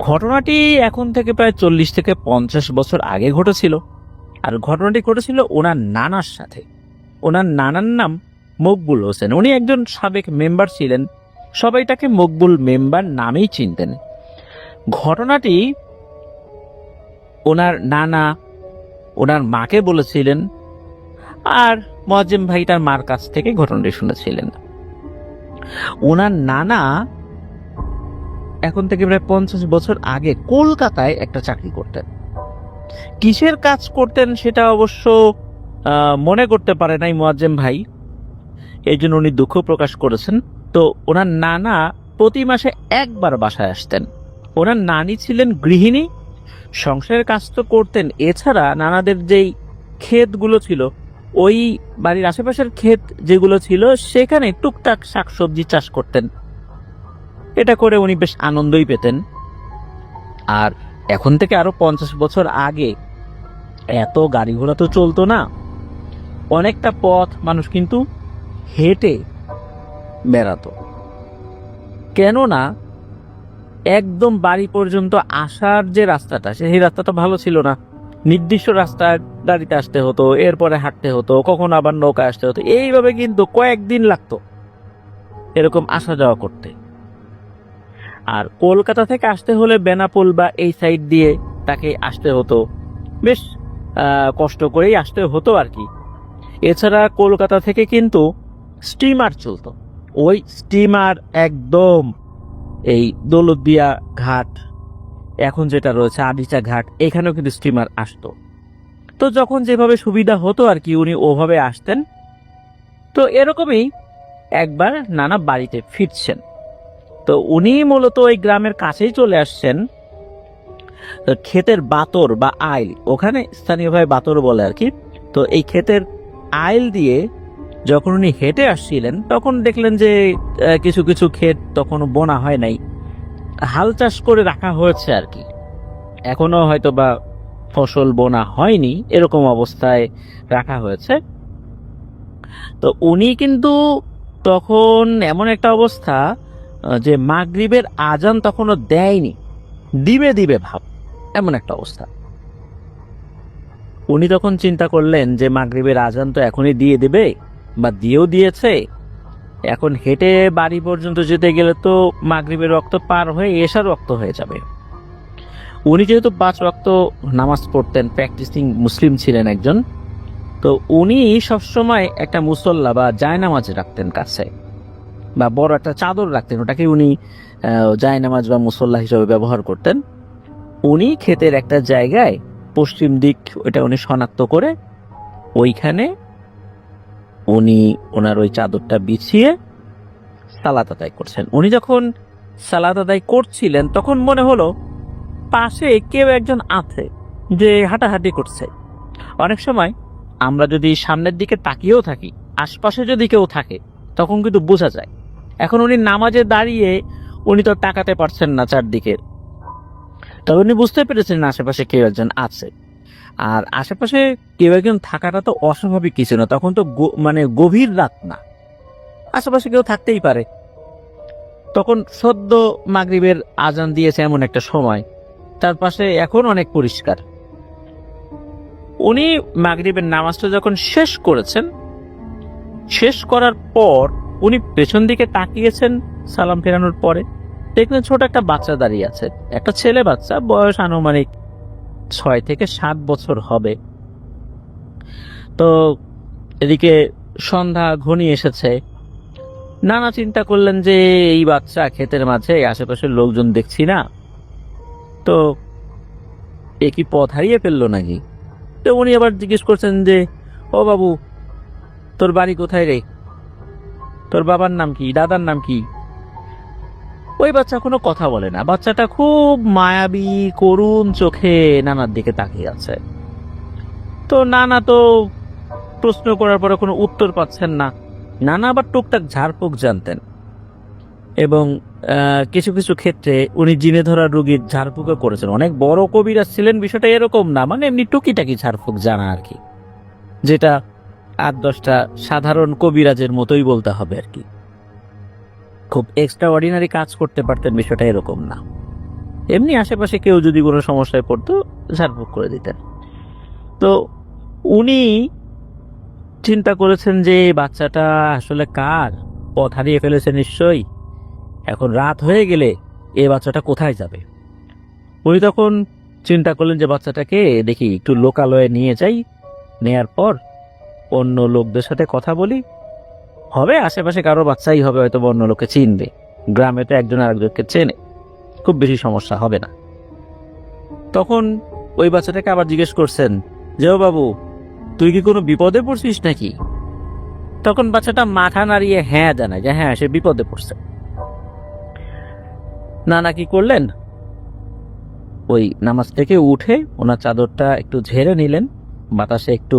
ঘটনাটি এখন থেকে প্রায় 40 থেকে 50 বছর আগে ঘটেছিল। আর ঘটনাটি ঘটেছিল ওনার নানার সাথে। ওনার নানার নাম মকবুল হোসেন। উনি একজন সাবেক মেম্বার ছিলেন, সবাই তাকে মকবুল মেম্বার নামেই চিনতেন। ঘটনাটি ওনার নানা ওনার মাকে বলেছিলেন, আর মোয়াজ্জেম ভাই তার মার কাছ থেকে ঘটনাটি শুনেছিলেন। ওনার নানা এখন থেকে প্রায় 50 বছর আগে কলকাতায় একটা চাকরি করতেন। কিসের কাজ করতেন সেটা অবশ্য মনে করতে পারে নাই মোয়াজ্জেম ভাই, এই জন্য উনি দুঃখ প্রকাশ করেছেন। তো ওনার নানা প্রতি মাসে একবার বাসায় আসতেন। ওনার নানি ছিলেন গৃহিণী, সংসারের কাজ তো করতেন, এছাড়া নানাদের যেই ক্ষেতগুলো ছিল, ওই বাড়ির আশেপাশের ক্ষেত যেগুলো ছিল সেখানে টুকটাক শাকসবজি চাষ করতেন। এটা করে উনি বেশ আনন্দই পেতেন। আর এখন থেকে আরো 50 বছর আগে এত গাড়ি ঘোড়া তো চলতো না, অনেকটা পথ মানুষ কিন্তু হেঁটে বেড়াতো। কেননা একদম বাড়ি পর্যন্ত আসার যে রাস্তাটা, সেই রাস্তাটা ভালো ছিল না। নির্দিষ্ট রাস্তায় গাড়িতে আসতে হতো, এরপরে হাঁটতে হতো, কখন আবার নৌকায় আসতে হতো। এইভাবে কিন্তু কয়েকদিন লাগতো এরকম আসা যাওয়া করতে। আর কলকাতা থেকে আসতে হলে বেনাপোল বা এই সাইড দিয়ে তাকে আসতে হতো, বেশ কষ্ট করেই আসতে হতো আর কি। এছাড়া কলকাতা থেকে কিন্তু স্টিমার চলতো। ওই স্টিমার একদম এই দৌলতদিয়া ঘাট, এখন যেটা রয়েছে আদিচা ঘাট, এখানেও কিন্তু স্টিমার আসতো। তো যখন যেভাবে সুবিধা হতো আর কি, উনি ওভাবে আসতেন। তো এরকমই একবার নানা বাড়িতে ফিরছেন। তো উনি মূলত ওই গ্রামের কাছেই চলে আসছেন। ক্ষেতের বাতর বা আইল, ওখানে স্থানীয়ভাবে বাতর বলে আর কি। তো এই ক্ষেতের আইল দিয়ে যখন উনি হেঁটে আসছিলেন, তখন দেখলেন যে কিছু কিছু ক্ষেত তখনও বোনা হয় নাই, হাল চাষ করে রাখা হয়েছে আর কি, এখনো হয়তো বা ফসল বোনা হয়নি, এরকম অবস্থায় রাখা হয়েছে। তো উনি কিন্তু তখন এমন একটা অবস্থা যে মাগরিবের আজান তখনও দেয়নি, দিবে দিবে ভাব, এমন একটা অবস্থা। উনি তখন চিন্তা করলেন যে মাগরিবের আজান তো এখনই দিয়ে দেবে বা দিয়েও দিয়েছে, এখন হেঁটে বাড়ি পর্যন্ত যেতে গেলে তো মাগরিবের রক্ত পার হয়ে এশার রক্ত হয়ে যাবে। উনি যেহেতু 5 ওয়াক্ত নামাজ পড়তেন, প্র্যাকটিসিং মুসলিম ছিলেন একজন, তো উনি সবসময় একটা মুসল্লা বা জায়নামাজ রাখতেন কাছে, বা বড় একটা চাদর রাখতেন, ওটাকে উনি জায়নামাজ বা মুসল্লা হিসেবে ব্যবহার করতেন। উনি ক্ষেতের একটা জায়গায় পশ্চিম দিক ওইটা উনি শনাক্ত করে ওইখানে উনি ওনার ওই চাদরটা বিছিয়ে সালাত আদায় করছেন। উনি যখন সালাত আদায় করছিলেন তখন মনে হলো পাশে কেউ একজন আছে যে হাঁটাহাঁটি করছে। অনেক সময় আমরা যদি সামনের দিকে তাকিয়েও থাকি, আশপাশে যদি কেউ থাকে, তখন কিন্তু বোঝা যায়। এখন উনি নামাজে দাঁড়িয়ে উনি তো তাকাতে পারছেন না চারদিকে, তবে উনি বুঝতে পেরেছেন আশেপাশে কেউ একজন আছে। আর আশেপাশে কেউ একজন থাকাটা তো অস্বাভাবিক কিছু না, তখন তো মানে গভীর রাত না, আশেপাশে কেউ থাকতেই পারে। তখন সদ্য মাগরিবের আজান দিয়েছে এমন একটা সময়, তার পাশে এখন অনেক পরিষ্কার। উনি মাগরিবের নামাজটা যখন শেষ করেছেন, শেষ করার পর উনি পেছন দিকে তাকিয়েছেন, সালাম ফেরানোর পরে দেখলেন ছোট একটা বাচ্চা দাঁড়িয়ে আছে, একটা ছেলে বাচ্চা, বয়স আনুমানিক 6 থেকে 7 বছর হবে। তো এদিকে সন্ধ্যা ঘনিয়ে এসেছে। নানা চিন্তা করলেন যে এই বাচ্চা ক্ষেতের মাঝে, আশেপাশের লোকজন দেখছি না, তো এ কি পথ হারিয়ে ফেললো নাকি। তো উনি আবার জিজ্ঞেস করছেন যে, ও বাবু, তোর বাড়ি কোথায় রে, তোর বাবার নাম কি, দাদার নাম কি? ওই বাচ্চা কোনো কথা বলে না, বাচ্চাটা খুব মায়াবী করুণ চোখে নানার দিকে তাকিয়ে আছে। তো নানা তো প্রশ্ন করার পরে কোনো উত্তর পাচ্ছেন না। নানা আবার টুকটাক ঝাড়ফুঁক জানতেন, এবং কিছু কিছু ক্ষেত্রে উনি জিনে ধরা রোগীর ঝাড়ফুঁকও করেছেন। অনেক বড় কবিরাজ ছিলেন, বিষয়টা এরকম না, মানে এমনি টুকিটাকি ঝাড়ফুঁক জানা আর কি, যেটা 8-10টা সাধারণ কবিরাজের মতোই বলতে হবে আর কি। খুব এক্সট্রা অর্ডিনারি কাজ করতে পারতেন, বিষয়টা এরকম না। এমনি আশেপাশে কেউ যদি কোনো সমস্যায় পড়তো ঝাড়ফুঁক করে দিতেন। তো উনি চিন্তা করেছেন যে এই বাচ্চাটা আসলে কার, পথ হারিয়ে ফেলেছে নিশ্চয়ই, এখন রাত হয়ে গেলে এই বাচ্চাটা কোথায় যাবে। উনি তখন চিন্তা করলেন যে বাচ্চাটাকে দেখি একটু লোকালয়ে নিয়ে যাই, নেয়ার পর অন্য লোকদের সাথে কথা বলি, হবে আশেপাশে কারো বাচ্চাই হবে, হয়তো অন্য লোকে চিনবে, গ্রামে তো একজন আরেকজনকে চেনে, খুব বেশি সমস্যা হবে না। তখন ওই বাচ্চাটাকে আবার জিজ্ঞেস করছেন যে ও বাবু, তুই কি কোনো বিপদে পড়ছিস নাকি? তখন বাচ্চাটা মাথা নাড়িয়ে হ্যাঁ জানায় যে হ্যাঁ, সে বিপদে পড়ছে। নানা কি করলেন, ওই নামাজ থেকে উঠে ওনার চাদরটা একটু ঝেড়ে নিলেন, বাতাসে একটু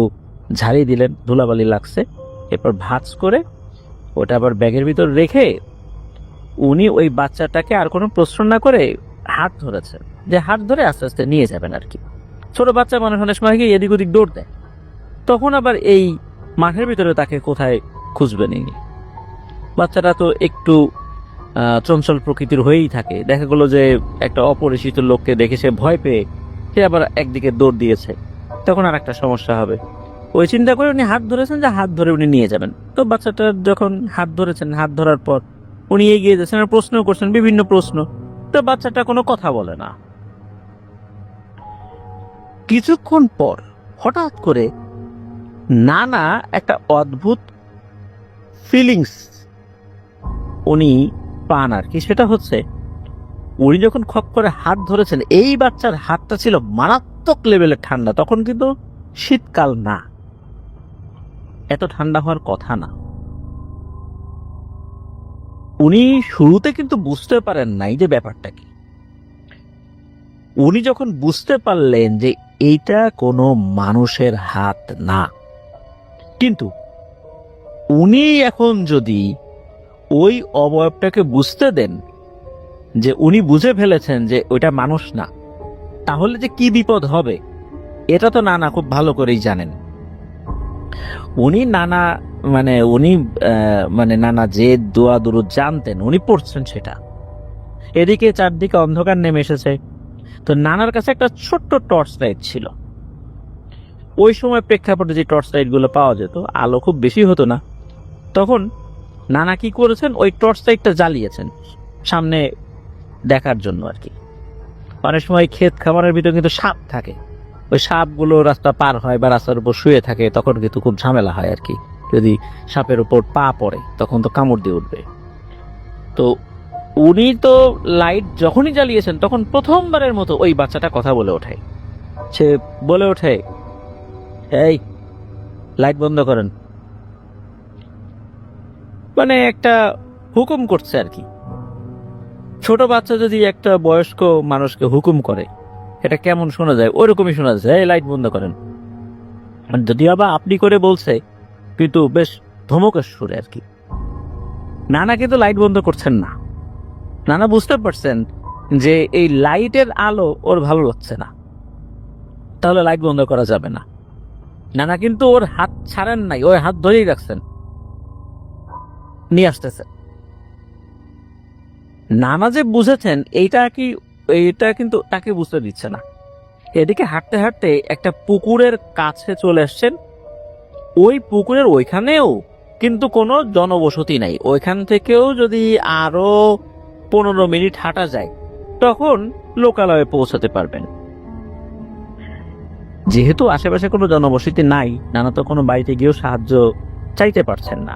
ঝাড়িয়ে দিলেন, ধুলাবালি লাগছে, এরপর ভাঁজ করে ওটা আবার ব্যাগের ভিতর রেখে উনি ওই বাচ্চাটাকে আর কোনো প্রশ্ন না করে হাত ধরেছেন, যে হাত ধরে আস্তে আস্তে নিয়ে যাবেন আর কি। ছোট বাচ্চা মানুষ অনেক সময় গিয়ে এদিক ওদিক দৌড় দেয়, তখন আবার এই মাঠের ভিতরে তাকে কোথায় খুঁজবেন। বাচ্চাটা তো একটু চঞ্চল প্রকৃতির হয়েই থাকে, দেখা গেল যে একটা অপরিচিত লোককে দেখে সে ভয় পেয়ে সে আবার একদিকে দৌড় দিয়েছে, তখন আর একটা সমস্যা হবে। ওই চিন্তা করে উনি হাত ধরেছেন যে হাত ধরে উনি নিয়ে যাবেন। তো বাচ্চাটা যখন হাত ধরেছেন, হাত ধরার পর উনি এগিয়ে যাচ্ছেন আর প্রশ্ন করছেন বিভিন্ন প্রশ্ন, তো বাচ্চাটা কোনো কথা বলে না। কিছুক্ষণ পর হঠাৎ করে নানা একটা অদ্ভুত ফিলিংস উনি পান আর কি। সেটা হচ্ছে উনি যখন খপ করে হাত ধরেছেন, এই বাচ্চার হাতটা ছিল মারাত্মক লেভেলের ঠান্ডা। তখন কিন্তু শীতকাল না, এত ঠান্ডা হওয়ার কথা না। উনি শুরুতে কিন্তু বুঝতে পারেন নাই যে ব্যাপারটা কি। উনি যখন বুঝতে পারলেন যে এইটা কোনো মানুষের হাত না, কিন্তু উনি এখন যদি ওই অবয়বটাকে বুঝতে দেন যে উনি বুঝে ফেলেছেন যে ওইটা মানুষ না, তাহলে যে কি বিপদ হবে এটা তো নানা খুব ভালো করেই জানেন। উনি নানা যে দোয়া দুরুদ জানতেন উনি পড়ছেন সেটা। এদিকে চারদিকে অন্ধকার নেমে এসেছে, তো নানার কাছে একটা ছোট্ট টর্চ লাইট ছিল। ওই সময় প্রেক্ষাপটে যে টর্চ লাইট গুলো পাওয়া যেত, আলো খুব বেশি হতো না, তখন নানা কি করেছেন, ওই টর্চ লাইটটা জ্বালিয়েছেন সামনে দেখার জন্য আর কি। অনেক সময় ক্ষেত খামারের ভিতরে কিন্তু সাপ থাকে, ওই সাপগুলো রাস্তা পার হয় বা রাস্তার উপর শুয়ে থাকে, তখন কিন্তু খুব ঝামেলা হয় আর কি। যদি সাপের উপর পা পড়ে তখন তো কামড় দিয়ে উঠবে। তো উনি তো লাইট যখনই জ্বালিয়েছেন তখন প্রথমবারের মতো ওই বাচ্চাটা কথা বলে ওঠে। সে বলে ওঠে, এই লাইট বন্ধ করেন, মানে একটা হুকুম করছে আর কি। ছোট বাচ্চা যদি একটা বয়স্ক মানুষকে হুকুম করে এটা কেমন শোনা যায়, ওইরকমই শোনা যায়, এই লাইট বন্ধ করেন। যদি আবার আপনি করে বলছে, কিন্তু বেশ ধমকের সুরে আর কি। নানা কিন্তু লাইট বন্ধ করছেন না। নানা বুঝতে পারছেন যে এই লাইটের আলো ওর ভালো লাগছে না, তাহলে লাইট বন্ধ করা যাবে না। নানা কিন্তু ওর হাত ছাড়েন নাই, ওই হাত ধরেই রাখছেন, নিয়ে আসতেছে। নানা যে বুঝেছেন এইটা কিন্তু তাকে বুঝতে দিচ্ছে না। এদিকে হাঁটতে হাঁটতে একটা পুকুরের কাছে চলে আসছেন। ওই পুকুরের ওইখানেও কিন্তু কোনো জনবসতি নাই, ওইখান থেকেও যদি আরো 15 মিনিট হাঁটা যায় তখন লোকালয়ে পৌঁছাতে পারবেন। যেহেতু আশেপাশে কোনো জনবসতি নাই, নানা তো কোনো বাড়িতে গিয়েও সাহায্য চাইতে পারছেন না।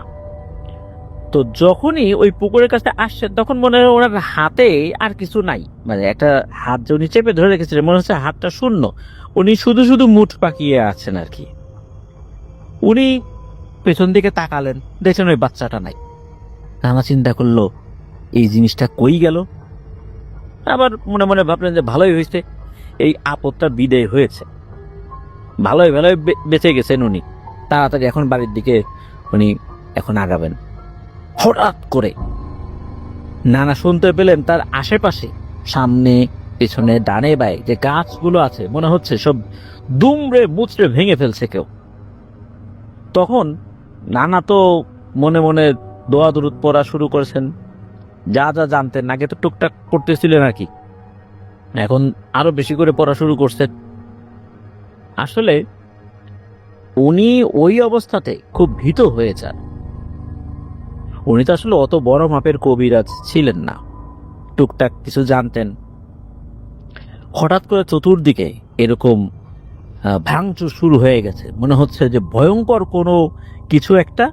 তো যখনই ওই পুকুরের কাছে আসছেন তখন মনে হয় ওনার হাতে আর কিছু নাই, মানে একটা হাত যে উনি চেপে ধরে রেখেছিলেন মনে হচ্ছে হাতটা শূন্য, উনি শুধু শুধু মুঠ পাকিয়ে আছেন আর কি। উনি পেছন দিকে তাকালেন, দেখছেন ওই বাচ্চাটা নাই। নানা চিন্তা করলো এই জিনিসটা কই গেল। আবার মনে মনে ভাবলেন যে ভালোই হয়েছে, এই আপদটা বিদায় হয়েছে, ভালোই ভালোই বেঁচে গেছেন উনি। তাড়াতাড়ি এখন বাড়ির দিকে উনি এখন আগাবেন। হঠাৎ করে নানা শুনতে পেলেন তার আশেপাশে, সামনে পেছনে ডানে বায়ে যে গাছগুলো আছে মনে হচ্ছে সব দুমড়ে মুচড়ে ভেঙে ফেলছে কেউ। তখন নানা তো মনে মনে দোয়া দুরুদ পড়া শুরু করেছেন, যা যা জানতেন, আগে তো টুকটাক পড়তেছিলেন আর কি। এখন আরো বেশি করে পড়া শুরু করছে। আসলে উনি ওই অবস্থাতে খুব ভীত হয়ে যান। উনি তো আসলে অত বড় মাপের কবিরাজ ছিলেন না, টুকটাক কিছু জানতেন। হঠাৎ করে চতুর্দিকে এরকম ভাঙচুর শুরু হয়ে গেছে, মনে হচ্ছে যে ভয়ঙ্কর কোনো কিছু একটা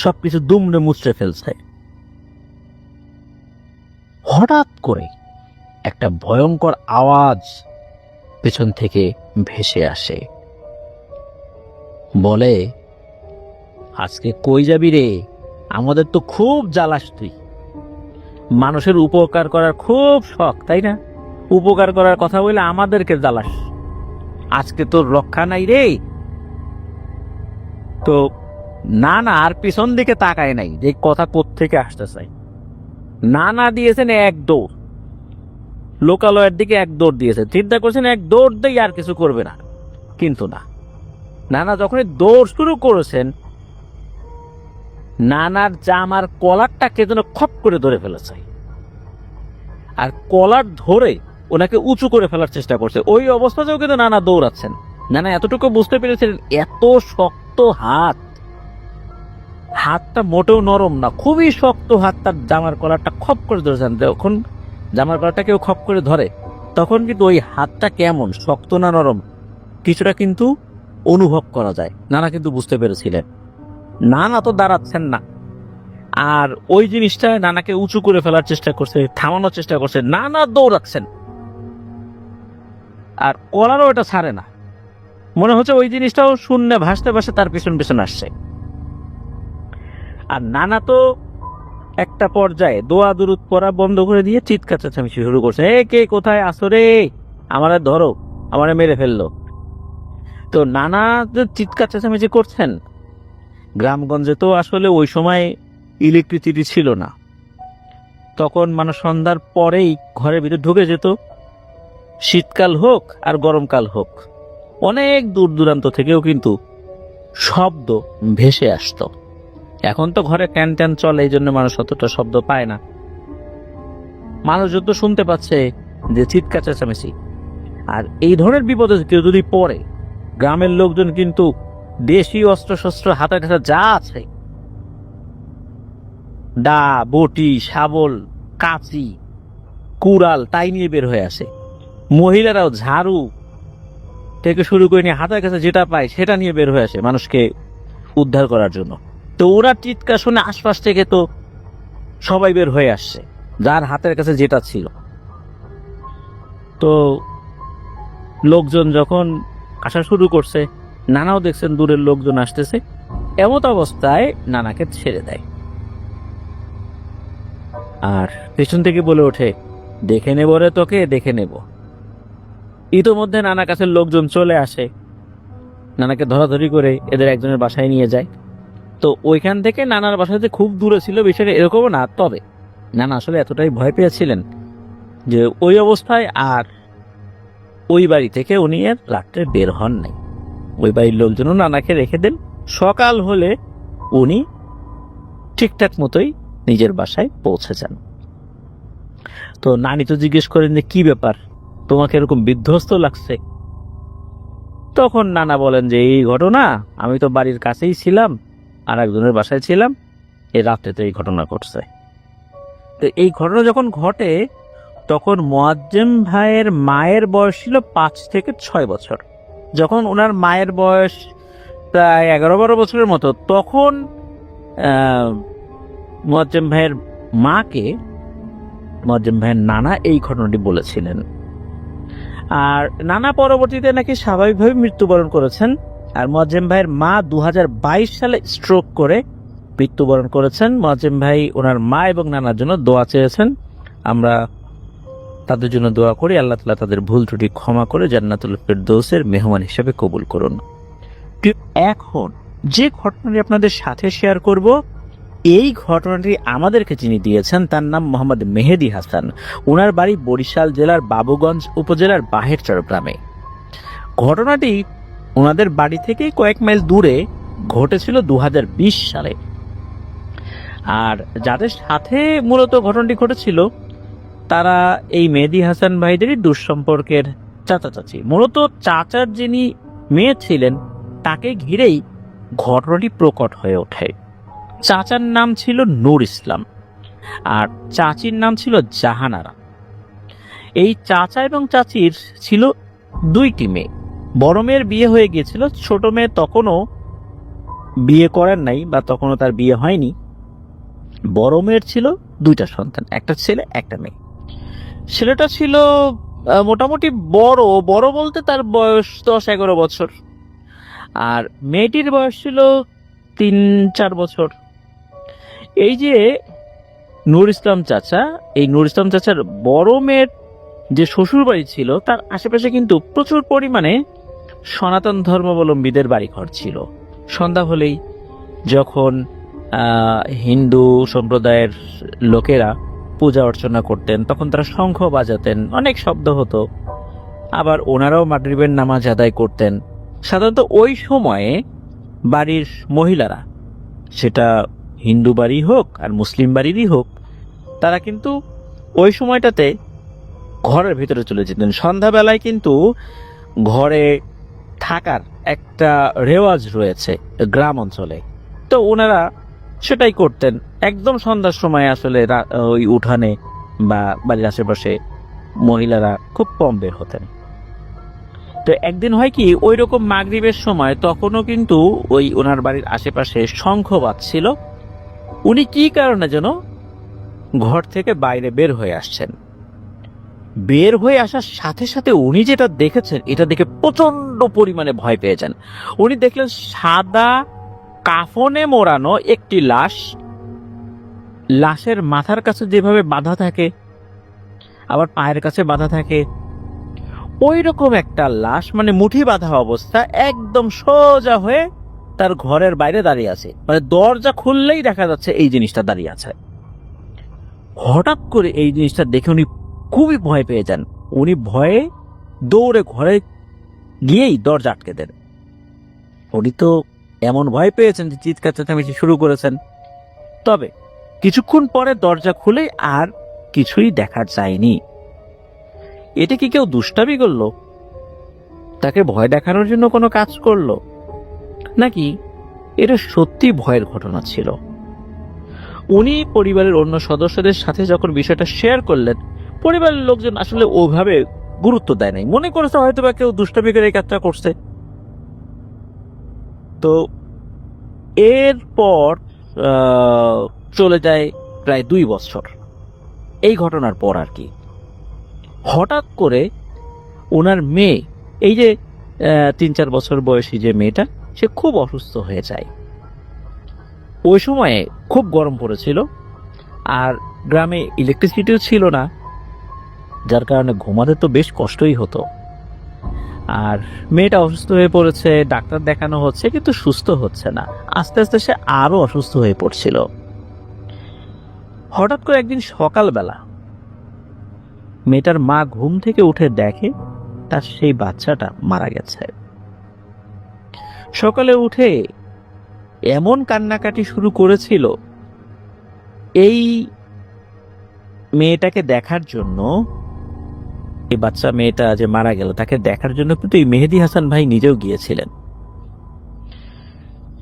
সবকিছু দুমড়ে মুচড়ে ফেলছে। হঠাৎ করে একটা ভয়ঙ্কর আওয়াজ পেছন থেকে ভেসে আসে, বলে, আজকে কই যাবি রে? আমাদের তো খুব জ্বালাস তুই। মানুষের উপকার করার খুব শখ, তাই না? উপকার করার কথা বলে আমাদেরকে জ্বালাস, আজকে তোর রক্ষা নাই রে। তো নানা আর পিছন দিকে তাকায় নাই যে কথা কোত্থেকে আসতেছে। নানা দিয়েছেন এক দৌড়, লোকালয়ের দিকে এক দৌড় দিয়েছে। চিন্তা করছেন এক দৌড় দিয়ে আর কিছু করবে না, কিন্তু না, নানা যখনই দৌড় শুরু করেছেন, নানার জামার কলারটাকে যেন খপ করে ধরে ফেলেছে, আর কলার ধরে ওনাকে উঁচু করে ফেলার চেষ্টা করছে। ওই অবস্থাতেও কিন্তু নানা দৌড়াচ্ছেন। নানা এতটুকু বুঝতে পেরেছিলেন এত শক্ত হাত, হাতটা মোটেও নরম না, খুবই শক্ত হাত, তার জামার কলারটা খপ করে ধরেছেন। যখন জামার কলারটা কেউ খপ করে ধরে, তখন কিন্তু ওই হাতটা কেমন শক্ত না নরম কিছুটা কিন্তু অনুভব করা যায়। নানা কিন্তু বুঝতে পেরেছিলেন। নানা তো দাঁড়াচ্ছেন না, আর ওই জিনিসটা নানাকে উঁচু করে ফেলার চেষ্টা করছে, থামানোর চেষ্টা করছে। নানা দৌড়াচ্ছেন, আর কলারও এটা ছাড়ে না। মনে হচ্ছে ওই জিনিসটাও শূন্যে ভাসতে ভাসতে তার পিছন পিছন আসছে। আর নানা তো একটা পর্যায়ে দোয়া দুরুদ পড়া বন্ধ করে দিয়ে চিৎকার চেঁচামেচি শুরু করছে, এ কে কোথায় আসো রে, আমারে ধরো, আমারে মেরে ফেললো। তো নানা যে চিৎকার চেঁচামেচি করছেন, গ্রামগঞ্জে তো আসলে ওই সময় ইলেকট্রিসিটি ছিল না, তখন মানুষ সন্ধ্যার পরেই ঘরের ভিতরে ঢুকে যেত। শীতকাল হোক আর গরমকাল হোক, অনেক দূর দূরান্ত থেকেও কিন্তু শব্দ ভেসে আসতো। এখন তো ঘরে ট্যান ট্যান চলে, এই জন্য মানুষ অতটা শব্দ পায় না। মানুষ যত শুনতে পাচ্ছে যে চিৎকার চেঁচামেচি। আর এই ধরনের বিপদে কেউ যদি পড়ে, গ্রামের লোকজন কিন্তু দেশি অস্ত্র শস্ত্র হাতে কাছে যা আছে, দা, বটি, শাবল, কাঁচি, কুড়াল, তাই নিয়ে বের হয়ে আসে। মহিলারাও ঝাড়ু থেকে শুরু করে নিয়ে হাতের কাছে যেটা পায় সেটা নিয়ে বের হয়ে আসে মানুষকে উদ্ধার করার জন্য। তো ওরা চিৎকার শুনে আশপাশ থেকে তো সবাই বের হয়ে আসছে, যার হাতের কাছে যেটা ছিল। তো লোকজন যখন আসা শুরু করছে, নানাও দেখছেন দূরের লোকজন আসতেছে, এমত অবস্থায় নানাকে ছেড়ে দেয়, আর পেছন থেকে বলে ওঠে, দেখে নেব রে তোকে, দেখে নেব। ইতোমধ্যে নানা কাছের লোকজন চলে আসে, নানাকে ধরাধরি করে এদের একজনের বাসায় নিয়ে যায়। তো ওইখান থেকে নানার বাসাতে খুব দূরে ছিল বিষয়টা এরকমও না, তবে নানা আসলে এতটাই ভয় পেয়েছিলেন যে ওই অবস্থায় আর ওই বাড়ি থেকে উনি আর রাত্রে বের হন নাই। ওই বাড়ির লোকজনও নানাকে রেখে দেন। সকাল হলে উনি ঠিকঠাক মতোই নিজের বাসায় পৌঁছে যান। তো নানি তো জিজ্ঞেস করেন যে কি ব্যাপার, তোমাকে এরকম বিধ্বস্ত লাগছে? তখন নানা বলেন যে এই ঘটনা, আমি তো বাড়ির কাছেই ছিলাম, আর একজনের বাসায় ছিলাম, এই রাত্রে তো এই ঘটনা ঘটছে। তো এই ঘটনা যখন ঘটে, তখন মোয়াজ্জেম ভাইয়ের মায়ের বয়স ছিল 5 থেকে 6 বছর। যখন ওনার মায়ের বয়স প্রায় 11-12 বছরের মতো, তখন মোয়াজ্জেম ভাইয়ের মাকে মোয়াজ্জেম ভাইয়ের নানা এই ঘটনাটি বলেছিলেন। আর নানা পরবর্তীতে নাকি স্বাভাবিকভাবে মৃত্যুবরণ করেছেন। আর মোয়াজ্জেম ভাইয়ের মা 2022 সালে স্ট্রোক করে মৃত্যুবরণ করেছেন। মোয়াজ্জেম ভাই ওনার মা এবং নানার জন্য দোয়া চেয়েছেন। আমরা তাদের জন্য দোয়া করি, আল্লাহ তাআলা তাদের ভুল ত্রুটি ক্ষমা করে জান্নাতুল ফেরদৌসের মেহমান হিসেবে কবুল করুন। এখন যে ঘটনাটি আপনাদের সাথে শেয়ার করব, এই ঘটনাটি আমাদেরকে যিনি দিয়েছেন তার নাম মোহাম্মদ মেহেদি হাসান। ওনার বাড়ি বরিশাল জেলার বাবুগঞ্জ উপজেলার বাহেরচর গ্রামে। ঘটনাটি ওনাদের বাড়ি থেকে কয়েক মাইল দূরে ঘটেছিল 2020 সালে। আর যাদের সাথে মূলত ঘটনাটি ঘটেছিল তারা এই মেহেদী হাসান ভাইদেরই দুঃসম্পর্কের চাচা চাচি। মূলত চাচার যিনি মেয়ে ছিলেন তাকে ঘিরেই ঘটনাটি প্রকট হয়ে ওঠে। চাচার নাম ছিল নূর ইসলাম আর চাচির নাম ছিল জাহানারা। এই চাচা এবং চাচির ছিল দুইটি মেয়ে। বড় মেয়ের বিয়ে হয়ে গিয়েছিল, ছোট মেয়ে তখনও বিয়ে করেন নাই বা তখনও তার বিয়ে হয়নি। বড় মেয়ের ছিল দুইটা সন্তান, একটা ছেলে একটা মেয়ে। ছেলেটা ছিল মোটামুটি বড় বড় বলতে তার বয়স 10-11 বছর, আর মেয়েটির বয়স ছিল 3-4 বছর। এই যে নূর ইসলাম চাচা, এই নূর ইসলাম চাচার বড় মেয়ের যে শ্বশুর বাড়ি ছিল তার আশেপাশে কিন্তু প্রচুর পরিমাণে সনাতন ধর্মাবলম্বীদের বাড়িঘর ছিল। সন্ধ্যা হলেই যখন হিন্দু সম্প্রদায়ের লোকেরা পূজা অর্চনা করতেন তখন তারা শঙ্খ বাজাতেন, অনেক শব্দ হতো। আবার ওনারাও মাগরিবের নামাজ আদায় করতেন। সাধারণত ওই সময়ে বাড়ির মহিলারা, সেটা হিন্দু বাড়ি হোক আর মুসলিম বাড়িরই হোক, তারা কিন্তু ওই সময়টাতে ঘরের ভিতরে চলে যেতেন। সন্ধ্যাবেলায় কিন্তু ঘরে থাকার একটা রেওয়াজ রয়েছে গ্রাম অঞ্চলে, তো ওনারা সেটাই করতেন। একদম সন্ধ্যার সময় আসলে ওই উঠানে বা বাড়ির আশেপাশে মহিলারা খুব কম বের হতেন। তো একদিন হয় কি, ওই রকম মাগরিবের সময় তখনও কিন্তু ওই ওনার বাড়ির আশেপাশে শঙ্খ বাজছিল। উনি কি কারণে যেন ঘর থেকে বাইরে বের হয়ে আসছেন। বের হয়ে আসার সাথে সাথে উনি যেটা দেখেছেন এটা দেখে প্রচন্ড পরিমাণে ভয় পেয়ে যান। উনি দেখলেন সাদা কাফনে মোড়ানো একটি লাশ, লাশের মাথার কাছে যেভাবে বাঁধা থাকে আবার পায়ের কাছে বাঁধা থাকে, ওই রকম একটা লাশ, মানে মুঠি বাঁধা অবস্থা, একদম সোজা হয়ে তার ঘরের বাইরে দাঁড়িয়ে আছে। মানে দরজা খুললেই দেখা যাচ্ছে এই জিনিসটা দাঁড়িয়ে আছে। হঠাৎ করে এই জিনিসটা দেখে উনি খুবই ভয় পেয়ে যান। উনি ভয়ে দৌড়ে ঘরে গিয়েই দরজা আটকে দেন। উনি তো এমন ভয় পেয়েছেন যে চিৎকার চেঁচামেচি শুরু করেছেন। তবে কিছুক্ষণ পরে দরজা খুলে আর কিছুই দেখা যায়নি। এটা কি কেউ দুষ্টামি করলো, তাকে ভয় দেখানোর জন্য কোনো কাজ করলো, নাকি এটা সত্যি ভয়ের ঘটনা ছিল? উনি পরিবারের অন্য সদস্যদের সাথে যখন বিষয়টা শেয়ার করলেন, পরিবারের লোকজন আসলে ওইভাবে গুরুত্ব দেয় নাই, মনে করেছে হয়তো বা কেউ দুষ্টামি করে এই কাজটা করছে। তো এরপর চলে যায় প্রায় 2 বছর এই ঘটনার পর আর কি। হঠাৎ করে ওনার মেয়ে, এই যে 3-4 বছর বয়সী যে মেয়েটা, সে খুব অসুস্থ হয়ে যায়। ওই সময়ে খুব গরম পড়েছিল আর গ্রামে ইলেকট্রিসিটিও ছিল না, যার কারণে ঘুমাতে তো বেশ কষ্টই হতো। আর মেয়েটা অসুস্থ হয়ে পড়েছে, ডাক্তার দেখানো হচ্ছে কিন্তু সুস্থ হচ্ছে না। আস্তে আস্তে সে আরো অসুস্থ হয়ে পড়ছিল। হঠাৎ করে একদিন সকালবেলা মেয়েটার মা ঘুম থেকে উঠে দেখে তার সেই বাচ্চাটা মারা গেছে। সকালে উঠে এমন কান্নাকাটি শুরু করেছিল, এই মেয়েটাকে দেখার জন্য, এই বাচ্চা মেয়েটা যে মারা গেল তাকে দেখার জন্য কিন্তু এই মেহেদী হাসান ভাই নিজেও গিয়েছিলেন।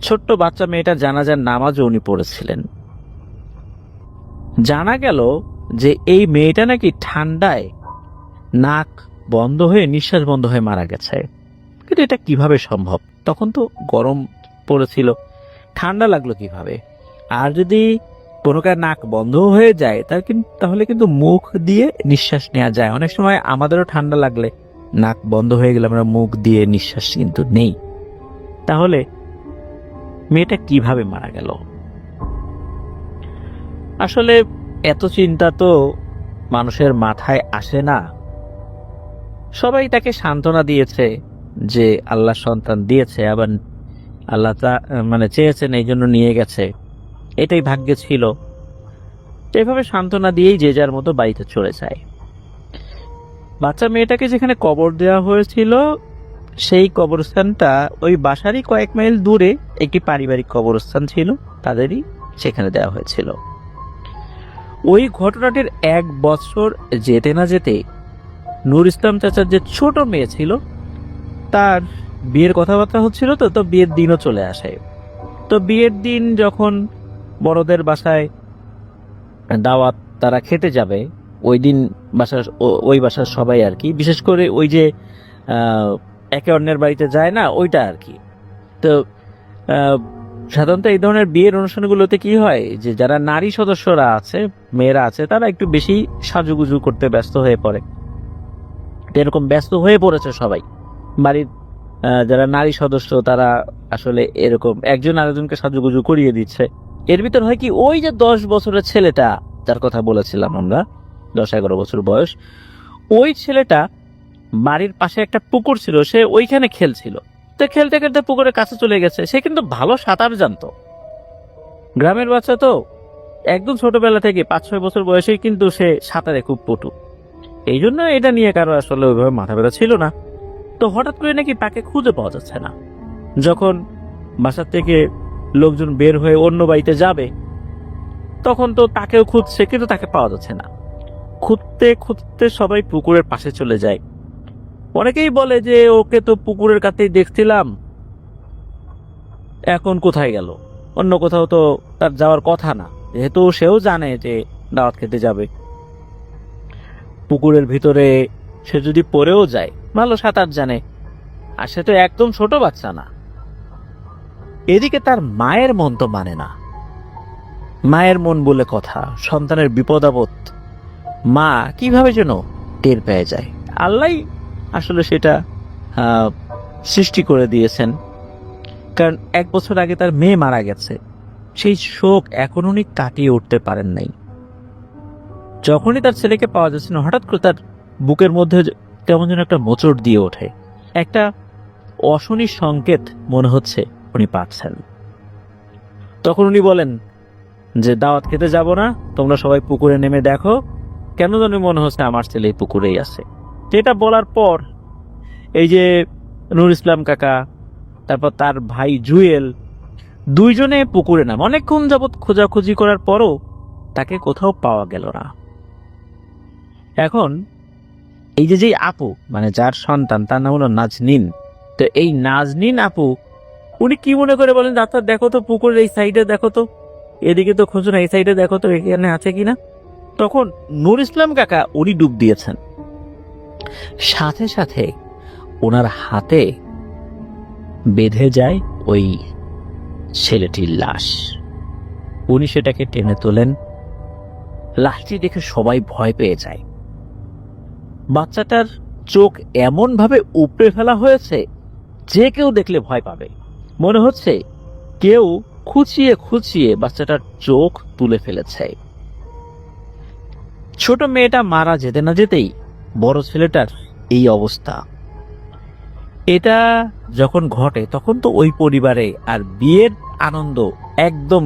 ছোট্ট বাচ্চা মেয়েটার জানাজার নামাজও উনি পড়েছিলেন। জানা গেল যে এই মেয়েটা নাকি ঠান্ডায় নাক বন্ধ হয়ে, নিঃশ্বাস বন্ধ হয়ে মারা গেছে। কিন্তু এটা কিভাবে সম্ভব? তখন তো গরম পড়েছিল, ঠান্ডা লাগলো কিভাবে? আর যদি কোনো কার নাক বন্ধ হয়ে যায় তাহলে কিন্তু মুখ দিয়ে নিঃশ্বাস নেওয়া যায়। অনেক সময় আমাদেরও ঠান্ডা লাগলে নাক বন্ধ হয়ে গেলে আমরা মুখ দিয়ে নিঃশ্বাস কিন্তু নেই। তাহলে মেয়েটা কিভাবে মারা গেল? আসলে এত চিন্তা তো মানুষের মাথায় আসে না। সবাই তাকে সান্ত্বনা দিয়েছে যে আল্লাহ সন্তান দিয়েছে, আবার আল্লাহ মানে চেয়েছেন এই জন্য নিয়ে গেছে, এটাই ভাগ্যে ছিল। এভাবে সান্ত্বনা দিয়েই যে যার মতো বাড়িতে চলে যায়। বাচ্চা মেয়েটাকে যেখানে কবর দেওয়া হয়েছিল সেই কবরস্থানটা ওই বাসারই কয়েক মাইল দূরে একটি পারিবারিক কবরস্থান ছিল, তাদেরই সেখানে দেওয়া হয়েছিল। ওই ঘটনাটির 1 বছর যেতে না যেতে নূর ইসলাম চাচার যে ছোট মেয়ে ছিল তার বিয়ের কথাবার্তা হচ্ছিল, তো বিয়ের দিনও চলে আসে। তো বিয়ের দিন যখন বড়দের বাসায় দাওয়াত তারা খেতে যাবে, ওই দিন ওই বাসার সবাই আর কি, বিশেষ করে ওই যে একে অন্যের বাড়িতে যায় না ওইটা আর কি। তো সাধারণত এই ধরনের বিয়ের অনুষ্ঠানগুলোতে কি হয় যে যারা নারী সদস্যরা আছে, মেয়েরা আছে, তারা একটু বেশি সাজুগুজু করতে ব্যস্ত হয়ে পড়ে। এরকম ব্যস্ত হয়ে পড়েছে সবাই বাড়ির যারা নারী সদস্য, তারা আসলে এরকম একজন আরেকজনকে সাজুগুজু করিয়ে দিচ্ছে। এর ভিতর হয় কি, ওই যে 10 বছরের ছেলেটা যার কথা বলেছিলাম আমরা, 10-11 বছর বয়স, ওই ছেলেটা বাড়ির পাশে একটা পুকুর ছিল, সে ওইখানে খেলছিল। তো খেলতে খেলতে পুকুরের কাছে চলে গেছে। সে কিন্তু ভালো সাঁতার জানতো, গ্রামের বাচ্চা তো, একদম ছোটবেলা থেকে 5-6 বছর বয়সেই কিন্তু সে সাঁতারে খুব পটু। এই জন্য এটা নিয়ে কারো আসলে ওইভাবে মাথা ব্যথা ছিল না। তো হঠাৎ করে নাকি তাকে খুঁজে পাওয়া যাচ্ছে না। যখন বাসার থেকে লোকজন বের হয়ে অন্য বাড়িতে যাবে, তখন তো তাকেও খুঁজছে, কিন্তু তাকে পাওয়া যাচ্ছে না। খুঁজতে খুঁজতে সবাই পুকুরের পাশে চলে যায়। অনেকেই বলে যে ওকে তো পুকুরের কাছেই দেখছিলাম, এখন কোথায় গেল? অন্য কোথাও তো তার যাওয়ার কথা না, যেহেতু সেও জানে যে দাওয়াত খেতে যাবে। পুকুরের ভিতরে সে যদি পড়েও যায়, ভালো সাঁতার জানে, আর সে তো একদম ছোট বাচ্চা না। এদিকে তার মায়ের মন তো মানে না। মায়ের মন বলে কথা, সন্তানের বিপদ আপদ মা কিভাবে যেন টের পেয়ে যায়। আল্লাহ আসলে সেটা সৃষ্টি করে দিয়েছেন। কারণ 1 বছর আগে তার মেয়ে মারা গেছে, সেই শোক এখন উনি কাটিয়ে উঠতে পারেন নাই। যখনই তার ছেলেকে পাওয়া যাচ্ছে না, হঠাৎ করে তার বুকের মধ্যে কেমন যেন একটা মোচড় দিয়ে ওঠে। একটা অশনি সংকেত মনে হচ্ছে উনি পাচ্ছেন। তখন উনি বলেন যে দাওয়াত খেতে যাব না, তোমরা সবাই পুকুরে নেমে দেখো, কেন জানি মনে হচ্ছে আমার ছেলে এই পুকুরেই আছে। যেটা বলার পর এই যে নূর ইসলাম কাকা, তারপর তার ভাই জুয়েল, দুইজনে পুকুরে নাম। অনেকক্ষণ যাবৎ খোঁজাখুঁজি করার পরও তাকে কোথাও পাওয়া গেল না। এখন এই যে আপু, মানে যার সন্তান, তার নাম হলো নাজনীন। তো এই নাজনীন আপু, উনি কি মনে করে বলেন, ডাক্তার দেখো তো পুকুরের এই সাইডে দেখো তো, এদিকে তো খোঁজো না, এই সাইডে দেখো তো এখানে আছে কিনা। তখন নূর ইসলাম কাকা উনি ডুব দিয়েছেন। সাথে সাথে ওনার হাতে বেঁধে যায় ওই ছেলেটির লাশ। উনি সেটাকে টেনে তোলেন। লাশটি দেখে সবাই ভয় পেয়ে যায়। বাচ্চাটার চোখ এমন ভাবে উপড়ে ফেলা হয়েছে যে কেউ দেখলে ভয় পাবে। মনে হচ্ছে কেউ খুঁচিয়ে খুঁচিয়ে বাচ্চাটার চোখ তুলে ফেলেছে। ছোট মেয়েটা মারা যেতে না যেতেই বড় ছেলেটার এই অবস্থা। এটা যখন ঘটে তখন তো ওই পরিবারে আর বিয়ের আনন্দ একদম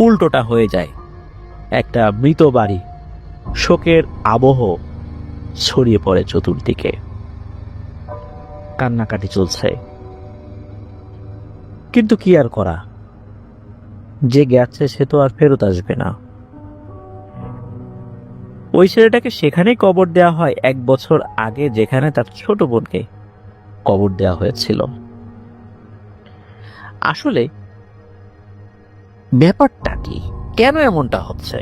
উল্টোটা হয়ে যায়। একটা মৃত বাড়ি, শোকের আবহ ছড়িয়ে পড়ে চতুর্দিকে, কান্নাকাটি চলছে। কিন্তু কি আর করা, যে গেছে সে তো আর ফেরত আসবে না। ওই ছেলেটাকে সেখানেই কবর দেওয়া হয় 1 বছর আগে, যেখানে তার ছোট বোনকে কবর দেওয়া হয়েছিল। আসলে ব্যাপারটা কি, কেন এমনটা হচ্ছে?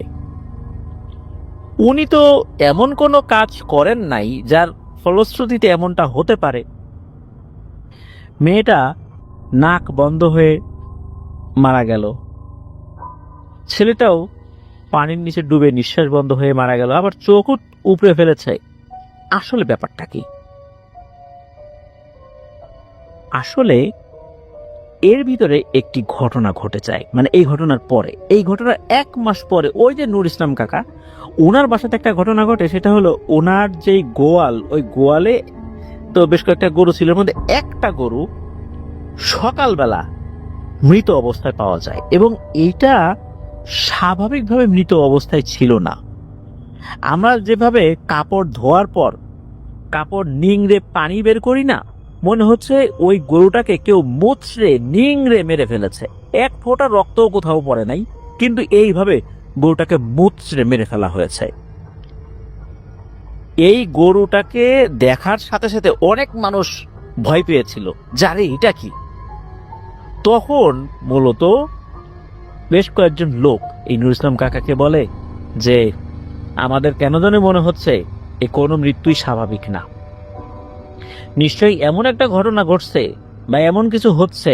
উনি তো এমন কোনো কাজ করেন নাই যার ফলশ্রুতিতে এমনটা হতে পারে। মেয়েটা নাক বন্ধ হয়ে মারা গেল, ছেলেটাও পানির নিচে ডুবে নিঃশ্বাস বন্ধ হয়ে মারা গেল, আবার চোখও উপড়ে ফেলেছে। আসলে ব্যাপারটা কি? আসলে এর ভিতরে একটি ঘটনা ঘটে যায়, মানে এই ঘটনার পরে, এই ঘটনার 1 মাস পরে ওই যে নূর ইসলাম কাকা, ওনার বাসাতে একটা ঘটনা ঘটে। সেটা হলো ওনার যেই গোয়াল, ওই গোয়ালে তো বেশ কয়েকটা গরু ছিল, এর মধ্যে একটা গরু সকালবেলা মৃত অবস্থায় পাওয়া যায়, এবং এইটা স্বাভাবিকভাবে মৃত অবস্থায় ছিল না। আমরা যেভাবে কাপড় ধোয়ার পর কাপড় নিংড়ে পানি বের করি না, মনে হচ্ছে ওই গরুটাকে কেউ মুচড়ে নিংড়ে মেরে ফেলেছে। 1 ফোঁটা রক্তও কোথাও পড়ে নাই, কিন্তু এইভাবে গরুটাকে মুচড়ে মেরে ফেলা হয়েছে। এই গরুটাকে দেখার সাথে সাথে অনেক মানুষ ভয় পেয়েছিল, জারে এটা কি। তখন মূলত বেশ কয়েকজন লোক এই নুরুল ইসলাম কাকাকে বলে যে আমাদের কেন জানি মনে হচ্ছে এ কোনো মৃত্যুই স্বাভাবিক না, নিশ্চয়ই এমন একটা ঘটনা ঘটছে বা এমন কিছু হচ্ছে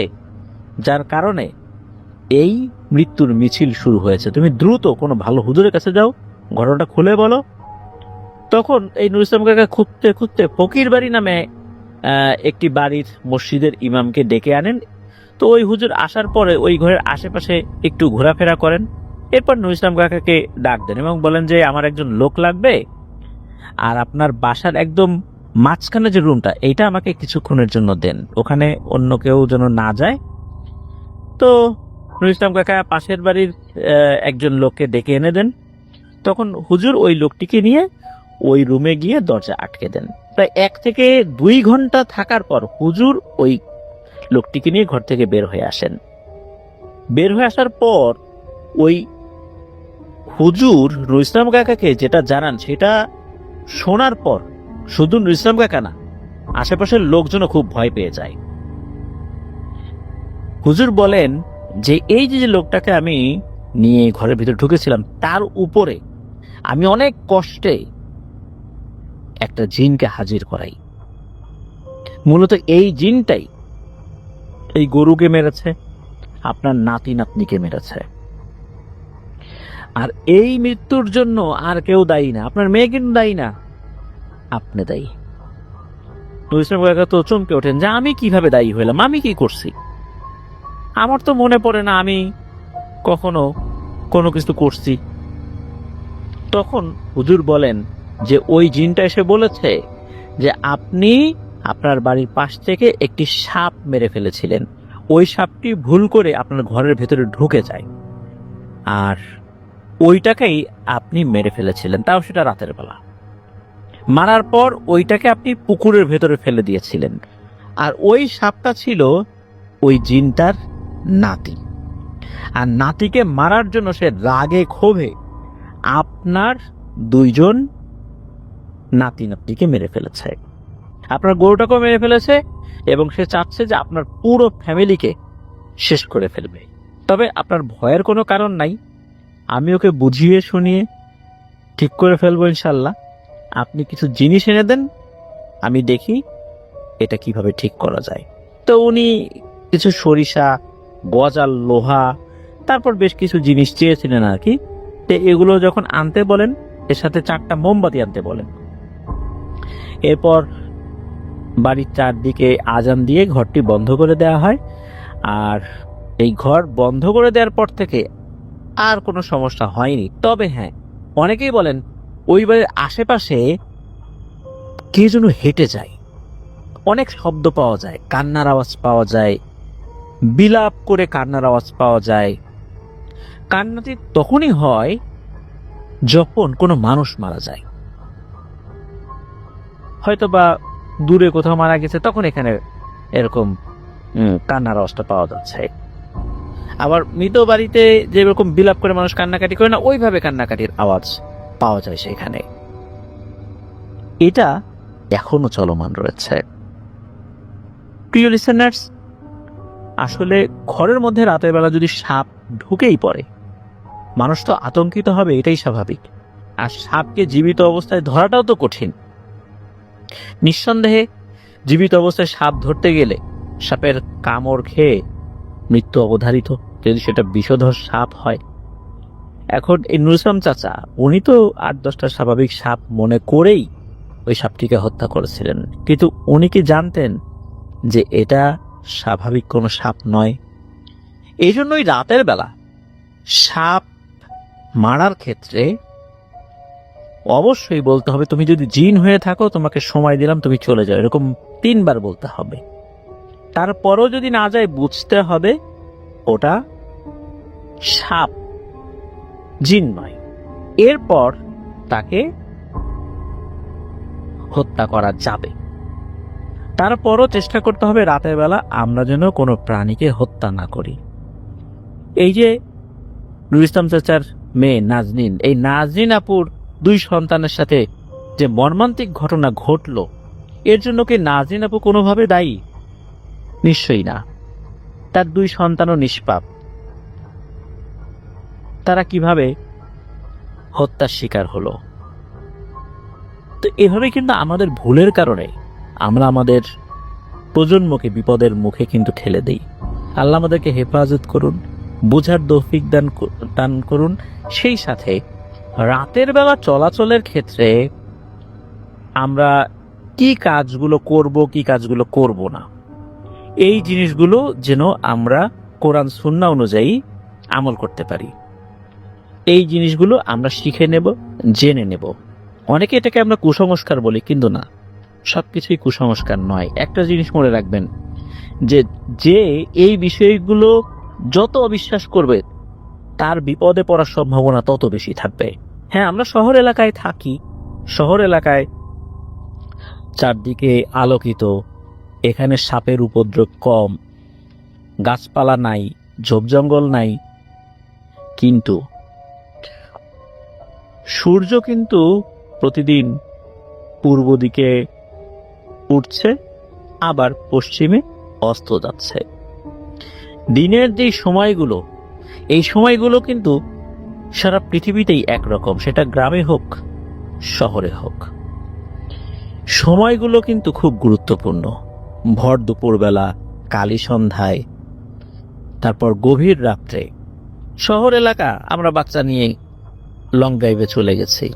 যার কারণে এই মৃত্যুর মিছিল শুরু হয়েছে। তুমি দ্রুত কোনো ভালো হুজুরের কাছে যাও, ঘটনাটা খুলে বলো। তখন এই নুরুল ইসলাম কাকা খুঁজতে খুঁজতে ফকির বাড়ি নামে একটি বাড়ির মসজিদের ইমামকে ডেকে আনেন। তো ওই হুজুর আসার পরে ওই ঘরের আশেপাশে একটু ঘোরাফেরা করেন। এরপর নুরুল ইসলাম কাকাকে ডাক দেন এবং বলেন যে আমার একজন লোক লাগবে, আর আপনার বাসার একদম মাঝখানে যে রুমটা এইটা আমাকে কিছুক্ষণের জন্য দেন, ওখানে অন্য কেউ যেন না যায়। তো নুরুল ইসলাম কাকা পাশের বাড়ির একজন লোককে ডেকে এনে দেন। তখন হুজুর ওই লোকটিকে নিয়ে ওই রুমে গিয়ে দরজা আটকে দেন। প্রায় 1 থেকে 2 ঘন্টা থাকার পর হুজুর ওই লোকটিকে নিয়ে ঘর থেকে বের হয়ে আসেন। বের হয়ে আসার পর ওই হুজুর নুরুল ইসলাম কাকাকে যেটা জানান সেটা শোনার পর শুধু নুরুল ইসলাম কাকা না, আশেপাশের লোকজনও খুব ভয় পেয়ে যায়। হুজুর বলেন যে এই যে লোকটাকে আমি নিয়ে ঘরের ভিতরে ঢুকেছিলাম তার উপরে আমি অনেক কষ্টে একটা জিনকে হাজির করাই। মূলত এই জিনটাই এই গরুকে মেরেছে, আপনার নাতি নাতনিকে মেরেছে। আর এই মৃত্যুর জন্য আর কেউ দায়ী না, আপনার মেয়ে কিন্তু দায়ী না, আপনি দায়ী। নুরুল ইসলাম কাকা তো চমকে ওঠেন যে আমি কিভাবে দায়ী হইলাম, আমি কি করছি? আমার তো মনে পড়ে না আমি কখনো কোনো কিছু করছি। তখন হুজুর বলেন যে ওই জিনটা এসে বলেছে যে আপনি আপনার বাড়ির পাশ থেকে একটি সাপ মেরে ফেলেছিলেন, ওই সাপটি ভুল করে আপনার ঘরের ভেতরে ঢুকে যায়, আর ওইটাকেই আপনি মেরে ফেলেছিলেন, তাও সেটা রাতের বেলা। মারার পর ওইটাকে আপনি পুকুরের ভেতরে ফেলে দিয়েছিলেন, আর ওই সাপটা ছিল ওই জিনটার নাতি। আর নাতিকে মারার জন্য সে রাগে ক্ষোভে আপনার 2 জন নাতি নাতনিকে মেরে ফেলেছে, আপনার গরুটাকেও মেরে ফেলেছে, এবং সে চাচ্ছে যে আপনার পুরো ফ্যামিলিকে শেষ করে ফেলবে। তবে আপনার ভয়ের কোনো কারণ নাই, আমি ওকে বুঝিয়ে শুনিয়ে ঠিক করে ফেলবো ইনশাল্লাহ। আপনি কিছু জিনিস এনে দেন, আমি দেখি এটা কিভাবে ঠিক করা যায়। তো উনি কিছু সরিষা, গজাল, লোহা, তারপর বেশ কিছু জিনিস চেয়েছিলেন আর কি। তো এগুলো যখন আনতে বলেন, এর সাথে 4টা মোমবাতি আনতে বলেন। এরপর বাড়ির চারদিকে আজান দিয়ে ঘরটি বন্ধ করে দেওয়া হয়। আর এই ঘর বন্ধ করে দেওয়ার পর থেকে আর কোনো সমস্যা হয়নি। তবে হ্যাঁ, অনেকেই বলেন ওই বাড়ির আশেপাশে কে যেন হেঁটে যায়, অনেক শব্দ পাওয়া যায়, কান্নার আওয়াজ পাওয়া যায়, বিলাপ করে কান্নার আওয়াজ পাওয়া যায়। কান্নাটি তখনই হয় যখন কোনো মানুষ মারা যায়, হয়তো বা দূরে কোথাও মারা গেছে, তখন এখানে এরকম কান্নার আওয়াজটা পাওয়া যাচ্ছে। আবার মৃত বাড়িতে যেরকম বিলাপ করে মানুষ কান্নাকাটি করে না, ওইভাবে কান্নাকাটির আওয়াজ পাওয়া যায় সেখানে। এটা এখনো চলমান রয়েছে। প্রিয় লিসেনার্স, আসলে ঘরের মধ্যে রাতের বেলা যদি সাপ ঢুকেই পড়ে, মানুষ তো আতঙ্কিত হবে, এটাই স্বাভাবিক। আর সাপকে জীবিত অবস্থায় ধরাটাও তো কঠিন। নিঃসন্দেহে জীবিত অবস্থায় সাপ ধরতে গেলে সাপের কামড় খেয়ে মৃত্যু অবধারিত, যদি সেটা বিষধর সাপ হয়। এখন এই নুরুল ইসলাম চাচা উনি তো 8-10টা স্বাভাবিক সাপ মনে করেই ওই সাপটিকে হত্যা করেছিলেন, কিন্তু উনি কি জানতেন যে এটা স্বাভাবিক কোনো সাপ নয়? এই জন্যই রাতের বেলা সাপ মারার ক্ষেত্রে অবশ্যই বলতে হবে, তুমি যদি জিন হয়ে থাকো তোমাকে সময় দিলাম, তুমি চলে যাও, এরকম 3 বার বলতে হবে। তারপরও যদি না যায়, বুঝতে হবে ওটা সাপ, জিন নয়। এরপর তাকে হত্যা করা যাবে। তারপরও চেষ্টা করতে হবে রাতের বেলা আমরা যেন কোনো প্রাণীকে হত্যা না করি। এই যে নুরুল ইসলাম চাচার মেয়ে নাজনীন, এই নাজনীন আপুর 2 সন্তানের সাথে যে মর্মান্তিক ঘটনা ঘটলো, এর জন্য কি নাজনীন আপু কোনোভাবে দায়ী? নিশ্চয়ই না। তার 2 সন্তানও নিষ্পাপ। তারা কিভাবে হত্যার শিকার হলো? তো এভাবে কিন্তু আমাদের ভুলের কারণে আমরা আমাদের প্রজন্মকে বিপদের মুখে কিন্তু ঠেলে দেই। আল্লাহ আমাদেরকে হেফাজত করুন, বোঝার তৌফিক দান করুন। সেই সাথে রাতের বেলা চলাচলের ক্ষেত্রে আমরা কি কাজগুলো করব, কি কাজগুলো করব না, এই জিনিসগুলো যেন আমরা কোরআন সুন্নাহ অনুযায়ী আমল করতে পারি। এই জিনিসগুলো আমরা শিখে নেব, জেনে নেব। অনেকে এটাকে আমরা কুসংস্কার বলি, কিন্তু না, সবকিছুই কুসংস্কার নয়। একটা জিনিস মনে রাখবেন, যে এই বিষয়গুলো যত অবিশ্বাস করবে তার বিপদে পড়ার সম্ভাবনা তত বেশি থাকবে। হ্যাঁ, আমরা শহর এলাকায় থাকি, শহর এলাকায় চারদিকে আলোকিত, এখানে সাপের উপদ্রব কম, গাছপালা নাই, ঝোপজঙ্গল নাই, কিন্তু সূর্য কিন্তু প্রতিদিন পূর্ব দিকে উঠছে, আবার পশ্চিমে অস্ত যাচ্ছে। দিনের যে সময়গুলো, এই সময়গুলো কিন্তু সারা পৃথিবীতেই একরকম, সেটা গ্রামে হোক শহরে হোক। সময়গুলো কিন্তু খুব গুরুত্বপূর্ণ। ভর দুপুরবেলা, কালী সন্ধ্যায়, তারপর গভীর রাত্রে। শহর এলাকা আমরা বাচ্চা নিয়ে লং ড্রাইভে চলে গেছি,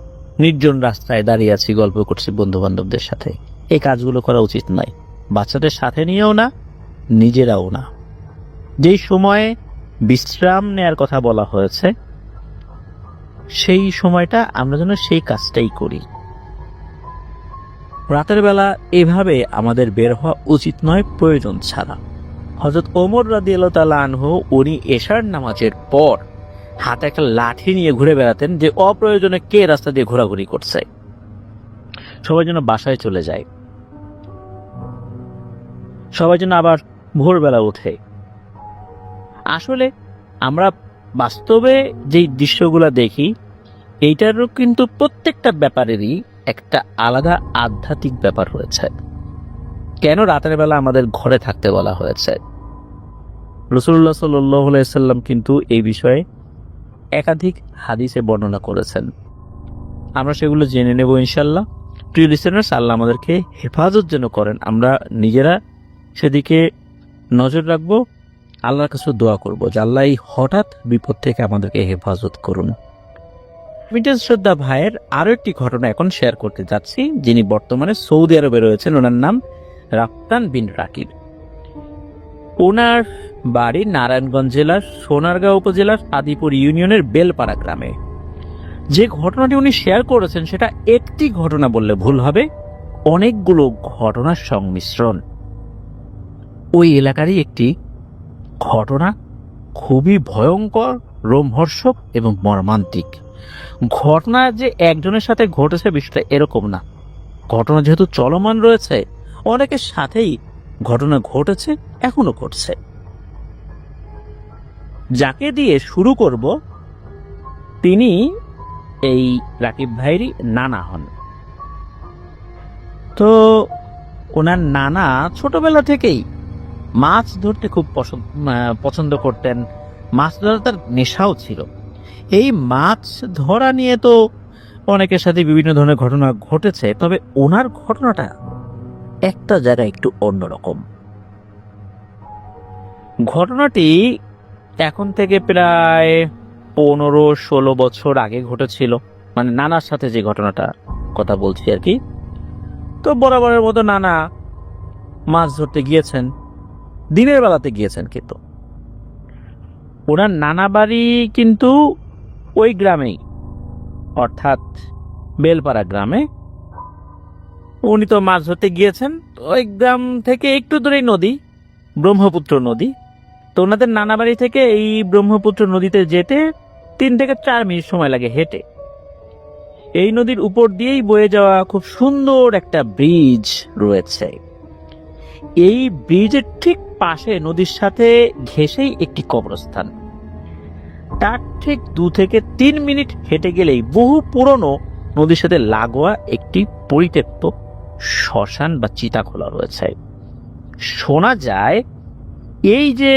নির্জন রাস্তায় দাঁড়িয়ে আছি, গল্প করছি বন্ধু বান্ধবদের সাথে। এই কাজগুলো করা উচিত নয়, বাচ্চাদের সাথে নিয়েও না, নিজেরাও না। যেই সময়ে বিশ্রাম নেয়ার কথা বলা হয়েছে, সেই সময়টা আমরা যেন সেই কাজটাই করি। রাতের বেলা এভাবে আমাদের বের হওয়া উচিত নয় প্রয়োজন ছাড়া। হযরত ওমর রাদিয়াল্লাহু তাআলা আনহু, উনি এশার নামাজের পর হাতে একটা লাঠি নিয়ে ঘুরে বেড়াতেন, যে অপ্রয়োজনে কে রাস্তা দিয়ে ঘোরাঘুরি করছে, সবাই যেন বাসায় চলে যায়, সবাই যেন আবার ভোরবেলা ওঠে। আসলে আমরা বাস্তবে যেই দৃশ্যগুলো দেখি, এইটারও কিন্তু প্রত্যেকটা ব্যাপারেরই একটা আলাদা আধ্যাত্মিক ব্যাপার রয়েছে। কেন রাতের বেলা আমাদের ঘরে থাকতে বলা হয়েছে? রাসূলুল্লাহ সাল্লাল্লাহু আলাইহি ওয়াসাল্লাম কিন্তু এই বিষয়ে একাধিক হাদিসে বর্ণনা করেছেন। আমরা সেগুলো জেনে নেব ইনশাআল্লাহ। প্রিয় লিসেনার্স, আল্লাহ আমাদেরকে হেফাজত যেন করেন, আমরা নিজেরা সেদিকে নজর রাখবো, আল্লাহর কাছে দোয়া করব যে আল্লাহ এই হঠাৎ বিপদ থেকে আমাদেরকে হেফাজত করুন। মিটেজ শ্রদ্ধা ভাইয়ের আরো একটি ঘটনা এখন শেয়ার করতে যাচ্ছি, যিনি বর্তমানে সৌদি আরবে রয়েছেন। ওনার নাম রাফতান বিন রাকিব। ওনার বাড়ি নারায়ণগঞ্জ জেলার সোনারগাঁও উপজেলার আদিপুর ইউনিয়নের বেলপাড়া গ্রামে। যে ঘটনাটি উনি শেয়ার করেছেন সেটা একটি ঘটনা বললে ভুল হবে, অনেকগুলো ঘটনার সংমিশ্রণ। ওই এলাকারই একটি ঘটনা, খুবই ভয়ঙ্কর, রোমহর্ষক এবং মর্মান্তিক। ঘটনা যে একজনের সাথে ঘটেছে বিষয়টা এরকম না, ঘটনা যেহেতু চলমান রয়েছে, অনেকের সাথেই ঘটনা ঘটেছে, এখনো ঘটছে। যাকে দিয়ে শুরু করব, তিনি এই রাকিব ভাইয়েরই নানা হন। তো ওনার নানা ছোটবেলা থেকেই মাছ ধরতে খুব পছন্দ করতেন, মাছ ধরা তার নেশাও ছিল। এই মাছ ধরা নিয়ে তো অনেকের সাথে বিভিন্ন ধরনের ঘটনা ঘটেছে, তবে ওনার ঘটনাটা একটা জায়গায় একটু অন্যরকম। ঘটনাটি এখন থেকে প্রায় 15-16 বছর আগে ঘটেছিল, মানে নানার সাথে যে ঘটনাটা কথা বলছি আর কি। তো বরাবরের মতো নানা মাছ ধরতে গিয়েছেন, দিনের বেলাতে গিয়েছেন, কিন্তু ওনার নানা বাড়ি কিন্তু ওই গ্রামেই, অর্থাৎ বেলপাড়া গ্রামে। উনি তো মাছ ধরতে গিয়েছেন, ওই গ্রাম থেকে একটু দূরেই নদী, ব্রহ্মপুত্র নদী। তো ওনাদের নানা বাড়ি থেকে এই ব্রহ্মপুত্র নদীতে যেতে 3 থেকে 4 মিনিট সময় লাগে হেঁটে। এই নদীর উপর দিয়েই বয়ে যাওয়া খুব সুন্দর একটা ব্রিজ রয়েছে। এই ব্রিজের ঠিক পাশে নদীর সাথে ঘেঁষেই একটি কবরস্থান। তার ঠিক 2 থেকে 3 মিনিট হেঁটে গেলেই বহু পুরনো নদীর সাথে লাগোয়া একটি পরিত্যক্ত শ্মশান বা চিতাখোলা রয়েছে। শোনা যায় এই যে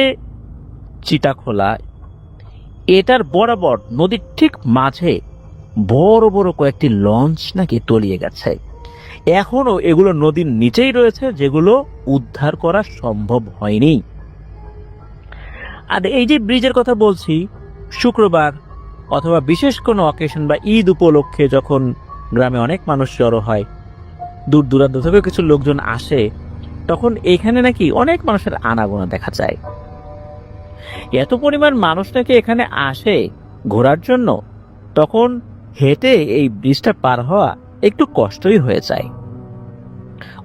চিতাখোলা, এটার বরাবর নদীর ঠিক মাঝে বড় বড় কয়েকটি লঞ্চ নাকি তলিয়ে গেছে। এখনো এগুলো নদীর নিচেই রয়েছে, যেগুলো উদ্ধার করা সম্ভব হয়নি। আর এই যে ব্রিজের কথা বলছি, শুক্রবার অথবা বিশেষ কোনো অকেশন বা ঈদ উপলক্ষে যখন গ্রামে অনেক মানুষ জড়ো হয়, দূর দূরান্ত থেকে কিছু লোকজন আসে, তখন এখানে নাকি অনেক মানুষের আনাগোনা দেখা যায়। এত পরিমাণ মানুষ নাকি এখানে আসে ঘোরার জন্য, তখন হেঁটে এই ব্রিজটা পার হওয়া একটু কষ্টই হয়ে যায়।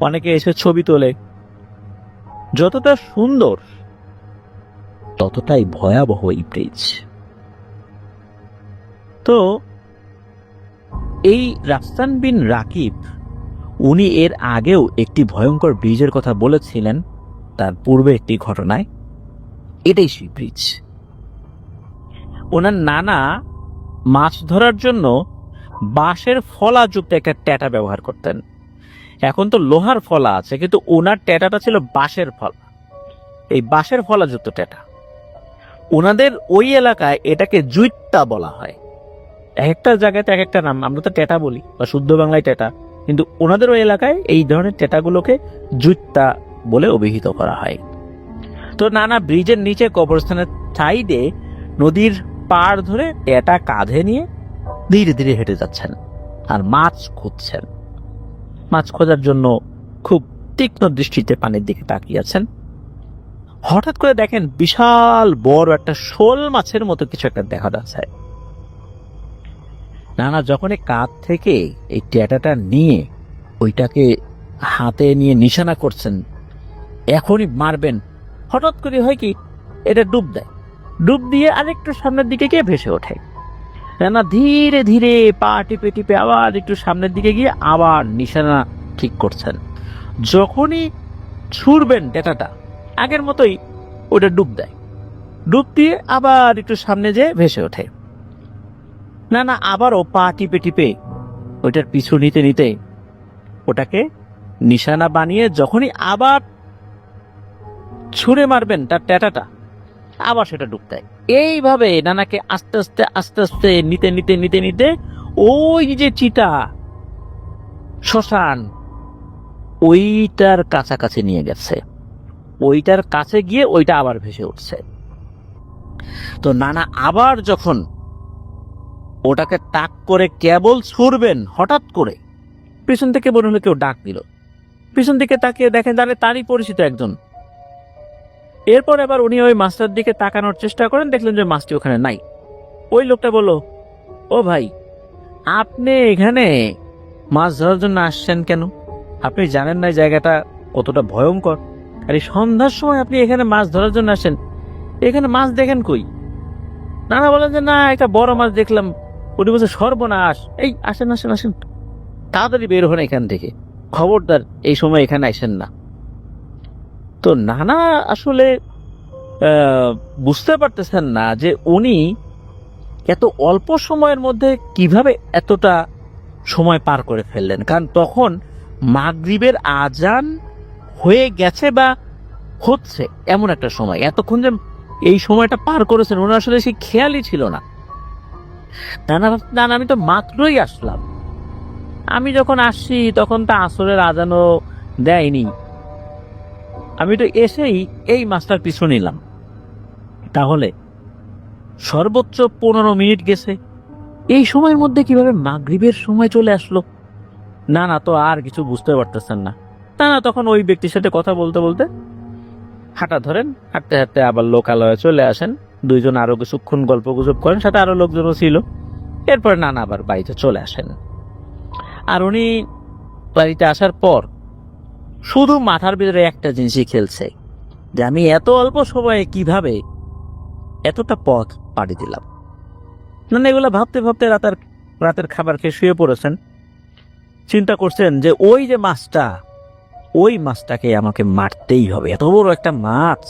অনেকে এসে ছবি তোলে। যতটা সুন্দর ততটাই ভয়াবহ এই ব্রিজ। তো এই রাফসান বিন রাকিব, উনি এর আগেও একটি ভয়ঙ্কর ব্রিজের কথা বলেছিলেন তার পূর্বে একটি ঘটনায়। এটাই সেই ব্রিজ। ওনার নানা মাছ ধরার জন্য বাঁশের ফলাযুক্ত একটা ট্যাটা ব্যবহার করতেন। এখন তো লোহার ফলা আছে, কিন্তু ওনার ট্যাটাটা ছিল বাঁশের ফলা। এই বাঁশের ফলাযুক্ত ট্যাটা, ওনাদের ওই এলাকায় এটাকে জুইট্টা বলা হয়। এক একটা জায়গায় এক একটা নাম। আমরা তো ট্যাটা বলি বা শুদ্ধ বাংলায় ট্যাটা, কিন্তু ওনাদের ওই এলাকায় এই ধরনের ট্যাটাগুলোকে জুইট্টা বলে অভিহিত করা হয়। তো নানা ব্রিজের নিচে কবরস্থানের সাইডে নদীর পাড় ধরে ট্যাটা কাঁধে নিয়ে ধীরে ধীরে হেঁটে যাচ্ছেন আর মাছ খুঁজছেন। মাছ খোঁজার জন্য খুব তীক্ষ্ণ দৃষ্টিতে পানির দিকে তাকিয়ে আছেন। হঠাৎ করে দেখেন বিশাল বড় একটা শোল মাছের মতো কিছু একটা দেখা যাচ্ছে। নানা যখনই কাঁধ থেকে এই ট্যাটাটা নিয়ে ওইটাকে হাতে নিয়ে নিশানা করছেন, এখনই মারবেন, হঠাৎ করে হয় কি, এটা ডুব দেয়। ডুব দিয়ে আরেকটু সামনের দিকে গিয়ে ভেসে ওঠে। নানা ধীরে ধীরে পা টিপে টিপে আবার একটু সামনের দিকে গিয়ে আবার নিশানা ঠিক করছেন। যখনই ছুড়বেন ট্যাটাটা, আগের মতোই ওটা ডুব দেয়। ডুব দিয়ে আবার একটু সামনে যেয়ে ভেসে ওঠে। নানা আবারও পা টিপে টিপে ওইটার পিছু নিতে নিতে ওটাকে নিশানা বানিয়ে যখনই আবার ছুঁড়ে মারবেন তার ট্যাটাটা, আবার সেটা ডুব দেয়। এইভাবে নানাকে আস্তে আস্তে আস্তে আস্তে নিতে নিতে নিতে নিতে ওই যে চিতা শ্মশান, ওইটার কাছাকাছি নিয়ে গেছে। ওইটার কাছে গিয়ে ওইটা আবার ভেসে উঠছে। তো নানা আবার যখন ওটাকে তাক করে কেবল ছুড়বেন, হঠাৎ করে পিছন থেকে মনে হলো কেউ ডাক দিল। পিছন দিকে তাকিয়ে দেখেন তারই পরিচিত একজন। এরপর আবার উনি ওই মাছটার দিকে তাকানোর চেষ্টা করেন, দেখলেন যে মাছটি ওখানে নাই। ওই লোকটা বলল, ও ভাই, আপনি এখানে মাছ ধরার জন্য আসছেন কেন? আপনি জানেন না জায়গাটা কতটা ভয়ঙ্কর? আর এই সন্ধ্যার সময় আপনি এখানে মাছ ধরার জন্য আসেন, এখানে মাছ দেখেন কই? নানা বলেন যে না, একটা বড় মাছ দেখলাম। উনি বলছে, সর্বনাশ, এই আসেন আসেন আসেন, তাড়াতাড়ি বের হন এখান থেকে, খবরদার এই সময় এখানে আসেন না। তো নানা আসলে বুঝতে পারতেছেন না যে উনি এত অল্প সময়ের মধ্যে কিভাবে এতটা সময় পার করে ফেললেন। কারণ তখন মাগরিবের আজান হয়ে গেছে বা হচ্ছে এমন একটা সময়। এতক্ষণ যে এই সময়টা পার করেছেন ওনার আসলে সেই খেয়ালই ছিল না। নানা আমি তো মাত্রই আসলাম, আমি যখন আসছি তখন তো আসরের আজানও দেয়নি, আমি তো এসেই এই মাছটার পিছু নিলাম। তাহলে সর্বোচ্চ 15 মিনিট গেছে, এই সময়ের মধ্যে কিভাবে মাগরিবের সময় চলে আসলো? নানা তো আর কিছু বুঝতে পারতেছেন না। নানা তখন ওই ব্যক্তির সাথে কথা বলতে বলতে হাঁটা ধরেন, হাঁটতে হাঁটতে আবার লোকালয়ে চলে আসেন। দুইজন আরো কিছুক্ষণ গল্প গুজব করেন, সাথে আরো লোকজনও ছিল। এরপর নানা আবার বাড়িতে চলে আসেন। আর উনি বাড়িতে আসার পর শুধু মাথার ভিতরে একটা জিনিসই খেলছে, যে আমি এত অল্প সময়ে কিভাবে এতটা পথ পাড়ি দিলাম। না এগুলো ভাবতে ভাবতে রাতের খাবার খেয়ে শুয়ে পড়েছেন। চিন্তা করছেন যে ওই যে মাছটা, ওই মাছটাকে আমাকে মারতেই হবে, এত বড় একটা মাছ।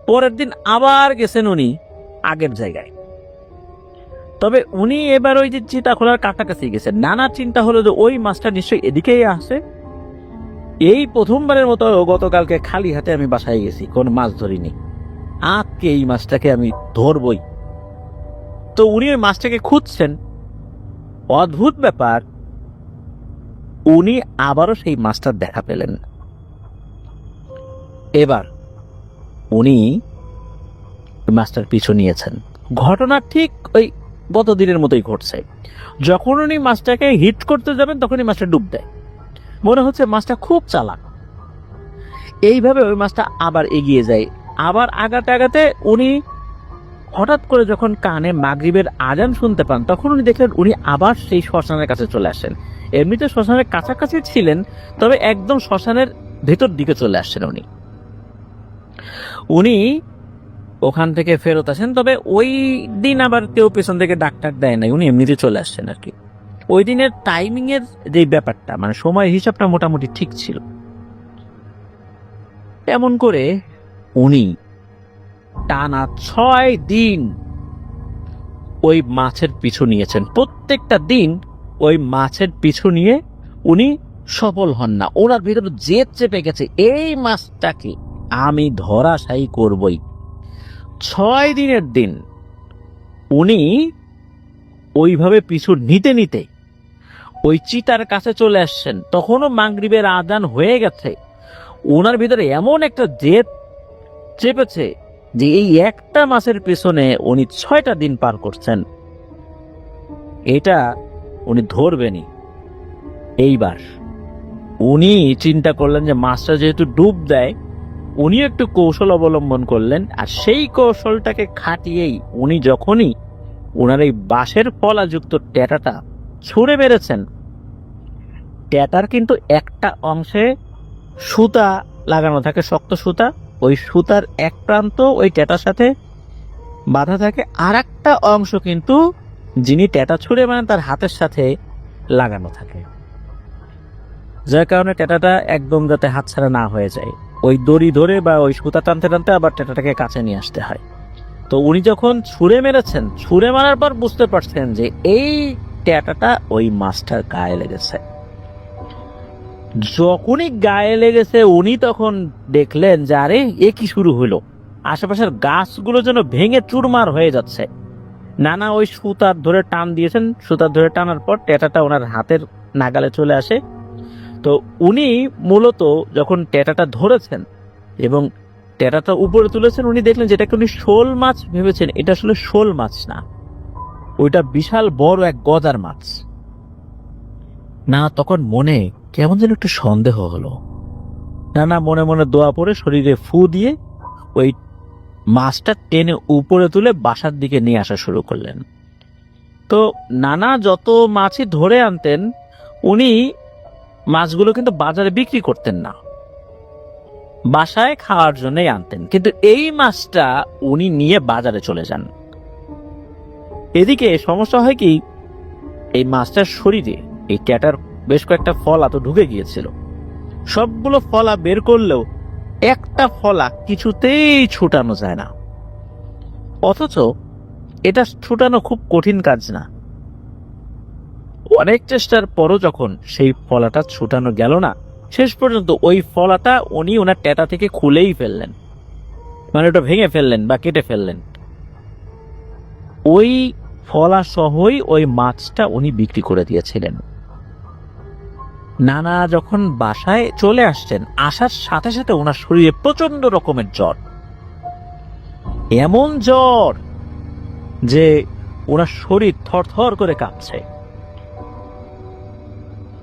পরের দিন আবার গেছেন উনি আগের জায়গায়। তবে উনি এবার ওই যে চিতাখোলার কাছাকাছি গেছেন। নানা চিন্তা হলো যে ওই মাছটা নিশ্চয়ই এদিকেই আসে। এই প্রথমবারের মতো গতকালকে খালি হাতে আমি বাসায় গেছি, কোন মাছ ধরিনি, আজকে এই মাছটাকে আমি ধরবই। তো উনি ওই মাছটাকে খুঁজছেন। অদ্ভুত ব্যাপার, উনি আবারও সেই মাছটার দেখা পেলেন। এবার উনি মাছটার পিছু নিয়েছেন। ঘটনা ঠিক ওই গতদিনের মতোই ঘটছে। যখন উনি মাছটাকে হিট করতে যাবেন তখনই মাছটা ডুব দেয়। মনে হচ্ছে মাছটা খুব চালাক। এইভাবে ওই মাছটা আবার এগিয়ে যায়। আবার আগাতে আগাতে উনি হঠাৎ করে যখন কানে মাগরিবের আজান শুনতে পান, তখন উনি দেখলেন উনি আবার সেই শ্মশানের কাছে চলে আসেন। এমনিতে শ্মশানের কাছাকাছি ছিলেন, তবে একদম শ্মশানের ভেতর দিকে চলে আসছেন উনি ওখান থেকে ফেরত আসেন। তবে ওই দিন আবার কেউ পেছন থেকে ডাক্তার দেয় নাই, উনি এমনিতে চলে আসছেন আর কি। ওই দিনের টাইমিং এর যে ব্যাপারটা, মানে সময় হিসাবটা মোটামুটি ঠিক ছিল। এমন করে উনি টানা 6 দিন ওই মাছের পিছু নিয়েছেন। প্রত্যেকটা দিন ওই মাছের পিছু নিয়ে উনি সফল হন না। ওনার ভিতরে জেদ চেপে গেছে, এই মাছটাকে আমি ধরাশায়ী করবই। 6 দিনের দিন উনি ওইভাবে পিছু নিতে নিতে ওই চিতার কাছে চলে আসছেন। তখনও মাগরিবের আজান হয়ে গেছে। ওনার ভিতরে এমন একটা জেদ চেপেছে যে এই একটা মাছের পেছনে উনি 6টা দিন পার করছেন, এটা উনি ধরবেনই। এইবার উনি চিন্তা করলেন যে মাছটা যেহেতু ডুব দেয়, উনি একটু কৌশল অবলম্বন করলেন। আর সেই কৌশলটাকে খাটিয়েই উনি যখনই ওনার এই বাঁশের ফলাযুক্ত ট্যাটাটা ছুঁড়ে মেরেছেন, ট্যাটার কিন্তু একটা অংশে সুতা লাগানো থাকে, শক্ত সুতা। ওই সুতার এক প্রান্ত ওই ট্যাটার সাথে বাঁধা থাকে, আর একটা অংশ কিন্তু যিনি ট্যাটা ছুঁড়ে মারেন তার হাতের সাথে লাগানো থাকে, যার কারণে ট্যাটাটা একদম যাতে হাতছাড়া না হয়ে যায়, ওই দড়ি ধরে বা ওই সুতা টানতে টানতে আবার ট্যাটাটাকে কাছে নিয়ে আসতে হয়। তো উনি যখন ছুঁড়ে মেরেছেন, ছুঁড়ে মারার পর বুঝতে পারছেন যে এই ট্যাটাটা ওই মাছটার গায়ে লেগেছে। যখনই গায়ে লেগেছে উনি তখন দেখলেন যে আরে এ কি শুরু হলো, আশেপাশের গাছগুলো যেন ভেঙে চুরমার হয়ে যাচ্ছে। নানা ওই সুতার ধরে টান দিয়েছেন, সুতার ধরে টানার পর ট্যাটাটা ওনার হাতের নাগালে চলে আসে। তো উনি মূলত যখন ট্যাটাটা ধরেছেন এবং ট্যাটাটা উপরে তুলেছেন, উনি দেখলেন যেটাকে উনি শোল মাছ ভেবেছেন, এটা আসলে শোল মাছ না, ওইটা বিশাল বড় এক গজার মাছ। না তখন মনে কেমন যেন একটু সন্দেহ হলো। নানা মনে মনে দোয়া পড়ে শরীরে ফু দিয়ে ওই মাছটা টেনে উপরে তুলে বাসার দিকে নিয়ে আসা শুরু করলেন। তো নানা যত মাছই ধরে আনতেন, উনি মাছগুলো কিন্তু বাজারে বিক্রি করতেন না, বাসায় খাওয়ার জন্যই আনতেন। কিন্তু এই মাছটা উনি নিয়ে বাজারে চলে যান। এদিকে সমস্যা হয় কি, এই মাছটার শরীরে এই ট্যাটার বেশ কয়েকটা ফলা তো ঢুকে গিয়েছিল। সবগুলো ফলা বের করলেও একটা ফলা কিছুতেই ছুটানো যায় না। অথচ এটা ছুটানো খুব কঠিন কাজ না। অনেক চেষ্টার পরও যখন সেই ফলাটা ছুটানো গেল না, শেষ পর্যন্ত ওই ফলাটা উনি ওনার ট্যাটা থেকে খুলেই ফেললেন, মানে ওটা ভেঙে ফেললেন বা কেটে ফেললেন। ওই ফলা সহই ওই মাছটা উনি বিক্রি করে দিয়েছিলেন। নানা যখন বাসায় চলে আসছেন, আসার সাথে সাথে ওনার শরীরে প্রচন্ড রকমের জ্বর, এমন জ্বর যে ওনার শরীর থরথর করে কাঁপছে।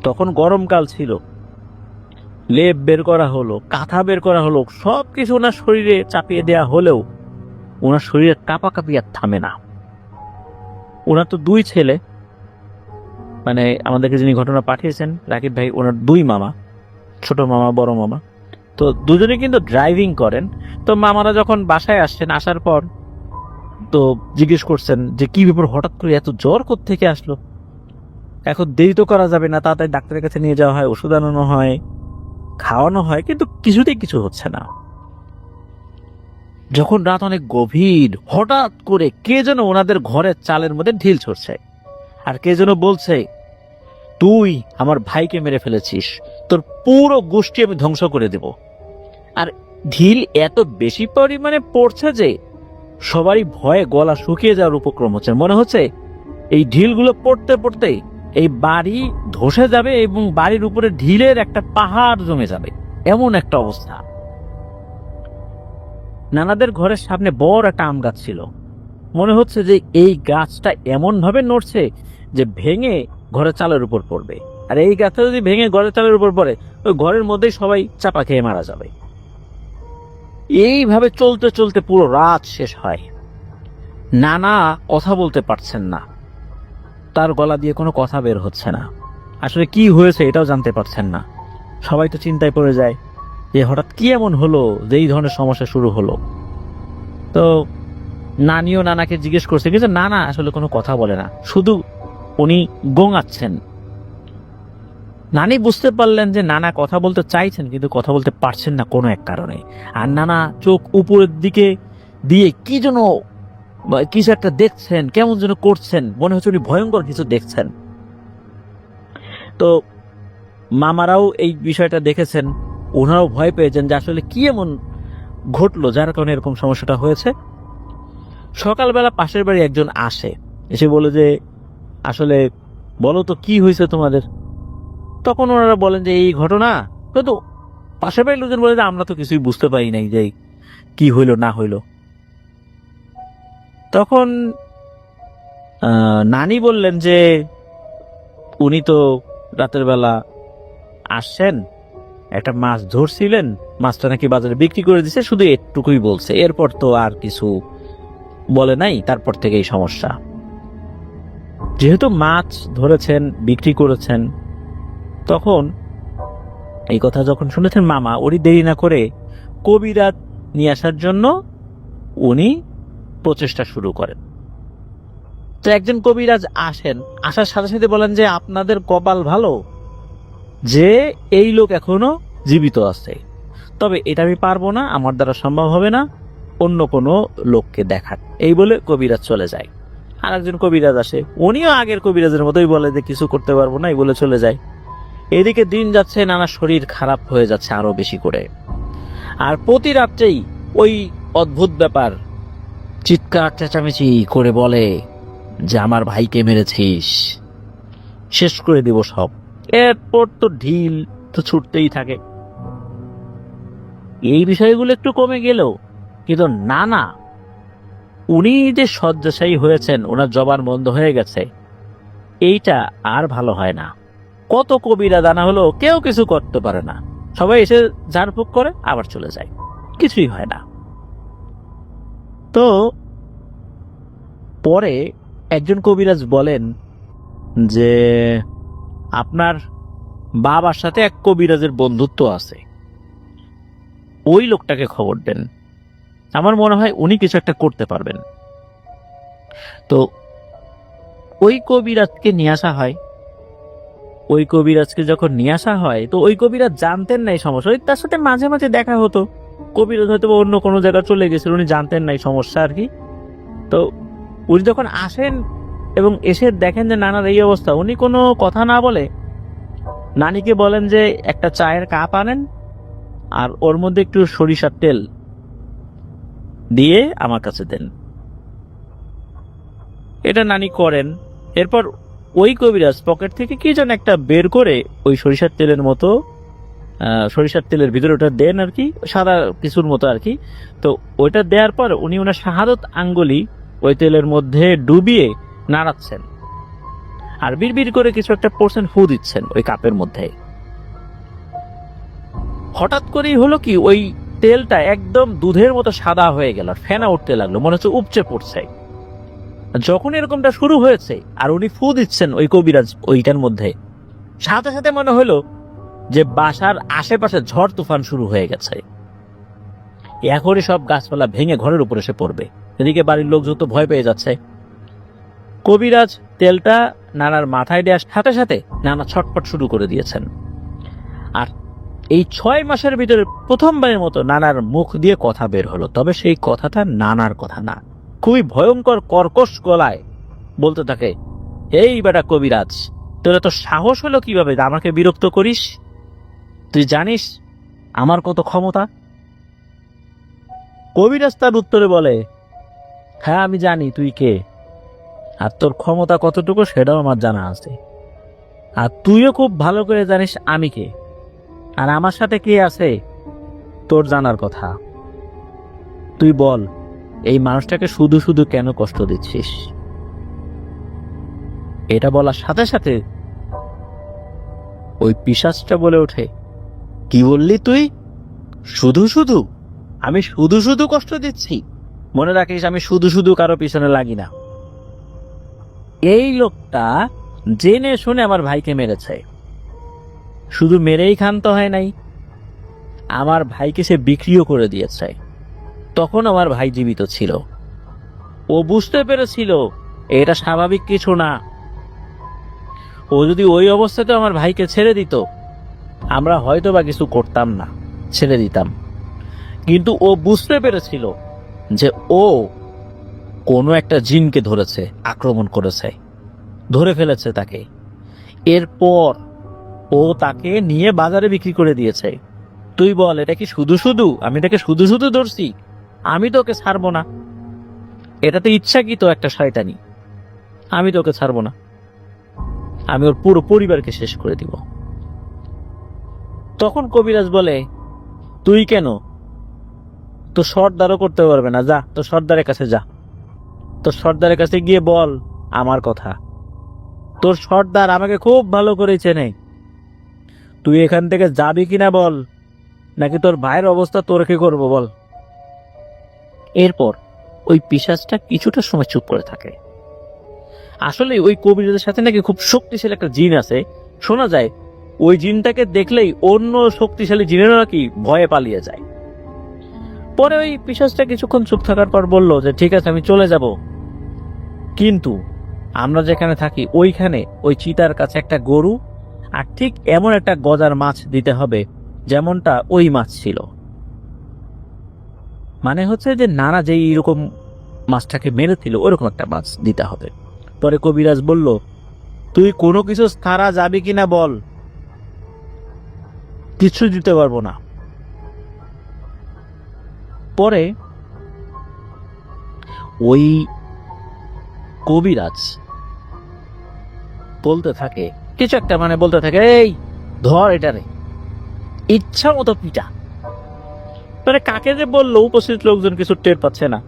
তখন গরমকাল ছিল, লেপ বের করা হলো, কাঁথা বের করা হলো, সবকিছু ওনার শরীরে চাপিয়ে দেয়া হলেও ওনার শরীরে কাঁপাকাঁপি আর থামে না। ওনার তো 2 ছেলে, মানে আমাদেরকে যিনি ঘটনা পাঠিয়েছেন রাকিব ভাই, ওনার 2 মামা, ছোট মামা বড় মামা। তো দুজনে কিন্তু ড্রাইভিং করেন। তো মামারা যখন বাসায় আসছেন, আসার পর তো জিজ্ঞেস করছেন যে কি ব্যাপার, হঠাৎ করে এত জ্বর কোত্থেকে আসলো। এখন দেরি তো করা যাবে না, তাড়াতাড়ি ডাক্তারের কাছে নিয়ে যাওয়া হয়, ওষুধ আনানো হয়, খাওয়ানো হয়, কিন্তু কিছুতেই কিছু হচ্ছে না। যখন রাত অনেক গভীর, হঠাৎ করে কে যেন ওনাদের ঘরের চালের মধ্যে ঢিল ছুড়ছে, আর কে যেন বলছে, তুই আমার ভাইকে মেরে ফেলেছিস, তোর পুরো গোষ্ঠী আমি ধ্বংস করে দেব। আর ঢিল এত বেশি পরিমাণে পড়ছে যে সবারই ভয়ে গলা শুকিয়ে যাওয়ার উপক্রম হচ্ছে। মনে হচ্ছে এই ঢিলগুলো পড়তে পড়তে এই বাড়ি ধসে যাবে এবং বাড়ির উপরে ঢিলের একটা পাহাড় জমে যাবে, এমন একটা অবস্থা। নানাদের ঘরের সামনে বড় একটা আম গাছ ছিল। মনে হচ্ছে যে এই গাছটা এমন ভাবে নড়ছে যে ভেঙে ঘরের চালের উপর পড়বে, আর এই গাছটা যদি ভেঙে ঘরের চালের উপর পড়ে, ওই ঘরের মধ্যেই সবাই চাপা খেয়ে মারা যাবে। এইভাবে চলতে চলতে পুরো রাত শেষ হয়। নানা কথা বলতে পারছেন না, তার গলা দিয়ে কোনো কথা বের হচ্ছে না, আসলে কি হয়েছে এটাও জানতে পারছেন না। সবাই তো চিন্তায় পড়ে যায় যে হঠাৎ কি এমন হলো যে এই ধরনের সমস্যা শুরু হলো। তো নানিও নানাকে জিজ্ঞেস করছে, কিন্তু নানা আসলে কোনো কথা বলে না, শুধু উনি গোঙাচ্ছেন। নানি বুঝতে পারলেন যে নানা কথা বলতে চাইছেন কিন্তু কথা বলতে পারছেন না কোনো এক কারণে। আর নানা চোখ উপরের দিকে দিয়ে কি যেন কিছু একটা দেখছেন, কেমন যেন করছেন, মনে হচ্ছে উনি ভয়ঙ্কর কিছু দেখছেন। তো মামারাও এই বিষয়টা দেখেছেন, ওনারাও ভয় পেয়েছেন যে আসলে কি এমন ঘটলো যার কারণে এরকম সমস্যাটা হয়েছে। সকালবেলা পাশের বাড়ি একজন আসে, এসে বলে যে আসলে বলো তো কি হয়েছে তোমাদের। তখন ওনারা বলেন যে এই ঘটনা, কিন্তু পাশের বাড়ির লোকজন বলে যে আমরা তো কিছুই বুঝতে পারি নাই যে কি হইলো না হইলো। তখন নানি বললেন যে উনি তো রাতের বেলা আসছেন, একটা মাছ ধরছিলেন, মাছটা নাকি বাজারে বিক্রি করে দিছে, শুধু এটুকুই বলছে, এরপর তো আর কিছু বলে নাই, তারপর থেকেই সমস্যা। যেহেতু মাছ ধরেছেন, বিক্রি করেছেন, তখন এই কথা যখন শুনেছেন মামা, উনি দেরি না করে কবিরাজ নিয়ে আসার জন্য উনি প্রচেষ্টা শুরু করেন। তো একজন কবিরাজ আসেন, আসার সাথে সাথে বলেন যে আপনাদের কপাল ভালো যে এই লোক এখনো জীবিত আছে, তবে এটা আমি পারবো না, আমার দ্বারা সম্ভব হবে না, অন্য কোনো লোককে দেখান। এই বলে কবিরাজ চলে যায়। আর একজন কবিরাজ আসে, উনিও আগের কবিরাজের মতোই বলে যে কিছু করতে পারবো না, এই বলে চলে যায়। এদিকে দিন যাচ্ছে, নানা শরীর খারাপ হয়ে যাচ্ছে আরো বেশি করে। আর প্রতি রাত্রেই ওই অদ্ভুত ব্যাপার, চিৎকার চেঁচামেচি করে বলে যে আমার ভাইকে মেরেছিস, শেষ করে দিব সব। এরপর তো ঢিল তো ছুটতেই থাকে। এই বিষয়গুলো একটু কমে গেলেও কিন্তু নানা, উনি যে শয্যাশায়ী হয়েছেন, ওনার জবান বন্ধ হয়ে গেছে, এইটা আর ভালো হয় না। কত কবিরা জানা হলো, কেউ কিছু করতে পারে না, সবাই এসে ঝাড়ফুঁক করে আবার চলে যায়, কিছুই হয় না। তো পরে একজন কবিরাজ বলেন যে আপনার বাবার সাথে এক কবিরাজের বন্ধুত্ব আছে, ওই লোকটাকে খবর দেন, আমার মনে হয় উনি কিছু একটা করতে পারবেন। তো ওই কবিরাজকে নিয়ে আসা হয়। ওই কবিরাজকে যখন নিয়ে আসা হয়, তো ওই কবিরাজ জানতেন না এই সমস্যা, তার সাথে মাঝে মাঝে দেখা হতো, কবিরাজ হয়তো অন্য কোনো জায়গায় চলে গেছিল, উনি জানতেন না এই সমস্যা আর কি। তো উনি যখন আসেন এবং এসে দেখেন যে নানার এই অবস্থা, উনি কোনো কথা না বলে নানিকে বলেন যে একটা চায়ের কাপ আনেন আর ওর মধ্যে একটু সরিষার তেল দিয়ে আমার কাছে দেন। এটা নানি করেন। এরপর ওই কবিরাজ পকেট থেকে কি যেন একটা বের করে ওই সরিষার তেলের মতো, সরিষার তেলের ভিতরে ওটা দেন আর কি, সাদা কিছুর মতো আর কি। তো ওইটা দেওয়ার পর উনি ওনার শাহাদত আঙ্গুলি ওই তেলের মধ্যে ডুবিয়ে নাড়াচ্ছেন আর বিড়বিড় করে কিছু একটা পড়ছেন, ফু দিচ্ছেন ওই কাপের মধ্যে। হঠাৎ করেই হলো কি, ওই তেলটা একদম দুধের মতো সাদা হয়ে গেল, ফেনা উঠতে লাগলো, মনে হচ্ছে উপচে পড়ছে। যখন এরকমটা শুরু হয়েছে আর উনি ফু দিচ্ছেন ওই কবিরাজ ওইটার মধ্যে, সাথে সাথে মনে হলো যে বাসার আশেপাশে ঝড় তুফান শুরু হয়ে গেছে, এখনই সব গাছপালা ভেঙে ঘরের উপর এসে পড়বে। এদিকে বাড়ির লোকজন তো ভয় পেয়ে যাচ্ছে। কবিরাজ তেলটা নানার মাথায় দেওয়ার সাথে সাথে নানা ছটপট শুরু করে দিয়েছেন। আর এই 6 মাসের ভিতরে প্রথমবারের মতো নানার মুখ দিয়ে কথা বের হলো, তবে সেই কথাটা নানার কথা না। খুবই ভয়ঙ্কর কর্কশ গলায় বলতে থাকে, এই বেটা কবিরাজ, তোর এত সাহস হলো কিভাবে আমাকে বিরক্ত করিস? তুই জানিস আমার কত ক্ষমতা? কবিরাজ তার উত্তরে বলে, হ্যাঁ আমি জানি তুই কে, আর তোর ক্ষমতা কতটুকু সেটাও আমার জানা আছে। আর তুইও খুব ভালো করে জানিস আমি কে, আর আমার সাথে কে আছে তোর জানার কথা। তুই বল, এই মানুষটাকে শুধু শুধু কেন কষ্ট দিচ্ছিস? এটা বলার সাথে সাথে ওই পিশাচটা বলে ওঠে, কি বললি তুই? শুধু শুধু? আমি শুধু শুধু কষ্ট দিচ্ছি? মনে রাখিস, আমি শুধু শুধু কারো পিছনে লাগি না। এই লোকটা জেনে শুনে আমার ভাইকে মেরেছে। শুধু মেরেই ক্ষান্ত হয় নাই, আমার ভাইকে সে বিক্রিও করে দিয়েছে। তখন আমার ভাই জীবিত ছিল। ও বুঝতে পেরেছিল এটা স্বাভাবিক কিছু না। ও যদি ওই অবস্থাতে আমার ভাইকে ছেড়ে দিত, আমরা হয়তো বা কিছু করতাম না, ছেড়ে দিতাম। কিন্তু ও বুঝতে পেরেছিল যে ও কোনো একটা জিনকে ধরেছে, আক্রমণ করেছে, ধরে ফেলেছে তাকে। এরপর ও তাকে নিয়ে বাজারে বিক্রি করে দিয়েছে। তুই বল, এটা কি শুধু শুধু? আমি তাকে শুধু শুধু ধরছি? আমি তোকে ছাড়বো না। এটা তো ইচ্ছাকৃত একটা শয়তানি। আমি তোকে ছাড়বো না, আমি ওর পুরো পরিবারকে শেষ করে দিব। তখন কবিরাজ বলে, তুই কেন? তো সর্দারও করতে পারবে না, যা তো সর্দারের কাছে যা। তো সর্দারের কাছে গিয়ে বল আমার কথা। তোর সর্দার আমাকে খুব ভালো করে চেনে। তুই এখান থেকে যাবি কিনা বল, নাকি তোর ভাইয়ের অবস্থা তোর কি করবো বল। এরপর ওই পিশাচটা কিছুটা সময় চুপ করে থাকে। আসলে ওই কবিরাজের সাথে নাকি খুব শক্তিশালী একটা জিন আছে। শোনা যায় ওই জিনটাকে দেখলেই অন্য শক্তিশালী জিনেরও নাকি ভয়ে পালিয়ে যায়। পরে ওই পিশাচটা কিছুক্ষণ চুপ থাকার পর বলল যে ঠিক আছে, আমি চলে যাব, কিন্তু আমরা যেখানে থাকি ওইখানে ওই চিতার কাছে একটা গরু আর ঠিক এমন একটা গজার মাছ দিতে হবে যেমনটা ওই মাছ ছিল। মানে হচ্ছে যে নানা যেই এরকম মাছটাকে মেরেছিল ওরকম একটা মাছ দিতে হবে। পরে কবিরাজ বলল, তুই কোনো কিছু ছাড়া যাবি কিনা বল। কিছু দিতে পারবো না। পরে ওই কবিরাজ বলতে থাকে কিছু একটা, মানে বলতে থাকে, এই ধর এটারে, ইচ্ছা মতো পিটা। মানে কাকে যে বললো উপস্থিত লোকজন কিছু টের পাচ্ছে না।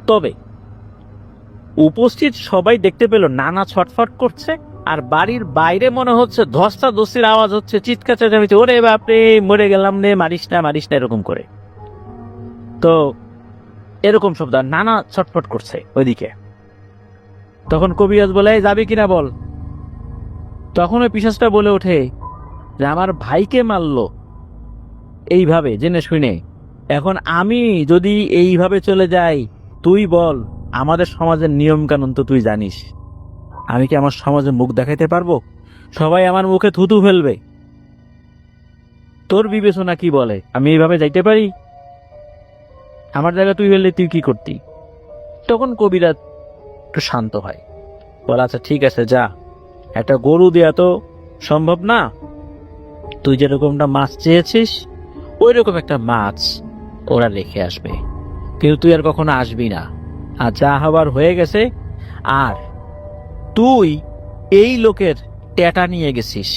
তবে উপস্থিত সবাই দেখতে পেল নানা ছটফট করছে, আর বাড়ির বাইরে মনে হচ্ছে ধস্তা ধস্তির আওয়াজ হচ্ছে, চিৎকার চেঁচামেচি, ওরে বাপরে মরে গেলাম রে, মারিস না মারিস না, এরকম করে। তো এরকম শব্দ, নানা ছটফট করছে ওইদিকে। তখন কবিরাজ বলে, যাবি কিনা বল। তখন ওই পিশাচটা বলে ওঠে যে আমার ভাইকে মারলো এইভাবে জেনে শুনে, এখন আমি যদি এইভাবে চলে যাই, তুই বল, আমাদের সমাজের নিয়ম কানুন তো তুই জানিস, আমি কি আমার সমাজে মুখ দেখাইতে পারবো? সবাই আমার মুখে থুতু ফেলবে। তোর বিবেচনা কি বলে আমি এইভাবে যাইতে পারি? আমার জায়গা তুই হলে তুই কি করতি? তখন কবিরাজ একটু শান্ত হয়, বলে আচ্ছা ঠিক আছে, যা, একটা গরু দেয়া তো সম্ভব না, তুই যেরকমটা মাছ চেয়েছিস ওই রকম একটা মাছ ওরা রেখে আসবে, কিন্তু তুই আর কখনো আসবি না। আর যা হবার হয়ে গেছে। আর তুই এই লোকের ট্যাটা নিয়ে গেছিস,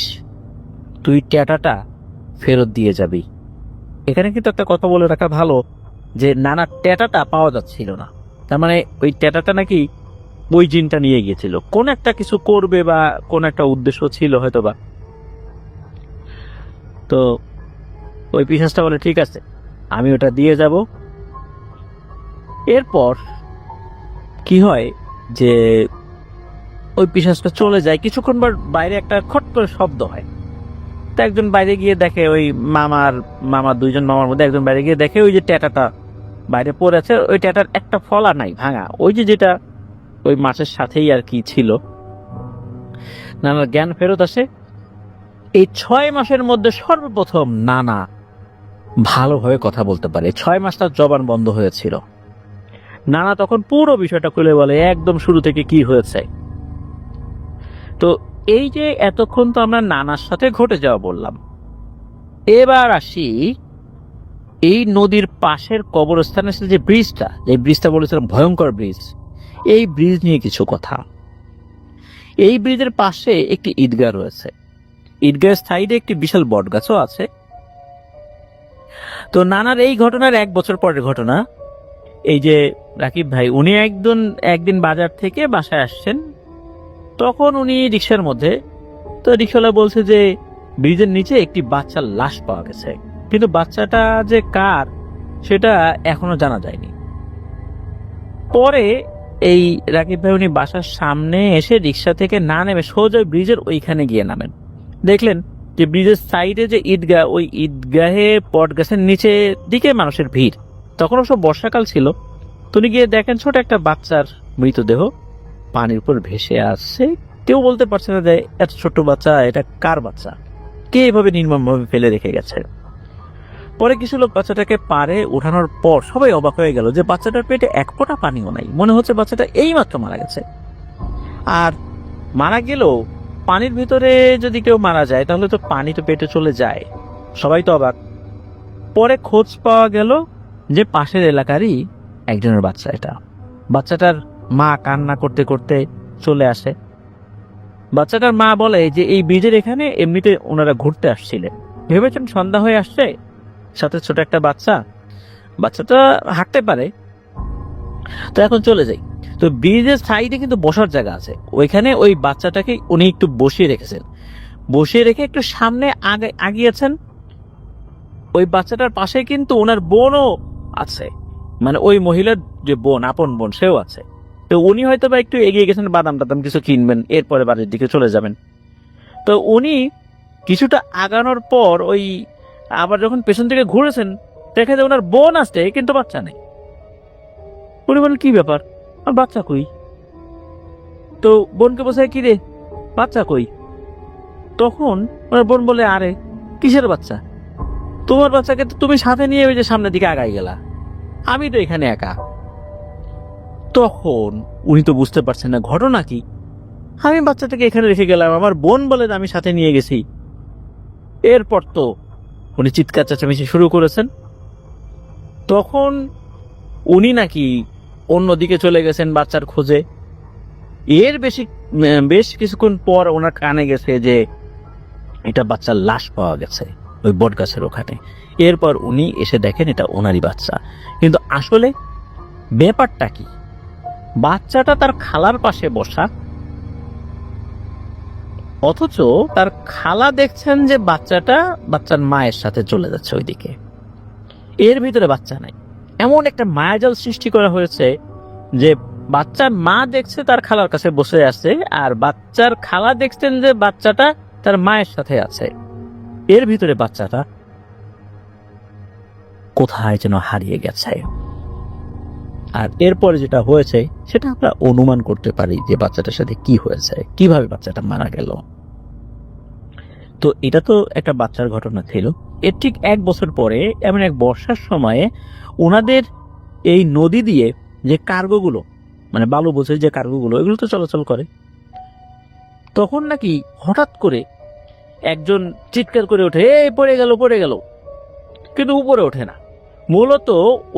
তুই ট্যাটাটা ফেরত দিয়ে যাবি। এখানে কিন্তু একটা কথা বলে রাখা ভালো যে নানা ট্যাটাটা পাওয়া যাচ্ছিল না, তার মানে ওই ট্যাটাটা নাকি ওই জিনটা নিয়ে গিয়েছিল, কোন একটা কিছু করবে বা কোন একটা উদ্দেশ্য ছিল হয়তো বা। তো ওই পিশাচটা বলে ঠিক আছে, আমি ওটা দিয়ে যাব। এরপর কি হয় যে ওই পিশাচটা চলে যায়, কিছুক্ষণ পর বাইরে একটা খট করে শব্দ হয়। তো একজন বাইরে গিয়ে দেখে, ওই মামার দুইজন মামার মধ্যে একজন বাইরে গিয়ে দেখে ওই যে ট্যাটাটা বাইরে পড়ে আছে, ওই ট্যাটার একটা ফলা নাই, ভাঙা, ওই যে যেটা ওই মাছের সাথেই আর কি ছিল। নানার জ্ঞান ফেরত আসে। এই 6 মাসের মধ্যে সর্বপ্রথম নানা ভালোভাবে কথা বলতে পারে। 6 মাস তার জবান বন্ধ হয়েছিল। নানা তখন পুরো বিষয়টা খুলে বলে, একদম শুরু থেকে কি হয়েছে। তো এই যে এতক্ষণ তো আমরা নানার সাথে ঘটে যাওয়া বললাম, এবার আসি এই নদীর পাশের কবরস্থানের সাথে যে ব্রিজটা বলেছিলাম ভয়ঙ্কর ব্রিজ, এই ব্রিজ নিয়ে কিছু কথা। এই ব্রিজের পাশে একটি ঈদগাহ রয়েছে, ঈদগাহের সাইডে একটি বিশাল বট গাছও আছে। তো নানার এই ঘটনার 1 বছর পরের ঘটনা। এই যে রাকিব ভাই, উনি একদিন বাজার থেকে বাসায় আসছেন, তখন উনি রিক্সার মধ্যে, তো রিক্সাওয়ালা বলছে যে ব্রিজের নিচে একটি বাচ্চার লাশ পাওয়া গেছে, কিন্তু বাচ্চাটা যে কার সেটা এখনো জানা যায়নি। পরে এই রাকিব ভাই উনি বাসার সামনে এসে রিক্সা থেকে না নেমে সোজা ব্রিজের ওইখানে গিয়ে নামেন। দেখলেন যে ব্রিজের সাইডে যে ঈদগাহ, ওই ঈদগাহে বট গাছের নিচে দিকে মানুষের ভিড়। তখন অবশ্য বর্ষাকাল ছিল। তিনি গিয়ে দেখেন ছোট একটা বাচ্চার মৃতদেহ পানির উপর ভেসে আসছে। কেউ বলতে পারছে না যে এত ছোট বাচ্চা, এটা কার বাচ্চা, কে এভাবে নির্মমভাবে ফেলে রেখে গেছে। পরে কিছু লোক বাচ্চাটাকে পারে ওঠানোর পর সবাই অবাক হয়ে গেল যে বাচ্চাটার পেটে এক ফোঁটা পানিও নাই, মনে হচ্ছে বাচ্চাটা এইমাত্র মারা গেছে। আর মারা গেলেও পানির ভিতরে যদি কেউ মারা যায় তাহলে তো পানি তো পেটে চলে যায়। সবাই তো অবাক। পরে খোঁজ পাওয়া গেল যে পাশের এলাকারই একজনের বাচ্চা এটা। বাচ্চাটার মা কান্না করতে করতে চলে আসে। বাচ্চাটার মা বলে যে এই ব্রিজের এখানে এমনিতে ওনারা ঘুরতে আসছিলেন, ভেবেছেন সন্ধ্যা হয়ে আসছে, সাথে ছোট একটা বাচ্চাটা হাঁটতে পারে, তো এখন চলে যাই। তো ব্রিজের সাইডে কিন্তু বসার জায়গা আছে, ওইখানে ওই বাচ্চাটাকে উনি একটু বসিয়ে রেখেছেন। বসিয়ে রেখে একটু সামনে আগিয়েছেন। ওই বাচ্চাটার পাশে কিন্তু ওনার বোনও আছে, মানে ওই মহিলার যে বোন, আপন বোন, সেও আছে। তো উনি হয়তো বা একটু এগিয়ে গেছেন, বাদাম টাদাম কিছু কিনবেন, এরপরে বাড়ির দিকে চলে যাবেন। তো উনি কিছুটা আগানোর পর ওই আবার যখন পেছন থেকে ঘুরেছেন, দেখা যায় ওনার বোন আসছে কিন্তু বাচ্চা নেই। উনি বলেন কি ব্যাপার, আর বাচ্চা কই? তো বোনকে বসে, কি রে বাচ্চা কই? তখন ওনার বোন বলে, আরে কিসের বাচ্চা, তোমার বাচ্চাকে তো তুমি সাথে নিয়ে ওই যে সামনের দিকে আগাই গেলা, আমি তো এখানে একা। তখন উনি তো বুঝতে পারছেন না ঘটনা কি। আমি বাচ্চাটাকে এখানে রেখে গেলাম, আমার বোন বলে আমি সাথে নিয়ে গেছি। এরপর তো উনি চিৎকার চেঁচামেচি শুরু করেছেন। তখন উনি নাকি অন্যদিকে চলে গেছেন বাচ্চার খোঁজে। বেশ কিছুক্ষণ পর ওনার কানে গেছে যে এটা বাচ্চার লাশ পাওয়া গেছে ওই বট গাছের ওখানে। এরপর উনি এসে দেখেন এটা ওনারই বাচ্চা। কিন্তু আসলে ব্যাপারটা কি, বাচ্চাটা তার খালার পাশে বসা, অথচ তার খালা দেখছেন যে বাচ্চার মায়ের সাথে চলে যাচ্ছে ওইদিকে, এর ভিতরে বাচ্চা নাই। এমন একটা মায়াজাল সৃষ্টি করা হয়েছে যে বাচ্চার মা দেখছে তার খালার কাছে বসে আছে, আর বাচ্চার খালা দেখছেন যে বাচ্চাটা তার মায়ের সাথে আছে। এর ভিতরে বাচ্চাটা কোথায় যেন হারিয়ে গেছে। আর এরপরে যেটা হয়েছে সেটা আমরা অনুমান করতে পারি যে বাচ্চাটার সাথে কি হয়েছে, কিভাবে বাচ্চাটা মারা গেল। তো এটা তো একটা বাচ্চার ঘটনা ছিল। এর ঠিক 1 বছর পরে এমন এক বর্ষার সময়ে ওনাদের এই নদী দিয়ে যে কার্গোগুলো, মানে বালু বোঝাই যে কার্গোগুলো, এগুলো তো চলাচল করে। তখন নাকি হঠাৎ করে একজন চিৎকার করে ওঠে, এই পড়ে গেল, কিন্তু উপরে ওঠে না। মূলত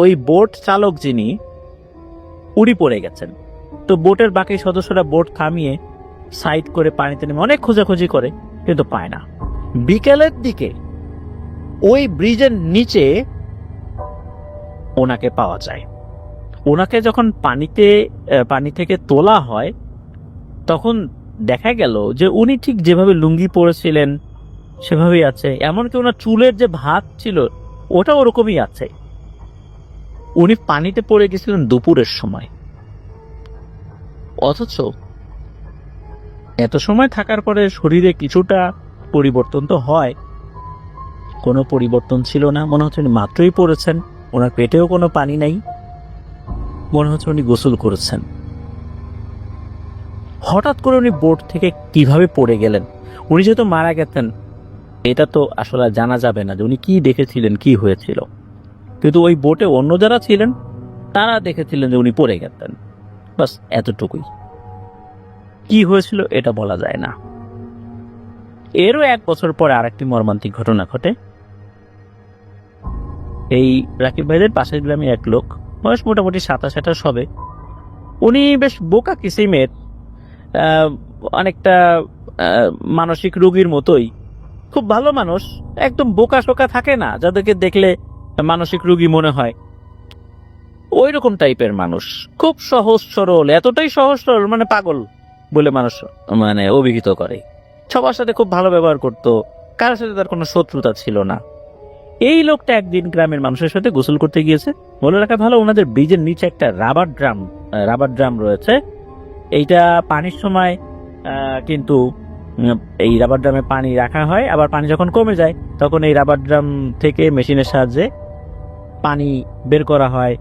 ওই বোট চালক যিনি, উনি পড়ে গেছেন। তো বোটের বাকি সদস্যরা বোট থামিয়ে সাইড করে পানিতে নেমে অনেক খোঁজাখুঁজি করে, কিন্তু পায় না। বিকেলের দিকে ওই ব্রিজের নিচে ওনাকে পাওয়া যায়। ওনাকে যখন পানি থেকে তোলা হয় তখন দেখা গেল যে উনি ঠিক যেভাবে লুঙ্গি পরেছিলেন সেভাবেই আছে, এমনকি ওনার চুলের যে ভাঁজ ছিল ওটা ওরকমই আছে। উনি পানিতে পড়ে গেছিলেন দুপুরের সময়, অথচ এত সময় থাকার পরে শরীরে কিছুটা পরিবর্তন তো হয়, কোনো পরিবর্তন ছিল না। মনে হচ্ছে উনি মাত্রই পড়েছেন, ওনার পেটেও কোনো পানি নাই, মনে হচ্ছে উনি গোসল করেছেন। হঠাৎ করে উনি বোট থেকে কিভাবে পড়ে গেলেন? উনি যেহেতু মারা গেছেন এটা তো আসলে জানা যাবে না যে উনি কি দেখেছিলেন, কি হয়েছিল। কিন্তু ওই বোটে অন্য যারা ছিলেন তারা দেখেছিলেন যে উনি পড়ে গেছেন, বাস এতটুকুই। কি হয়েছিল এটা বলা যায় না। এরও 1 বছর পরে আরেকটি মর্মান্তিক ঘটনা ঘটে। এই রাকিব ভাইদের পাশের গ্রামে এক লোক, বয়স মোটামুটি 27-28 হবে। উনি বেশ বোকা কিসিমের, অনেকটা মানসিক রোগীর মতোই, খুব ভালো মানুষ, একদম বোকা শোকা থাকে না যাদেরকে দেখলে মানসিক রোগী মনে হয়, ওই রকম টাইপের মানুষ। খুব সহজ সরল, এতটাই সহজ সরল মানে পাগল বলে মানুষ অভিহিত করে। সবার সাথে খুব ভালো ব্যবহার করতো, কারোর সাথে তার কোনো শত্রুতা ছিল না। এই লোকটা একদিন গ্রামের মানুষের সাথে গোসল করতে গিয়েছে। বলে রাখা ভালো, ওনাদের ব্রিজের নিচে একটা রাবার ড্রাম রয়েছে। এইটা পানির সময় কিন্তু এই রাবার ড্রামে পানি রাখা হয়, আবার পানি যখন কমে যায় তখন এই রাবার ড্রাম থেকে মেশিনের সাহায্যে পানি বের করা হয়,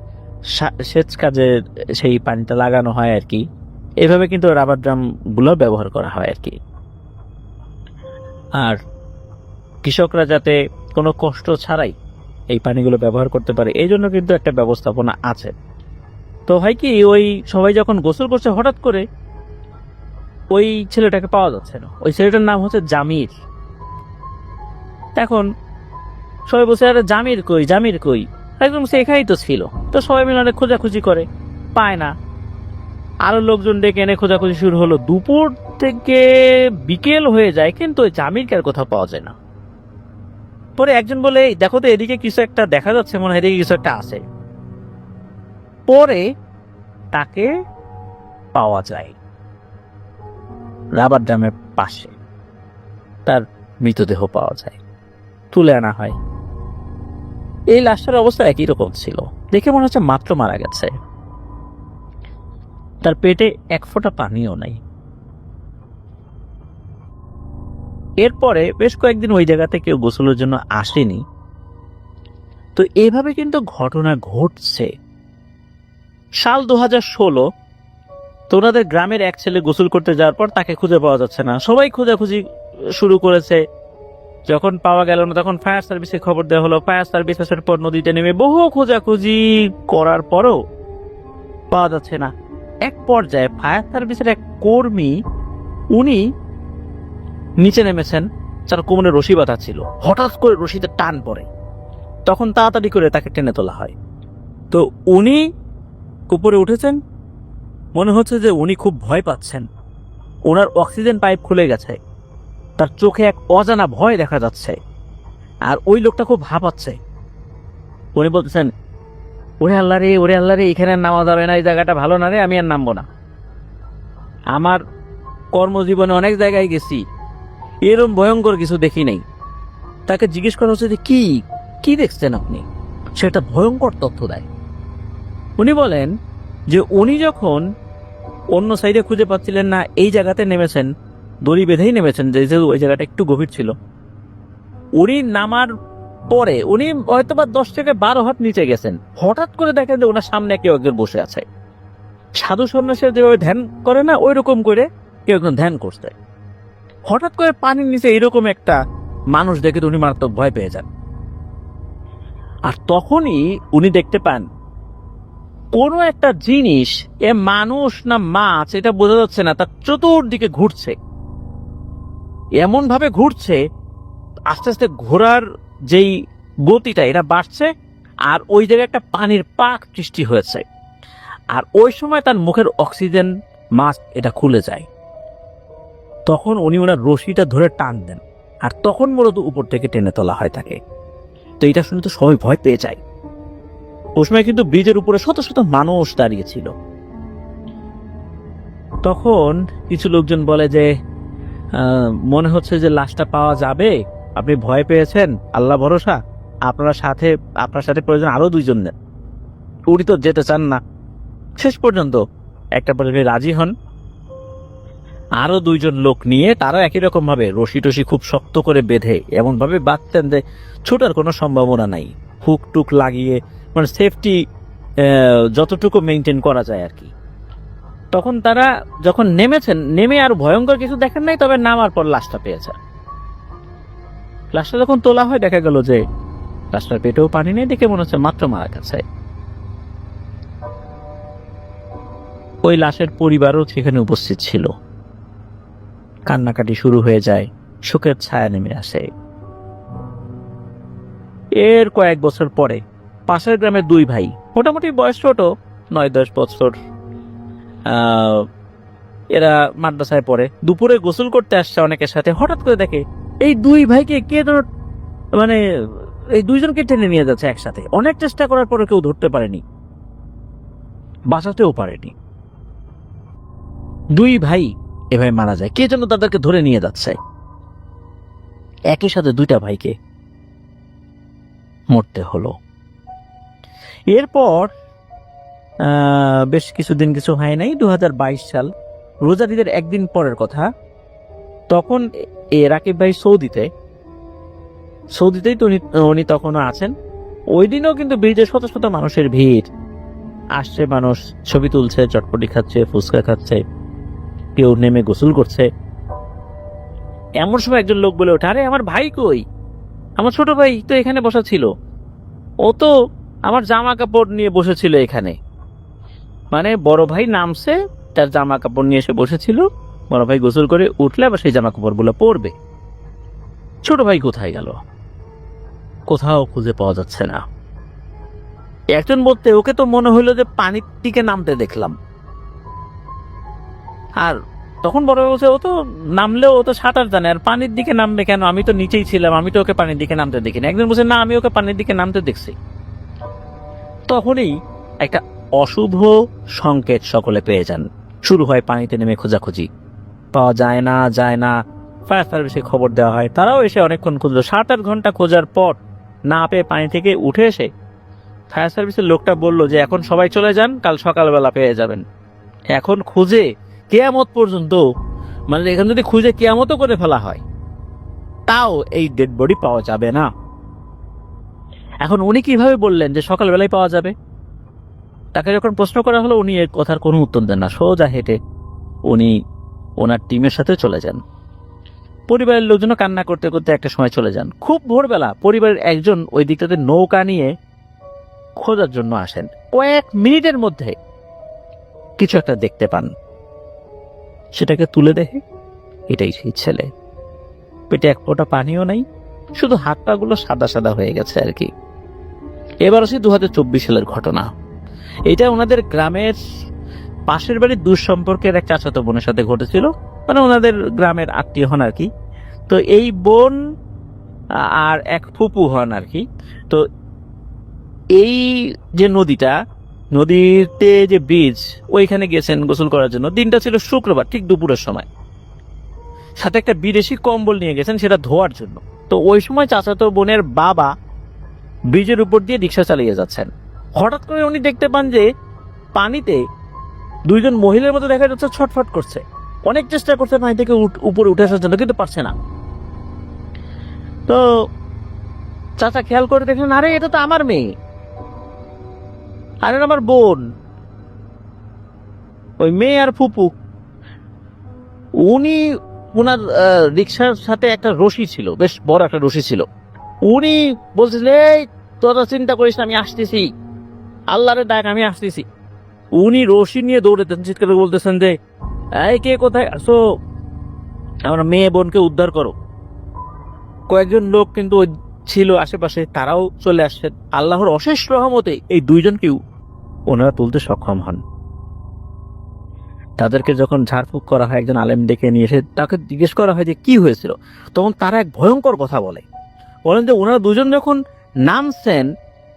সেচ কাজে সেই পানিটা লাগানো হয় আর কি। এভাবে কিন্তু রাবার ড্রাম গুলো ব্যবহার করা হয় আর কি। আর কৃষকরা যাতে কোনো কষ্ট ছাড়াই এই পানিগুলো ব্যবহার করতে পারে, এই জন্য কিন্তু একটা ব্যবস্থাপনা আছে। তো হয় কি, ওই সবাই যখন গোসল করছে হঠাৎ করে ওই ছেলেটাকে পাওয়া যাচ্ছে না। ওই ছেলেটার নাম হচ্ছে জামির। এখন সবাই বলছে, আরে জামির কই, জামির কই? একদম সে এখানেই তো ছিল। তো সবাই মিলে অনেক খোঁজাখুঁজি করে, পায় না। আরো লোকজন ডেকে এনে খোঁজাখুঁজি শুরু হলো। দুপুর থেকে বিকেল হয়ে যায়, কিন্তু ওই জামিরকে আর কোথাও পাওয়া যায় না। পরে একজন বলে, দেখো তো এদিকে কিছু একটা দেখা যাচ্ছে, মনে হয় এদিকে কিছু একটা আছে। পরে তাকে পাওয়া যায় রাবার ড্যামের পাশে, তার মৃতদেহ পাওয়া যায়, তুলে আনা হয়। এই লাশটার অবস্থা একই রকম ছিল, দেখে মনে হচ্ছে মাত্র মারা গেছে। তার পেটে 1 ফোঁটা পানিও নাই। এরপরে বেশ কয়েকদিন ওই জায়গাতে কেউ গোসলের জন্য আসেনি। তো এভাবে কিন্তু ঘটনা ঘটছে। সাল 2016, তো ওনাদের গ্রামের এক ছেলে গোসল করতে যাওয়ার পর তাকে খুঁজে পাওয়া যাচ্ছে না। সবাই খোঁজাখুঁজি শুরু করেছে। যখন পাওয়া গেল না তখন ফায়ার সার্ভিসে খবর দেওয়া হলো। ফায়ার সার্ভিস আসার পর নদীতে নেমে বহু খোঁজাখুঁজি করার পরও পাওয়া যাচ্ছে না। এক পর্যায়ে ফায়ার সার্ভিসের এক কর্মী, উনি নিচে নেমেছেন, তার কোমরে রশি বাঁধা ছিল। হঠাৎ করে রশিতে টান পড়ে, তখন তাড়াতাড়ি করে তাকে টেনে তোলা হয়। তো উনি উপরে উঠেছেন, মনে হচ্ছে যে উনি খুব ভয় পাচ্ছেন। ওনার অক্সিজেন পাইপ খুলে গেছে, তার চোখে এক অজানা ভয় দেখা যাচ্ছে। আর ওই লোকটা খুব হাঁপাচ্ছে। উনি বলতেছেন, ওরে আল্লাহ রে, ওরে আল্লাহ রে, এখানে নামা যাবে না, এই জায়গাটা ভালো না রে, আমি আর নামবো না। আমার কর্মজীবনে অনেক জায়গায় গেছি, এরকম ভয়ঙ্কর কিছু দেখি নাই। তাকে জিজ্ঞেস করা হচ্ছে যে কি কি দেখছেন আপনি, সেটা ভয়ঙ্কর তথ্য দেয়। উনি বলেন যে উনি যখন অন্য সাইডে খুঁজে পাচ্ছিলেন না, এই জায়গাতে নেমেছেন, দড়ি বেঁধেই নেমেছেন, যেহেতু ওই জায়গাটা একটু গভীর ছিল। উনি নামার পরে উনি হয়তো বা 10 থেকে 12 হাত নিচে গেছেন। হঠাৎ করে দেখেন যে ওনার সামনে কেউ একজন বসে আছে। সাধু সন্ন্যাসীরা যেভাবে ধ্যান করে না, ওই রকম করে কেউ একজন ধ্যান করছে। হঠাৎ করে পানির নিচে এইরকম একটা মানুষ দেখে উনি মারাত্মক ভয় পেয়ে যান। আর তখনই উনি দেখতে পান কোনো একটা জিনিস, এ মানুষ না মাছ এটা বোঝা যাচ্ছে না, তার চতুর্দিকে ঘুরছে। এমন ভাবে ঘুরছে, আস্তে আস্তে ঘোরার যেই গতিটা এটা বাড়ছে, আর ওই জায়গায় একটা পানির পাক সৃষ্টি হয়েছে। আর ওই সময় তার মুখের অক্সিজেন মাস্ক এটা খুলে যায়। তখন উনি ওনার রশিটা ধরে টান দেন, আর তখন মূলত উপর থেকে টেনে তোলা হয় তাকে। তো এটা শুনে তো সবাই ভয় পেয়ে যায়। ওই সময় কিন্তু ব্রিজের উপরে শত শত মানুষ দাঁড়িয়েছিল। তখন কিছু লোকজন বলে যে মনে হচ্ছে যে লাশটা পাওয়া যাবে, আপনি ভয় পেয়েছেন, আল্লাহ ভরসা, আপনার সাথে প্রয়োজন আরো 2 জন নেন। উনি তো যেতে চান না। শেষ পর্যন্ত একটা পর্যায়ে রাজি হন। আরো 2 জন লোক নিয়ে তারা একই রকম ভাবে রশি টশি খুব শক্ত করে বেঁধে এমন ভাবে বাঁধতেন যে ছোটার কোনো সম্ভাবনা নাই, হুক টুক লাগিয়ে, মানে সেফটি যতটুকু মেনটেন করা যায় আর কি। তখন তারা যখন নেমেছেন, নেমে আর ভয়ঙ্কর কিছু দেখেন নাই, তবে নামার পর লাশটা পেয়েছে। লাশটা যখন তোলা হয় দেখা গেল যে লাশটার পেটেও পানি নেই, দেখে মনে হচ্ছে মাত্র মারা গেছে। ওই লাশের পরিবারও সেখানে উপস্থিত ছিল। কান্নাকাটি শুরু হয়ে যায়, শোকের ছায়া নেমে আসে। এর কয়েক বছর পরে পাশের গ্রামের দুই ভাই, মোটামুটি বয়স ছোট, 9-10 বছর, এরা মাদ্রাসায় পড়ে, দুপুরে গোসল করতে আসছে অনেকের সাথে। হঠাৎ করে দেখে এই দুই ভাইকে কে যেন মানে এই দুইজনকে টেনে নিয়ে যাচ্ছে একসাথে। অনেক চেষ্টা করার পরে কেউ ধরতে পারেনি, বাঁচাতেও পারেনি। দুই ভাই এভাবে মারা যায়, কে যেন তাদেরকে ধরে নিয়ে যাচ্ছে। একই সাথে দুইটা ভাইকে মরতে হলো। এরপর বেশ কিছুদিন কিছু হয় নাই, 2022 সাল, রোজার ঈদের একদিন পরের কথা। তখন রাকিব ভাই সৌদিতেই তো উনি তখনও আছেন। ওই দিনও কিন্তু ব্রিজে শত শত মানুষের ভিড় আসছে, মানুষ ছবি তুলছে, চটপটি খাচ্ছে, ফুচকা খাচ্ছে, কেউ নেমে গোসল করছে। এমন সময় একজন লোক বলে ওঠে, আরে আমার ভাই কই? আমার ছোট ভাই তো এখানে বসা ছিল, ও তো আমার জামা কাপড় নিয়ে বসেছিল এখানে। মানে বড় ভাই নামছে, তার জামা কাপড় নিয়ে এসে বসেছিল, বড় ভাই গোসল করে উঠলে আবার সেই জামা কাপড় গুলো পরবে। ছোট ভাই কোথায় গেল? কোথাও খুঁজে পাওয়া যাচ্ছে না। একজন বলতে, ওকে তো মনে হইলো যে পানির দিকে নামতে দেখলাম। আর তখন বড় ভাই বলছে, ও তো নামলেও ও তো সাঁতার জানে, আর পানির দিকে নামবে কেন? আমি তো নিচেই ছিলাম, আমি তো ওকে পানির দিকে নামতে দেখিনি। একজন বলছে, না, আমি ওকে পানির দিকে নামতে দেখছি। তখনই একটা অশুভ সংকেত সকলে পেয়ে যান। শুরু হয় পানিতে নেমে খোঁজাখুঁজি, পাওয়া যায় না। ফায়ার সার্ভিসে খবর দেওয়া হয়, তারাও এসে অনেকক্ষণ খুঁজলো। 7-8 ঘন্টা খোঁজার পর না পেয়ে পানি থেকে উঠে এসে ফায়ার সার্ভিসের লোকটা বলল যে এখন সবাই চলে যান, কাল সকালবেলা পেয়ে যাবেন। এখন খুঁজে কেয়ামত পর্যন্ত, মানে এখানে যদি খুঁজে কেয়ামতও করে ফেলা হয়, তাও এই ডেড বডি পাওয়া যাবে না। এখন উনি কিভাবে বললেন যে সকালবেলায় পাওয়া যাবে? তাকে যখন প্রশ্ন করা হলো, উনি এর কথার কোনো উত্তর দেন না, সোজা হেঁটে উনি ওনার টিমের সাথে চলে যান। পরিবারের লোকজন কান্না করতে করতে একটা সময় চলে যান। খুব ভোরবেলা পরিবারের একজন ওই দিকটাতে নৌকা নিয়ে খোঁজার জন্য আসেন। কয়েক মিনিটের মধ্যে কিছু একটা দেখতে পান, সেটাকে তুলে দেখে এটাই সেই ছেলে। পেটে এক ফোঁটা পানিও নাই, শুধু হাত পা গুলো সাদা সাদা হয়ে গেছে আর কি। এবার আসি 2024 সালের ঘটনা। এটা ওনাদের গ্রামের পাশের বাড়ির দুঃসম্পর্কের এক চাচাতো বোনের সাথে ঘটেছিল, মানে ওনাদের গ্রামের আত্মীয় হন আর কি। তো এই বোন আর এক ফুপু হন আর কি। তো এই যে নদীতে যে ব্রিজ, ওইখানে গেছেন গোসল করার জন্য। দিনটা ছিল শুক্রবার, ঠিক দুপুরের সময়। সাথে একটা বিদেশি কম্বল নিয়ে গেছেন সেটা ধোয়ার জন্য। তো ওই সময় চাচাতো বোনের বাবা ব্রিজের উপর দিয়ে রিক্সা চালিয়ে যাচ্ছেন। হঠাৎ করে উনি দেখতে পান যে পানিতে দুইজন মহিলার মতো দেখা যাচ্ছে ছটফট করছে। অনেক চেষ্টা করছে পানি থেকে উপরে উঠে আসার জন্য, কিন্তু পারছে না। তো চাচা খেয়াল করে দেখলেন, আরে এটা তো আমার মেয়ে, আরে আমার বোন। ওই মেয়ে আর ফুপু। উনি ওনার রিক্সার সাথে একটা রশি ছিল, বেশ বড় একটা রশি ছিল। উনি বলছিলেন, এই তোরা চিন্তা করিস না, আমি আসতেছি, আল্লাহরে ডাক, আমি আসতেছি। উনি রশি নিয়ে দৌড়েতেন, চিৎকার বলতেছেন যে, এই কে কোথায় আসো, আমার মেয়ে বোনকে উদ্ধার করো। কয়েকজন লোক কিন্তু ওই ছিল আশেপাশে, তারাও চলে আসছেন। আল্লাহর অশেষ রহমতে এই দুইজনকেও ওনারা তুলতে সক্ষম হন। তাদেরকে যখন ঝাড়ফুঁক করা হয়, একজন আলেম ডেকে নিয়ে এসে তাকে জিজ্ঞেস করা হয় যে কি হয়েছিল, তখন তারা এক ভয়ঙ্কর কথা বলেন যে ওনারা দুজন যখন নামছেন,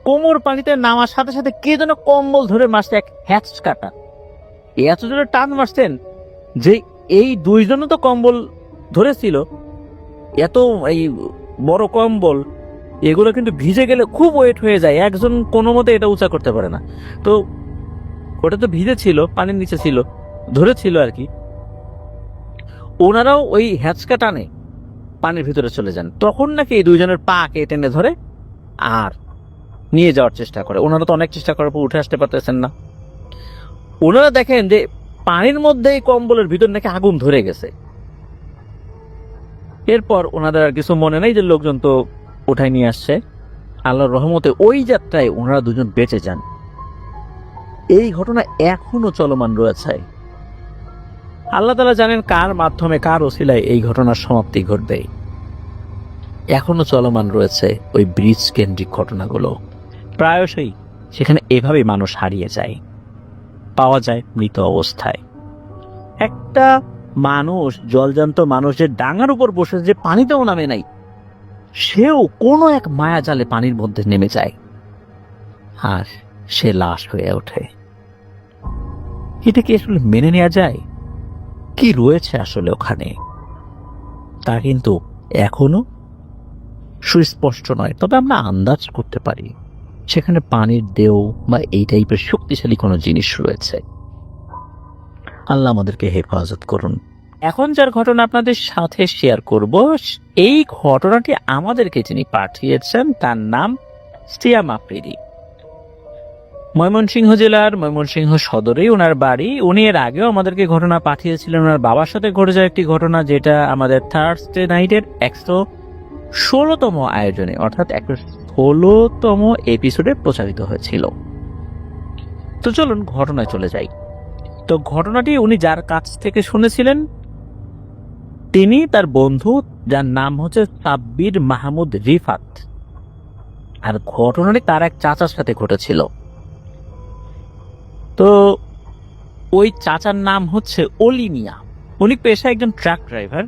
কোমর পানিতে নামার সাথে সাথে কে যেন কম্বল ধরে মারছে, এক হ্যাচ কাটা। এত জোরে টান মারছেন যে এই দুইজনও তো কম্বল ধরেছিল, এত এই বড় কম্বল, এগুলো কিন্তু ভিজে গেলে খুব ওয়েট হয়ে যায়, একজন কোনো মতে এটা উঁচা করতে পারে না। তো ওটা তো ভিজে ছিল, পানির নিচে ছিল, ধরেছিল আর কি। ওনারাও ওই হ্যাচকা টানে পানির ভিতরে চলে যান। তখন নাকি এই দুইজনের পা কে টেনে ধরে আর নিয়ে যাওয়ার চেষ্টা করে। ওনারা তো অনেক চেষ্টা করার পর উঠে আসতে পারতেছেন না। ওনারা দেখেন যে পানির মধ্যে কম্বলের ভিতর নাকি আগুন ধরে গেছে। এরপর ওনাদের আর কিছু মনে নেই, যে লোকজন তো উঠাই নিয়ে আসছে। আল্লাহর রহমতে ওই যাত্রায় ওনারা দুজন বেঁচে যান। এই ঘটনা এখনো চলমান রয়েছে। আল্লাহ তাআলা জানেন কার মাধ্যমে, কার ওসিলায় এই ঘটনার সমাপ্তি ঘটবে। এখনো চলমান রয়েছে ওই ব্রিজ কেন্দ্রিক ঘটনাগুলো। প্রায়শই সেখানে এভাবেই মানুষ হারিয়ে যায়, পাওয়া যায় মৃত অবস্থায়। একটা মানুষ, জলজান্ত মানুষ, যে ডাঙার উপর বসে, যে পানিতেও নামে নাই, সেও কোনো এক মায়াজালে পানির মধ্যে নেমে যায়, আর সে লাশ হয়ে ওঠে। এটা কি আসলে মেনে নেওয়া যায়? কি রয়েছে আসলে ওখানে, তা কিন্তু এখনো সুস্পষ্ট নয়। তবে আমরা আন্দাজ করতে পারি সেখানে পানির ঢেউ বা এই টাইপের শক্তিশালী কোনো জিনিস রয়েছে। আল্লাহ আমাদেরকে হেফাজত করুন। এখন যার ঘটনা আপনাদের সাথে শেয়ার করব, এই ঘটনাটি আমাদেরকে যিনি পাঠিয়েছেন তার নাম সিয়াম আফ্রিদি। ময়মনসিংহ জেলার ময়মনসিংহ সদরেই ওনার বাড়ি। উনি এর আগেও আমাদেরকে ঘটনা পাঠিয়েছিলেন। ওনার বাবার সাথে ঘটে যায় একটি ঘটনা, যেটা আমাদের থার্সডে নাইটের 116তম আয়োজনে, অর্থাৎ 116তম এপিসোডে প্রচারিত হয়েছিল। তো চলুন ঘটনায় চলে যাই। তো ঘটনাটি উনি যার কাছ থেকে শুনেছিলেন, তিনি তার বন্ধু, যার নাম হচ্ছে সাব্বির মাহমুদ রিফাত। আর ঘটনাটি তার এক চাচার সাথে ঘটেছিল। তো ওই চাচার নাম হচ্ছে অলি মিয়া। উনি পেশায় একজন ট্রাক ড্রাইভার।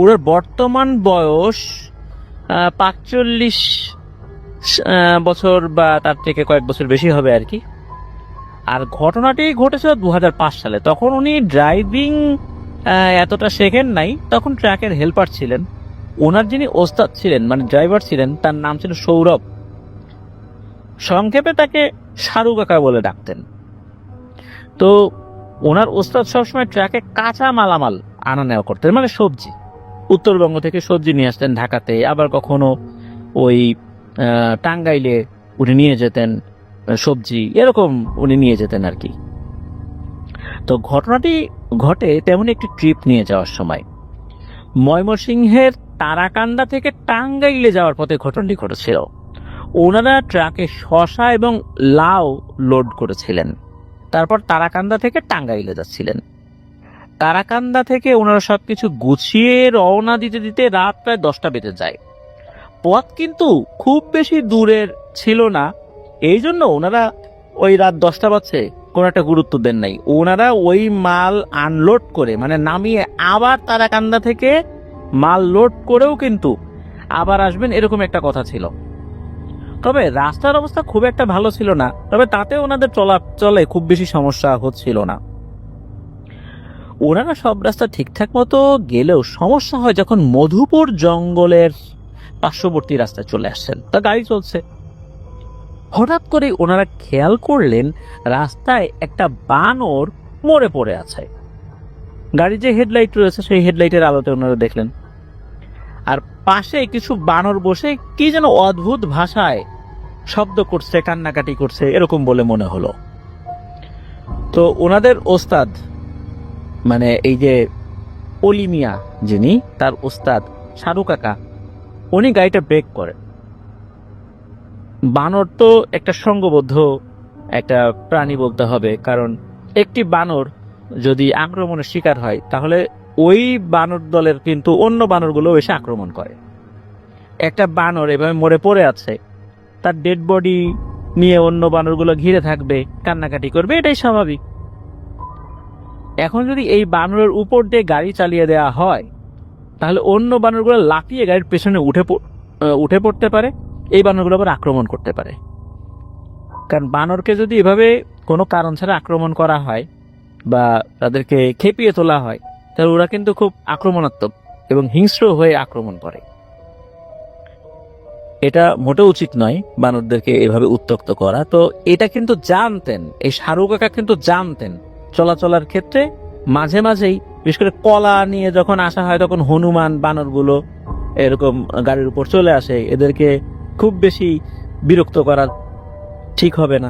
ওনার বর্তমান বয়স 45 বছর বা তার থেকে কয়েক বছর বেশি হবে আর কি। আর ঘটনাটি ঘটেছিল 2005 সালে। তখন উনি ড্রাইভিং এতটা শেখেন নাই, তখন ট্রাকের হেল্পার ছিলেন। ওনার যিনি ওস্তাদ ছিলেন, মানে ড্রাইভার ছিলেন, তার নাম ছিল সৌরভ। সংক্ষেপে তাকে সারু কাকা বলে ডাকতেন। তো ওনার ওস্তাদ সবসময় ট্রাকে কাঁচা মালামাল আনা নেওয়া করতেন, মানে সবজি। উত্তরবঙ্গ থেকে সবজি নিয়ে আসতেন ঢাকাতে, আবার কখনো ওই টাঙ্গাইলে উনি নিয়ে যেতেন সবজি, এরকম উনি নিয়ে যেতেন আর কি। তো ঘটনাটি ঘটে তেমন একটি ট্রিপ নিয়ে যাওয়ার সময়। ময়মনসিংহের তারাকান্দা থেকে টাঙ্গাইলে যাওয়ার পথে ঘটনাটি ঘটেছিল। ওনারা ট্রাকে শসা এবং লাউ লোড করেছিলেন। তারপর তারাকান্দা থেকে টাঙ্গাইলে যাচ্ছিলেন। তারাকান্দা থেকে ওনারা সবকিছু গুছিয়ে রওনা দিতে দিতে রাত প্রায় 10টা বেজে যায়। পথ কিন্তু খুব বেশি দূরের ছিল না, এই জন্য ওনারা ওই রাত 10টা বাজছে কোনো একটা গুরুত্ব দেন নাই। ওনারা ওই মাল আনলোড করে, মানে নামিয়ে আবার তারাকান্দা থেকে মাল লোড করেও কিন্তু আবার আসবেন, এরকম একটা কথা ছিল। তবে রাস্তার অবস্থা খুব একটা ভালো ছিল না, তবে তাতে ওনাদের চলে খুব বেশি সমস্যা হচ্ছিল না। ওনারা সব রাস্তা ঠিকঠাক মতো গেলেও সমস্যা হয় যখন মধুপুর জঙ্গলের পার্শ্ববর্তী রাস্তায় চলে আসছেন। তা গাড়ি চলছে, হঠাৎ করে ওনারা খেয়াল করলেন রাস্তায় একটা বানর মরে পড়ে আছে। গাড়ির যে হেডলাইট রয়েছে সেই হেডলাইটের আলোতে ওনারা দেখলেন, আর পাশে কিছু বানর বসে কি যেন অদ্ভুত ভাষায় শব্দ করছে, কান্নাকাটি করছে, এরকম বলে মনে হলো। তো ওনাদের ওস্তাদ, মানে এই যে অলি মিয়া যিনি, তার ওস্তাদ সারু কাকা, উনি গাড়িটা ব্রেক করেন। বানর তো একটা সংঘবদ্ধ একটা প্রাণী বলতে হবে, কারণ একটি বানর যদি আক্রমণের শিকার হয় তাহলে ওই বানর দলের কিন্তু অন্য বানরগুলো এসে আক্রমণ করে। একটা বানর এভাবে মরে পড়ে আছে, তার ডেড বডি নিয়ে অন্য বানরগুলো ঘিরে থাকবে, কান্নাকাটি করবে, এটাই স্বাভাবিক। এখন যদি এই বানরের উপর দিয়ে গাড়ি চালিয়ে দেওয়া হয় তাহলে অন্য বানরগুলো লাফিয়ে গাড়ির পেছনে উঠে পড়তে পারে, এই বানরগুলো আবার আক্রমণ করতে পারে। কারণ বানরকে যদি এভাবে কোনো কারণ ছাড়া আক্রমণ করা হয় বা তাদেরকে খেপিয়ে তোলা হয় তাহলে ওরা কিন্তু খুব আক্রমণাত্মক এবং হিংস্র হয়ে আক্রমণ করে। এটা মোটেও উচিত নয় বানরদেরকে এভাবে উত্ত্যক্ত করা। তো এটা কিন্তু জানতেন, এই সারু কাকা কিন্তু জানতেন। চলাচলের ক্ষেত্রে মাঝে মাঝেই, বিশেষ করে কলা নিয়ে যখন আসা হয় তখন হনুমান বানরগুলো এরকম গাড়ির উপর চলে আসে, এদেরকে খুব বেশি বিরক্ত করা ঠিক হবে না।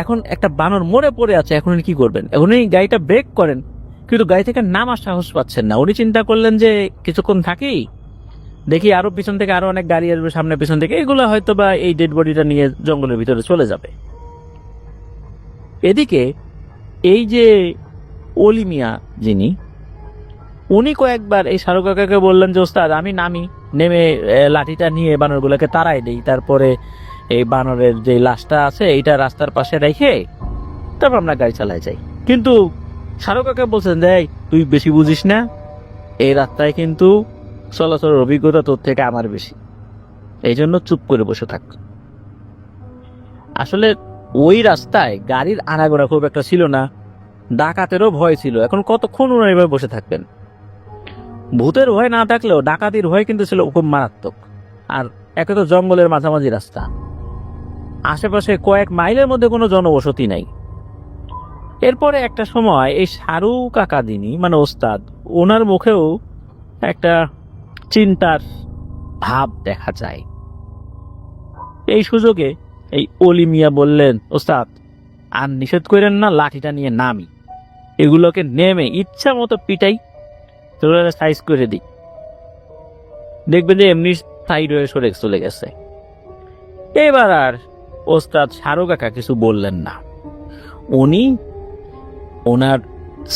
এখন একটা বানর মরে পড়ে আছে, এখন উনি কি করবেন? এখন উনি গাড়িটা ব্রেক করেন, কিন্তু গাড়ি থেকে নামার সাহস পাচ্ছেন না। উনি চিন্তা করলেন যে কিছুক্ষণ থাকি, দেখি আরো পিছন থেকে আরো অনেক গাড়ি আসবে, সামনে পিছন থেকে, এগুলো হয়তো বা এই ডেড বডিটা নিয়ে জঙ্গলের ভিতরে চলে যাবে। এদিকে এই যে অলি মিয়া যিনি, উনি কয়েকবার এই শাহরুখ কাকাকে বললেন যে ওস্তাদ আমি নামি, নেমে লাঠিটা নিয়ে বানরগুলোকে তাড়াই দেই, তারপরে এই বানরের যে লাশটা আছে এইটা রাস্তার পাশে রেখে তারপর আমরা গাড়ি চালাই যাই। কিন্তু শাহরুখ কাকা বলছেন যে তুই বেশি বুঝিস না, এই রাস্তায় কিন্তু চলাচলের অভিজ্ঞতা তোর থেকে আমার বেশি, এই জন্য চুপ করে বসে থাক। আসলে ওই রাস্তায় গাড়ির আনাগোনা খুব একটা ছিল না, ডাকাতেরও ভয় ছিল, এখন কতক্ষণ ওনারা এভাবে বসে থাকবেন। ভূতের ভয় না থাকলেও ডাকাতির ভয় কিন্তু ছিল খুব মারাত্মক। আর একে তো জঙ্গলের মাঝামাঝি রাস্তা, আশেপাশে কয়েক মাইলের মধ্যে কোনো জনবসতি নাই। এরপরে একটা সময় এই শাহরুখ কাকা যিনি মানে ওস্তাদ, ওনার মুখেও একটা চিন্তার ভাব দেখা যায়। এই সুযোগে এই অলি মিয়া বললেন, ওস্তাদ আর নিষেধ করেন না, লাঠিটা নিয়ে নামি, এগুলোকে নেমে ইচ্ছা মতো পিটাই, সাইজ করে দিই, দেখবে যে এমনি সাইড হয়ে সরে চলে গেছে। এবার আর ওস্তাদ শাহরুখ কাকা কিছু বললেন না, উনি ওনার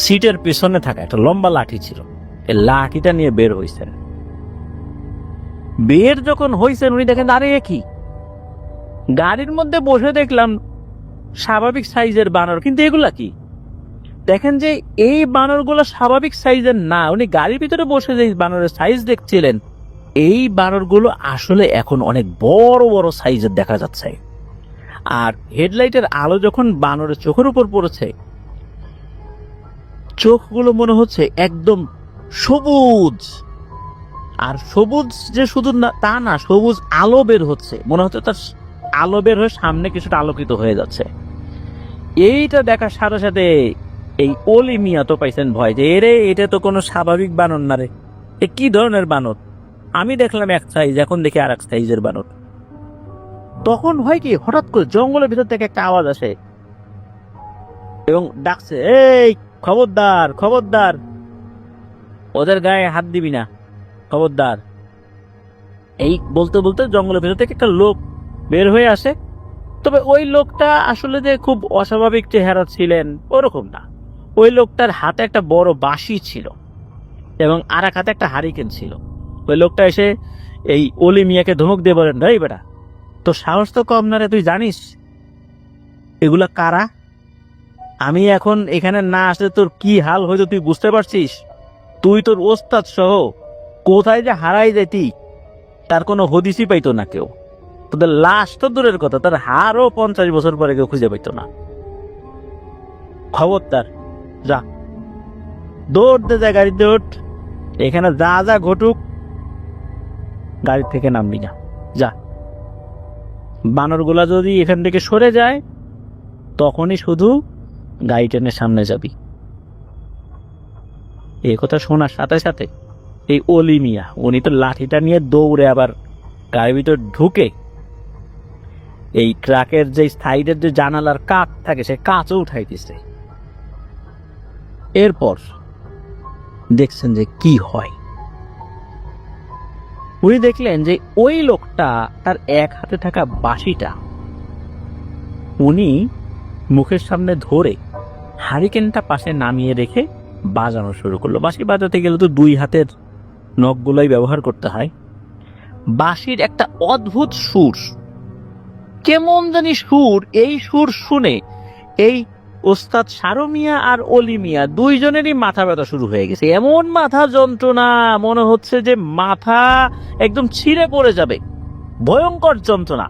সিটের পিছনে থাকা একটা লম্বা লাঠি ছিল, এই লাঠিটা নিয়ে বের হইছেন। বের যখন হইছেন উনি দেখেন আরে কি, গাড়ির মধ্যে বসে দেখলাম স্বাভাবিক সাইজের বানর, কিন্তু এগুলা কি? দেখেন যে এই বানরগুলো স্বাভাবিক সাইজের না, উনি গাড়ির ভিতরে বসে যে বানরের সাইজ দেখছিলেন, এই বানরগুলো আসলে এখন অনেক বড় বড় সাইজের দেখা যাচ্ছে। আর হেডলাইটের আলো যখন বানরের চোখের উপর পড়েছে, চোখগুলো মনে হচ্ছে একদম সবুজ। আর সবুজ যে শুধু না তা না, সবুজ আলো বের হচ্ছে, মনে হচ্ছে তার আলো বের হয়ে সামনে কিছুটা আলোকিত হয়ে যাচ্ছে। এইটা দেখার সাথে সাথে এই অলি মিয়া তো পাইছেন ভয়, যে এরে এটা তো কোনো স্বাভাবিক বানর না রে, এ কি ধরনের বানর? আমি দেখলাম এক সাইজ, এখন দেখি আর এক সাইজের বানর। তখন হয় কি, হঠাৎ করে জঙ্গলের ভিতর থেকে একটা আওয়াজ আসে এবং ডাকছে, এই খবরদার খবরদার, ওদের গায়ে হাত দিবি না, খবরদার। এই বলতে বলতে জঙ্গলের ভিতর থেকে একটা লোক বের হয়ে আসে। তবে ওই লোকটা আসলে যে খুব অস্বাভাবিক চেহারা ছিলেন ওরকম না, ওই লোকটার হাতে একটা বড় বাঁশি ছিল এবং আর এক হাতে একটা হারিকেন ছিল। ওই লোকটা এসে এই অলি মিয়াকে ধমক দিয়ে বলেন, এই বেটা তো সাহস তো কম না রে, তুই জানিস এগুলা কারা? আমি এখন এখানে না আসলে তোর কি হাল হয়তো তুই বুঝতে পারছিস? তুই তোর ওস্তাদ সহ কোথায় যে হারাই যেতি তার কোনো হদিসই পাইতো না কেউ, তোদের লাশ তো দূরের কথা, তার হারও 50 বছর পরে কেউ খুঁজে পাইতো না। খবরদার যা, দৌড় দে, যা গাড়িতে ওঠ, এখানে যা যা ঘটুক গাড়ি থেকে নামবি না, যা। বানরগুলা যদি এখান থেকে সরে যায় তখনই শুধু গাড়ি টেনে সামনে যাবি। এই কথা শোনার সাথে সাথে এই অলি মিয়া উনি তো লাঠিটা নিয়ে দৌড়ে আবার গাড়ির ভিতর ঢুকে এই ট্রাকের যে সাইডের যে জানালার কাঁচ থাকে সে কাঁচও উঠাই দিছে। এরপর দেখছেন যে কি হয়। উনি দেখলেন যে ওই লোকটা তার এক হাতে থাকা বাঁশিটা উনি মুখের সামনে ধরে হারিকেনটা পাশে নামিয়ে রেখে বাজানো শুরু করলো। বাঁশি বাজাতে গেলে তো দুই হাতের নখগুলোই ব্যবহার করতে হয়। বাঁশির একটা অদ্ভুত সুর, কেমন জানি সুর, এই সুর শুনে এই ওস্তাদ শাহরুখ মিয়া আর অলি মিয়া দুইজনেরই মাথা ব্যথা শুরু হয়ে গেছে। এমন মাথা যন্ত্রণা, মনে হচ্ছে যে মাথা একদম ছিঁড়ে পড়ে যাবে, ভয়ঙ্কর যন্ত্রণা।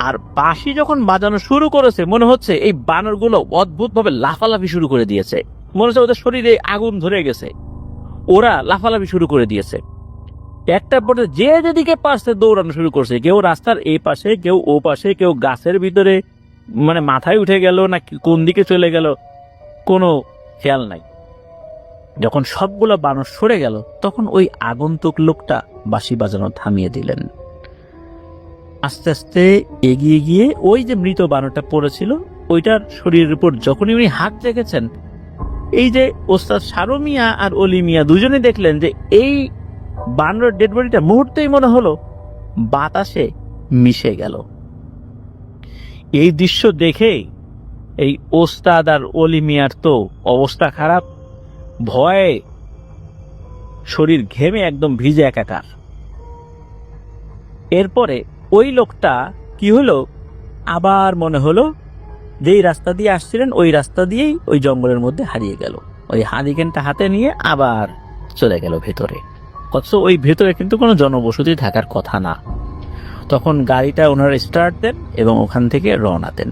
আর বাঁশি যখন বাজানো শুরু করেছে মনে হচ্ছে এই বানরগুলো অদ্ভুত ভাবে লাফালাফি শুরু করে দিয়েছে, মনে হচ্ছে ওদের শরীরে আগুন ধরে গেছে, ওরা লাফালাফি শুরু করে দিয়েছে। একটা পরে যে যেদিকে পাশে দৌড়ানো শুরু করছে, কেউ রাস্তার এই পাশে, কেউ ও পাশে, কেউ গাছের ভিতরে, মানে মাথায় উঠে গেল না কোন দিকে চলে গেল কোনো খেয়াল নাই। যখন সবগুলো বানর সরে গেল তখন ওই আগন্তুক লোকটা বাঁশি বাজানো থামিয়ে দিলেন। আস্তে আস্তে এগিয়ে গিয়ে ওই যে মৃত বানরটা পড়েছিল ওইটার শরীরের উপর যখনই উনি হাত রেখেছেন, এই যে ওস্তাদ শাহরুখ মিয়া আর অলি মিয়া দুজনে দেখলেন যে এই বানরের ডেড বডিটা মুহূর্তেই মনে হলো বাতাসে মিশে গেল। এই দৃশ্য দেখে এই ওস্তাদ আর অলি মিয়ার তো অবস্থা খারাপ, ভয়ে শরীর ঘেমে একদম ভিজে একাকার। এরপরে ওই লোকটা কি হলো, আবার মনে হলো যেই রাস্তা দিয়ে আসছিলেন ওই রাস্তা দিয়েই ওই জঙ্গলের মধ্যে হারিয়ে গেল। ওই হারিকেনটা হাতে নিয়ে আবার চলে গেল ভেতরে। অথচ ওই ভেতরে কিন্তু কোনো জনবসতি থাকার কথা না। তখন গাড়িটা ওনারা স্টার্ট দেন এবং ওখান থেকে রওনা দেন।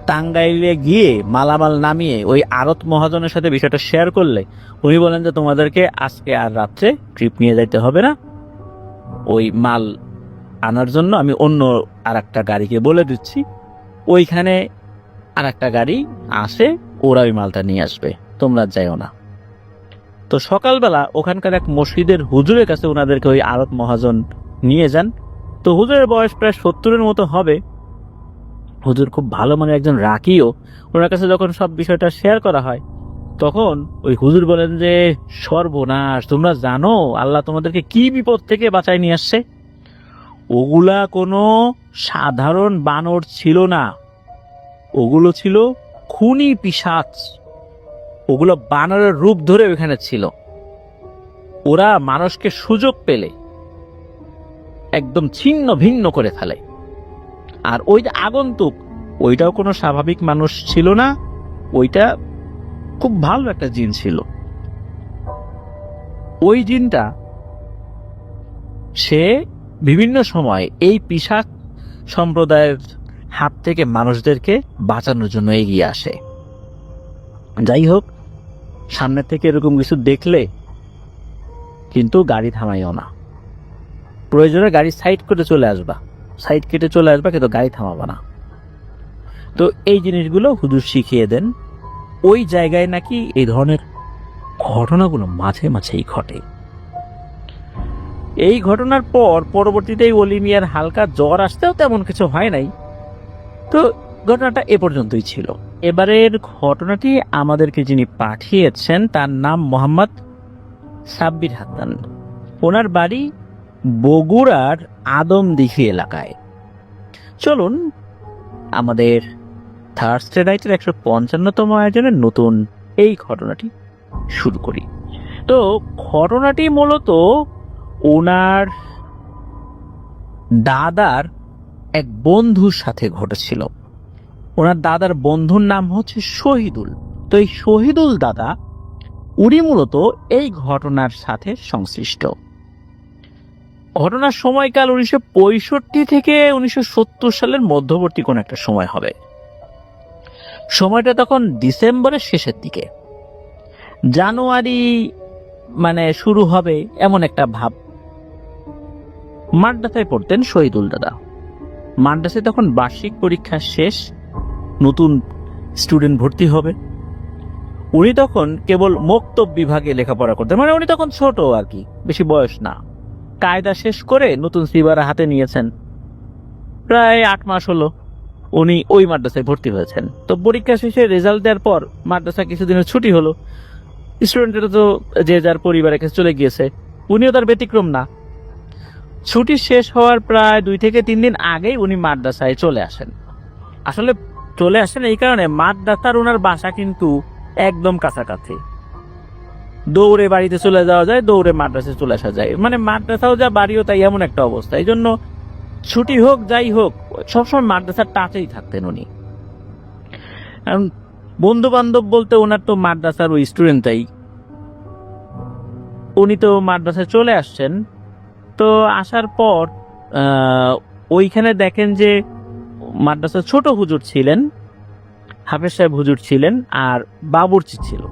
টাঙ্গাইলে গিয়ে মালামাল নামিয়ে ওই আড়ত মহাজনের সাথে বিষয়টা শেয়ার করলে উনি বলেন যে তোমাদেরকে আজকে আর রাত্রে ট্রিপ নিয়ে যাইতে হবে না, ওই মাল আনার জন্য আমি অন্য আর একটা গাড়িকে বলে দিচ্ছি, ওইখানে আর একটা গাড়ি আসে, ওরা ওই মালটা নিয়ে আসবে, তোমরা যাইও না। তো সকালবেলা ওখানকার এক মসজিদের হুজুরের কাছে ওনাদেরকে ওই আড়ত মহাজন নিয়ে যান। তো হুজুরের বয়স প্রায় 70-এর মতো হবে। হুজুর খুব ভালো মানে একজন রাকিও। ওনার কাছে যখন সব বিষয়টা শেয়ার করা হয় তখন ওই হুজুর বলেন যে সর্বনাশ, তোমরা জানো আল্লাহ তোমাদেরকে কি বিপদ থেকে বাঁচায় নিয়ে আসছে? ওগুলা কোনো সাধারণ বানর ছিল না, ওগুলো ছিল খুনি পিশাচ। ওগুলো বানরের রূপ ধরে ওখানে ছিল। ওরা মানুষকে সুযোগ পেলে একদম ছিন্ন ভিন্ন করে ফেলে। আর ওই যে আগন্তুক, ওইটাও কোনো স্বাভাবিক মানুষ ছিল না, ওইটা খুব ভালো একটা জিন ছিল। ওই জিনটা সে বিভিন্ন সময় এই পিশাচ সম্প্রদায়ের হাত থেকে মানুষদেরকে বাঁচানোর জন্য এগিয়ে আসে। যাই হোক, সামনে থেকে এরকম কিছু দেখলে কিন্তু গাড়ি থামাইও না, প্রয়োজনে গাড়ি সাইড করে চলে আসবা, সাইড কেটে চলে আসবা, কিন্তু গাড়ি থামাবা না। তো এই জিনিসগুলো হুজুর শিখিয়ে দেন। ওই জায়গায় নাকি এই ধরনের ঘটনাগুলো মাঝে মাঝেই ঘটে। এই ঘটনার পর পরবর্তীতে অলি মিয়ার হালকা জ্বর আসতেও তেমন কিছু হয় নাই। তো ঘটনাটা এ পর্যন্তই ছিল। এবারের ঘটনাটি আমাদেরকে যিনি পাঠিয়েছেন তার নাম মোহাম্মদ সাব্বির হাসান। ওনার বাড়ি বগুড়ার আদমদিঘি এলাকায়। চলুন আমাদের থার্সডে নাইটের 155তম আয়োজনের নতুন এই ঘটনাটি শুরু করি। তো ঘটনাটি মূলত ওনার দাদার এক বন্ধুর সাথে ঘটেছিল। ওনার দাদার বন্ধুর নাম হচ্ছে শহীদুল। তো এই শহীদুল দাদা, উনি মূলত এই ঘটনার সাথে সংশ্লিষ্ট। ঘটনার সময়কাল 1965 থেকে 1970 সালের মধ্যবর্তী কোন একটা সময় হবে। সময়টা তখন ডিসেম্বরের শেষের দিকে, জানুয়ারি মানে শুরু হবে এমন একটা ভাব। মাদ্রাসায় পড়তেন শহীদুল দাদা। মাদ্রাসায় তখন বার্ষিক পরীক্ষা শেষ, নতুন স্টুডেন্ট ভর্তি হবে। উনি তখন কেবল মক্তব বিভাগে লেখাপড়া করতেন, মানে উনি তখন ছোট আর কি, বেশি বয়স না। কায়দা শেষ করে নতুন সিবারা হাতে নিয়েছেন, প্রায় 8 মাস হলো উনি ওই মাদ্রাসায় ভর্তি হয়েছেন। তো পরীক্ষা শেষে রেজাল্ট দেওয়ার পর মাদ্রাসা কিছুদিনের ছুটি হলো, স্টুডেন্টরা তো যে যার পরিবারের কাছে চলে গিয়েছে, উনিও তার ব্যতিক্রম না। ছুটি শেষ হওয়ার প্রায় 2 থেকে 3 দিন আগেই উনি মাদ্রাসায় চলে আসেন। আসলে চলে আসেন এই কারণে, মাদ্রাসার ওনার বাসা কিন্তু একদম কাছাকাছি, দৌড়ে বাড়িতে চলে যাওয়া যায়, দৌড়ে মাদ্রাসায় চলে আসা যায়, মানে মাদ্রাসাও যা বাড়িও তাই, এমন একটা অবস্থা। এই জন্য ছুটি হোক যাই হোক সবসময় মাদ্রাসার টাচেই থাকতেন উনি। বন্ধু বান্ধব বলতে ওনার তো মাদ্রাসার ওই স্টুডেন্টটাই। উনি তো মাদ্রাসায় চলে আসছেন। তো আসার পর ওইখানে দেখেন যে মাদ্রাসার ছোট হুজুর ছিলেন, হাফেজ সাহেব হুজুর ছিলেন, আর বাবুর্চি ছিল।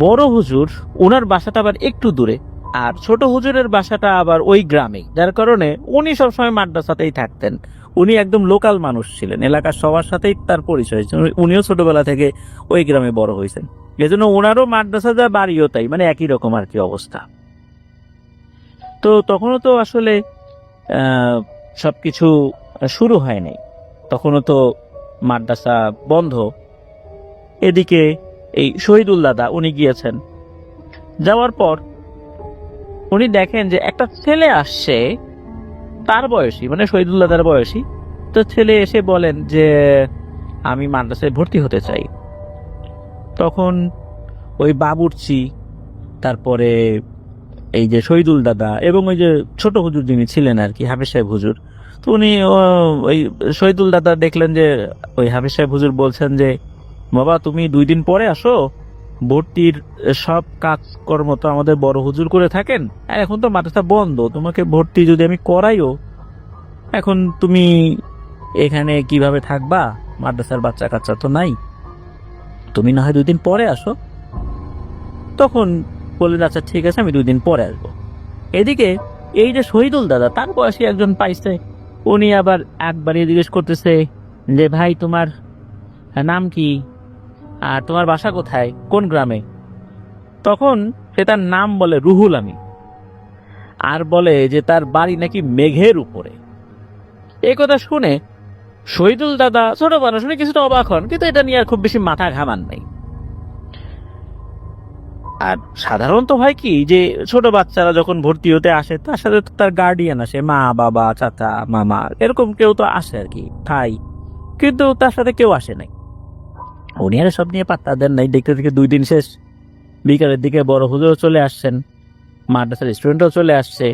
বড় হুজুর ওনার বাসাটা আবার একটু দূরে, আর ছোট হুজুরের বাসাটা আবার ওই গ্রামে, যার কারণে উনি সবসময় মাদ্রাসাতেই থাকতেন। উনি একদম লোকাল মানুষ ছিলেন, এলাকার সবার সাথেই তার পরিচয়। উনিও ছোটবেলা থেকে ওই গ্রামে বড় হয়েছেন, এজন্য ওনারও মাদ্রাসা যা বাড়িও তাই, মানে একই রকম আর কি অবস্থা। তো তখনও তো আসলে সবকিছু শুরু হয় নাই, তখনও তো মাদ্রাসা বন্ধ। এদিকে এই শহীদুল দাদা উনি গিয়েছেন, যাওয়ার পর উনি দেখেন যে একটা ছেলে আসছে, তার বয়সী, মানে শহীদুল্লাহ তার বয়সী। তো ছেলে এসে বলেন যে আমি মাদ্রাসায় ভর্তি হতে চাই। তখন ওই বাবুর্চি, তারপরে এই যে শহীদুল দাদা এবং ওই যে ছোট হুজুর যিনি ছিলেন আর কি, হাফিজ সাহেব হুজুর, তো উনি ওই শহীদুল দাদা দেখলেন যে ওই হাফিজ সাহেব হুজুর বলছেন যে বাবা তুমি 2 দিন পরে আসো, ভর্তির সব কাজকর্ম তো আমাদের বড় হুজুর করে থাকেন, আর এখন তো মাদ্রাসা বন্ধ, তোমাকে ভর্তি যদি আমি করাইও, এখন তুমি এখানে কিভাবে থাকবা, মাদ্রাসার বাচ্চা কাচ্চা তো নাই, তুমি না হয় 2 দিন পরে আসো। তখন বললেন আচ্ছা ঠিক আছে, আমি 2 দিন পরে আসবো। এদিকে এই যে শহীদুল দাদা, তার বয়সী একজন পাইছে, উনি আবার একবারই জিজ্ঞেস করতেছে যে ভাই তোমার নাম কি, আর তোমার বাসা কোথায়, কোন গ্রামে। তখন সে তার নাম বলে রুহুল আমিন, আর বলে যে তার বাড়ি নাকি মেঘের উপরে। এই কথা শুনে শহীদুল দাদা, ছোট মানুষ, শুনে কিছুটা অবাক হন, কিন্তু এটা নিয়ে আর খুব বেশি মাথা ঘামান নাই। আর সাধারণত হয় কি যে ছোট বাচ্চারা যখন ভর্তি হতে আসে, তার সাথে তো তার গার্ডিয়ান আসে, মা বাবা চাচা মামা এরকম কেউ তো আসে আর কি, ভাই, কিন্তু তার সাথে কেউ আসে নাই। উনি আর সব নিয়ে পাত্তা দেন নাই। দেখতে দেখতে 2 দিন শেষ, বিকালের দিকে বড় হুজুরও চলে আসছেন, মাদ্রাসার স্টুডেন্টও চলে আসছে।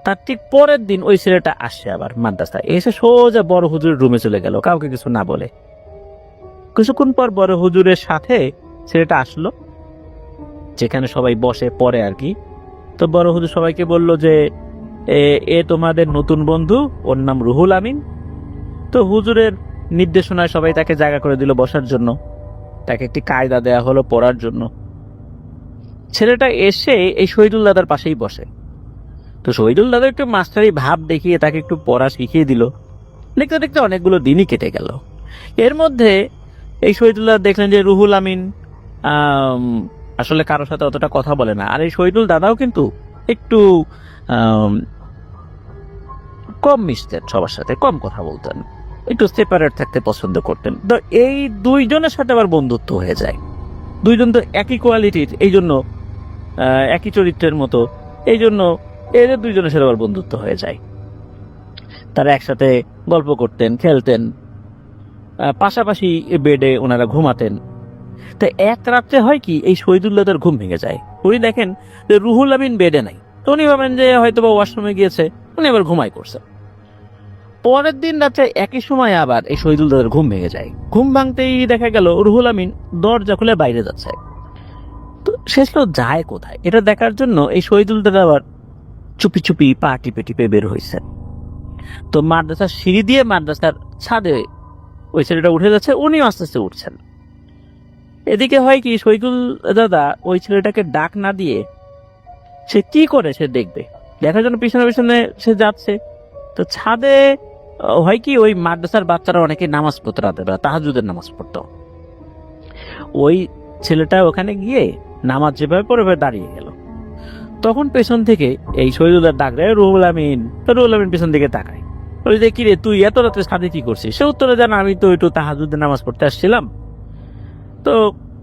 তার ঠিক পরের দিন ওই ছেলেটা আসছে আবার মাদ্রাসায়, এসে সোজা বড় হুজুরের রুমে চলে গেল, কাউকে কিছু না বলে। কিছুক্ষণ পর বড় হুজুরের সাথে ছেলেটা আসলো, যেখানে সবাই বসে পড়ে আর কি। তো বড় হুজুর সবাইকে বলল যে এ তোমাদের নতুন বন্ধু, ওর নাম রুহুল আমিন। তো হুজুরের নির্দেশনায় সবাই তাকে জায়গা করে দিল বসার জন্য, তাকে একটি কায়দা দেয়া হলো পড়ার জন্য। ছেলেটা এসে এই শহীদুল দাদার পাশেই বসে। তো শহীদুল দাদা একটু মাস্টারি ভাব দেখিয়ে তাকে একটু পড়া শিখিয়ে দিল। দেখতে দেখতে অনেকগুলো দিনই কেটে গেল। এর মধ্যে এই শহীদুল্লাহ দেখলেন যে রুহুল আমিন আসলে কারোর সাথে অতটা কথা বলে না, আর এই শহীদুল দাদাও কিন্তু একটু আম, কম মিশতেন, সবার সাথে কম কথা বলতেন, একটু সেপারেট থাকতে পছন্দ করতেন। তো এই 2জনের সাথে আবার বন্ধুত্ব হয়ে যায়। 2জন তো একই কোয়ালিটির, এই জন্য একই চরিত্রের মতো, এই জন্য এদের 2জনের সাথে আবার বন্ধুত্ব হয়ে যায়। তারা একসাথে গল্প করতেন, খেলতেন, পাশাপাশি বেডে ওনারা ঘুমাতেন। তো এক রাত্রে হয় কি, এই শহীদুল্লাহর ঘুম ভেঙে যায়। উনি দেখেন যে রুহুল আমিন বেডে নাই। তো উনি ভাবেন যে হয়তো বা ওয়াশরুমে গিয়েছে, উনি আবার ঘুমাই করছে। পরের দিন রাত্রে একই সময় আবার এই শহীদুল্লাহর ঘুম ভেঙে যায়। ঘুম ভাঙতেই দেখা গেল রুহুল আমিন দরজা খুলে বাইরে যাচ্ছে। তো শেষ যায় কোথায়, এটা দেখার জন্য এই শহীদুল্লাহ আবার চুপি চুপি পা টিপে টিপে বের হয়েছে। তো মাদ্রাসার সিঁড়ি দিয়ে মাদ্রাসার ছাদে ওই ছেলেটা উঠে যাচ্ছে, উনিও আস্তে আস্তে উঠছেন। এদিকে হয় কি, শহীদুল দাদা ওই ছেলেটাকে ডাক না দিয়ে সে কি করে সে দেখবে, দেখার জন্য পিছনে পিছনে সে যাচ্ছে। তো ছাদে হয় কি, ওই মাদ্রাসার বাচ্চারা অনেকে নামাজ পড়তো, রাতে বেলা তাহাজ্জুদের নামাজ পড়তো। ওই ছেলেটা ওখানে গিয়ে নামাজ যেভাবে পড়ে দাঁড়িয়ে গেল। তখন পেছন থেকে এই শহীদুল্লাহ ডাক দেয় রুহুল আমিন। তো রুহুল আমিন পেছন দিকে তাকায়, বলে যে কিরে তুই এত রাতে ছাদে কি করছিস? সে উত্তরে জানা আমি তো একটু তাহাজ্জুদের নামাজ পড়তে আসছিলাম। তো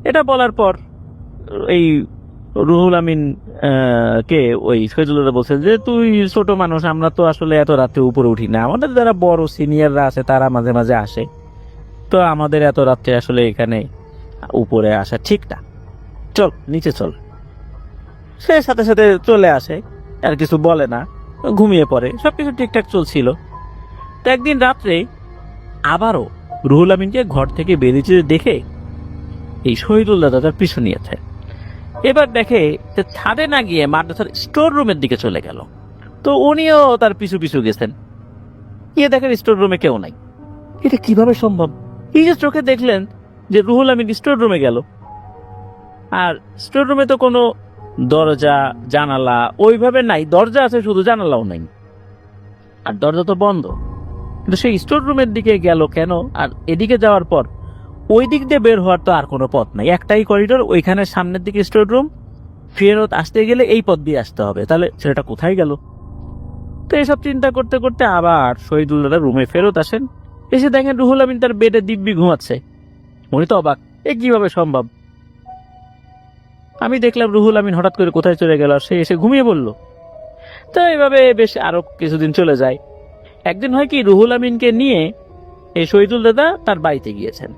এটা বলার পর এই রুহুল আমিন কে ওই শহীদুল্লাহ বলছেন যে তুই ছোট মানুষ, আমরা তো আসলে এত রাতে উপরে উঠি না, আমাদের যারা বড় সিনিয়ররা আছে তারা মাঝে মাঝে আসে, তো আমাদের এত রাত্রে আসলে এখানে উপরে আসা ঠিক না, চল নিচে চল। সে সাথে সাথে চলে আসে, আর কিছু বলে না, ঘুমিয়ে পড়ে, সবকিছু ঠিকঠাক চলছিল। তো একদিন রাত্রে আবারও রুহুল আমিনকে ঘর থেকে বেরিয়েছে দেখে এই শহীদুল্লাহ তার পিছু নিয়েছে। এবার দেখে যে ছাদে না গিয়ে মাদ্রাসার স্টোর রুমের দিকে চলে গেল। তো উনিও তার পিছু পিছু গেছেন, গিয়ে দেখেন স্টোর রুমে কেউ নাই। এটা কিভাবে সম্ভব? এই যে চোখে দেখলেন যে রুহুল আমিন স্টোর রুমে গেল, আর স্টোর রুমে তো কোনো দরজা জানালা ওইভাবে নাই, দরজা আছে শুধু জানালাও নাই, আর দরজা তো বন্ধ। কিন্তু সেই স্টোর রুমের দিকে গেল কেন? আর এদিকে যাওয়ার পর ওই দিক দিয়ে বের হওয়ার তো আর কোনো পথ নাই, একটাই করিডোর, ওইখানে সামনের দিকে স্টোর রুম, ফেরত আসতে গেলে এই পথ দিয়ে আসতে হবে, তাহলে ছেলেটা কোথায় গেল? তো এসব চিন্তা করতে করতে আবার শহীদুল্লাহ রুমে ফেরত আসেন। এসে দেখেন রুহুল আমিন তার বেডে দিব্যি ঘুমাচ্ছে। উনি তো অবাক, এ কিভাবে সম্ভব? আমি দেখলাম রুহুল আমিন হঠাৎ করে কোথায় চলে গেল, সে এসে ঘুমিয়ে পড়লো। তো এইভাবে বেশ আরো কিছুদিন চলে যায়। একদিন হয় কি, রুহুল আমিনকে নিয়ে এই শহীদুল দাদা তার বাড়িতে গিয়েছেন।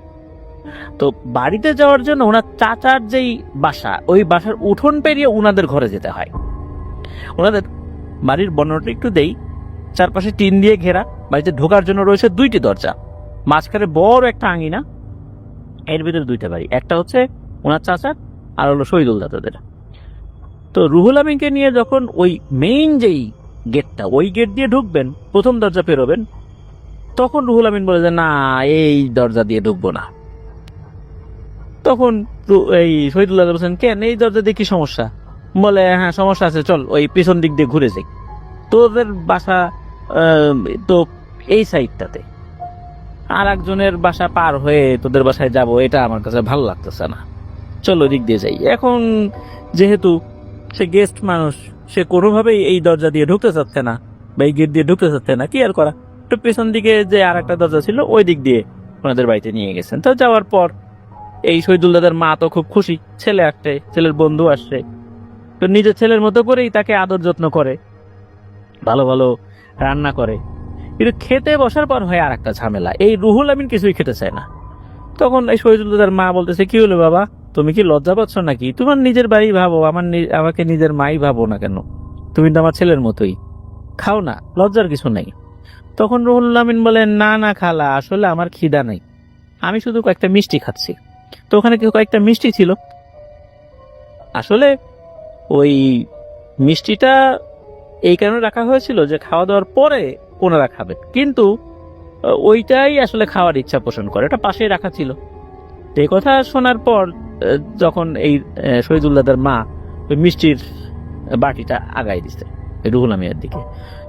তো বাড়িতে যাওয়ার জন্য ওনার চাচার যেই বাসা, ওই বাসার উঠোন পেরিয়ে ওনাদের ঘরে যেতে হয়। ওনাদের বাড়ির বর্ণনাটা একটু দেই। চারপাশে টিন দিয়ে ঘেরা, বাড়িতে ঢোকার জন্য রয়েছে 2টি দরজা, মাঝখানে বড় একটা আঙিনা, এর ভিতরে 2টা বাড়ি, একটা হচ্ছে ওনার চাচার আর হলো শহীদুল দাদাদের। তো রুহুল আমিনকে নিয়ে যখন ওই মেইন যেই গেটটা, ওই গেট দিয়ে ঢুকবেন, প্রথম দরজা পেরোবেন, তখন রুহুল আমিন বলে যে না, এই দরজা দিয়ে ঢুকবো না। তখন এই শহীদুল্লাহ বলছেন, কেন, এই দরজা দিয়ে কি সমস্যা? বলে হ্যাঁ সমস্যা আছে, চল ওই পিছন দিক দিয়ে ঘুরে যাই, তোদের বাসা তো এই সাইডটাতে, আর একজনের বাসা পার হয়ে তোদের বাসায় যাব, এটা আমার কাছে ভালো লাগতেছে না, চলো ওই দিক দিয়ে যাই। এখন যেহেতু সে গেস্ট মানুষ, সে কোনোভাবেই এই দরজা দিয়ে ঢুকতে চাচ্ছে না বা এই গেট দিয়ে ঢুকতে চাচ্ছে না, কি আর করা, একটু পেছন দিকে যে আর একটা দরজা ছিল ওই দিক দিয়ে ওনাদের বাড়িতে নিয়ে গেছেন। তো যাওয়ার পর এই শহীদুল দাদার মা তো খুব খুশি, ছেলে আসছে, ছেলের বন্ধু আসছে, তো নিজের ছেলের মতো করেই তাকে আদর যত্ন করে, ভালো ভালো রান্না করে। কিন্তু খেতে বসার পর হয় আর একটা ঝামেলা, এই রুহুল আমিন কিছুই খেতে চায় না। তখন এই শহীদুল দাদার মা বলতেছে, কি হলো বাবা, তুমি কি লজ্জা পাচ্ছ নাকি? তোমার নিজের বাড়ি ভাবো, আমাকে নিজের মাই ভাবো না কেন? তুমি তো আমার ছেলের মতোই, খাও না, লজ্জার কিছু নাই। তখন রুহুল আমিন বলেন, না না খালা, আসলে আমার খিদা নেই, আমি শুধু কয়েকটা মিষ্টি খাচ্ছি। তো ওখানে কয়েকটা মিষ্টি ছিল, আসলে ওই মিষ্টিটা এই কারণে রাখা হয়েছিল যে খাওয়া দাওয়ার পরে ওনারা খাবেন, কিন্তু ওইটাই আসলে খাওয়ার ইচ্ছা পোষণ করে, এটা পাশেই রাখা ছিল। এই কথা শোনার পর যখন এই শহীদুল্লাহর মা ওই মিষ্টির বাটিটা আগাই দিছে রুহুল আমিনের দিকে,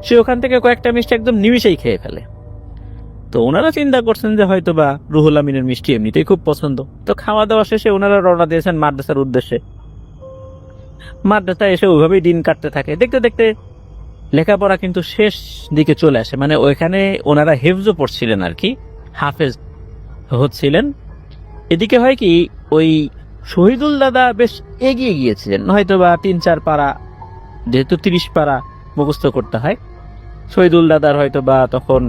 সে ওখান থেকে কয়েকটা মিষ্টি একদম নিমিষেই খেয়ে ফেলে। তো ওনারা চিন্তা করছেন যে হয়তো বা রুহুল আমিনের মিষ্টি এমনিতেই খুব পছন্দ। তো খাওয়া দাওয়া শেষে ওনারা রওনা দিয়েছেন মাদ্রাসার উদ্দেশ্যে। মাদ্রাসায় এসে ওইভাবেই দিন কাটতে থাকে। দেখতে দেখতে লেখাপড়া কিন্তু শেষ দিকে চলে আসে, মানে ওইখানে ওনারা হেফজও পড়ছিলেন আর কি, হাফেজ হচ্ছিলেন। এদিকে হয় কি, ওই শহীদুল দাদা বেশ এগিয়ে গিয়েছিলেন, হয়তো বা 3-4 পারা, যেহেতু 30 পারা মুখস্থ করতে হয়, শহীদুল দাদার হয়তো বা তখন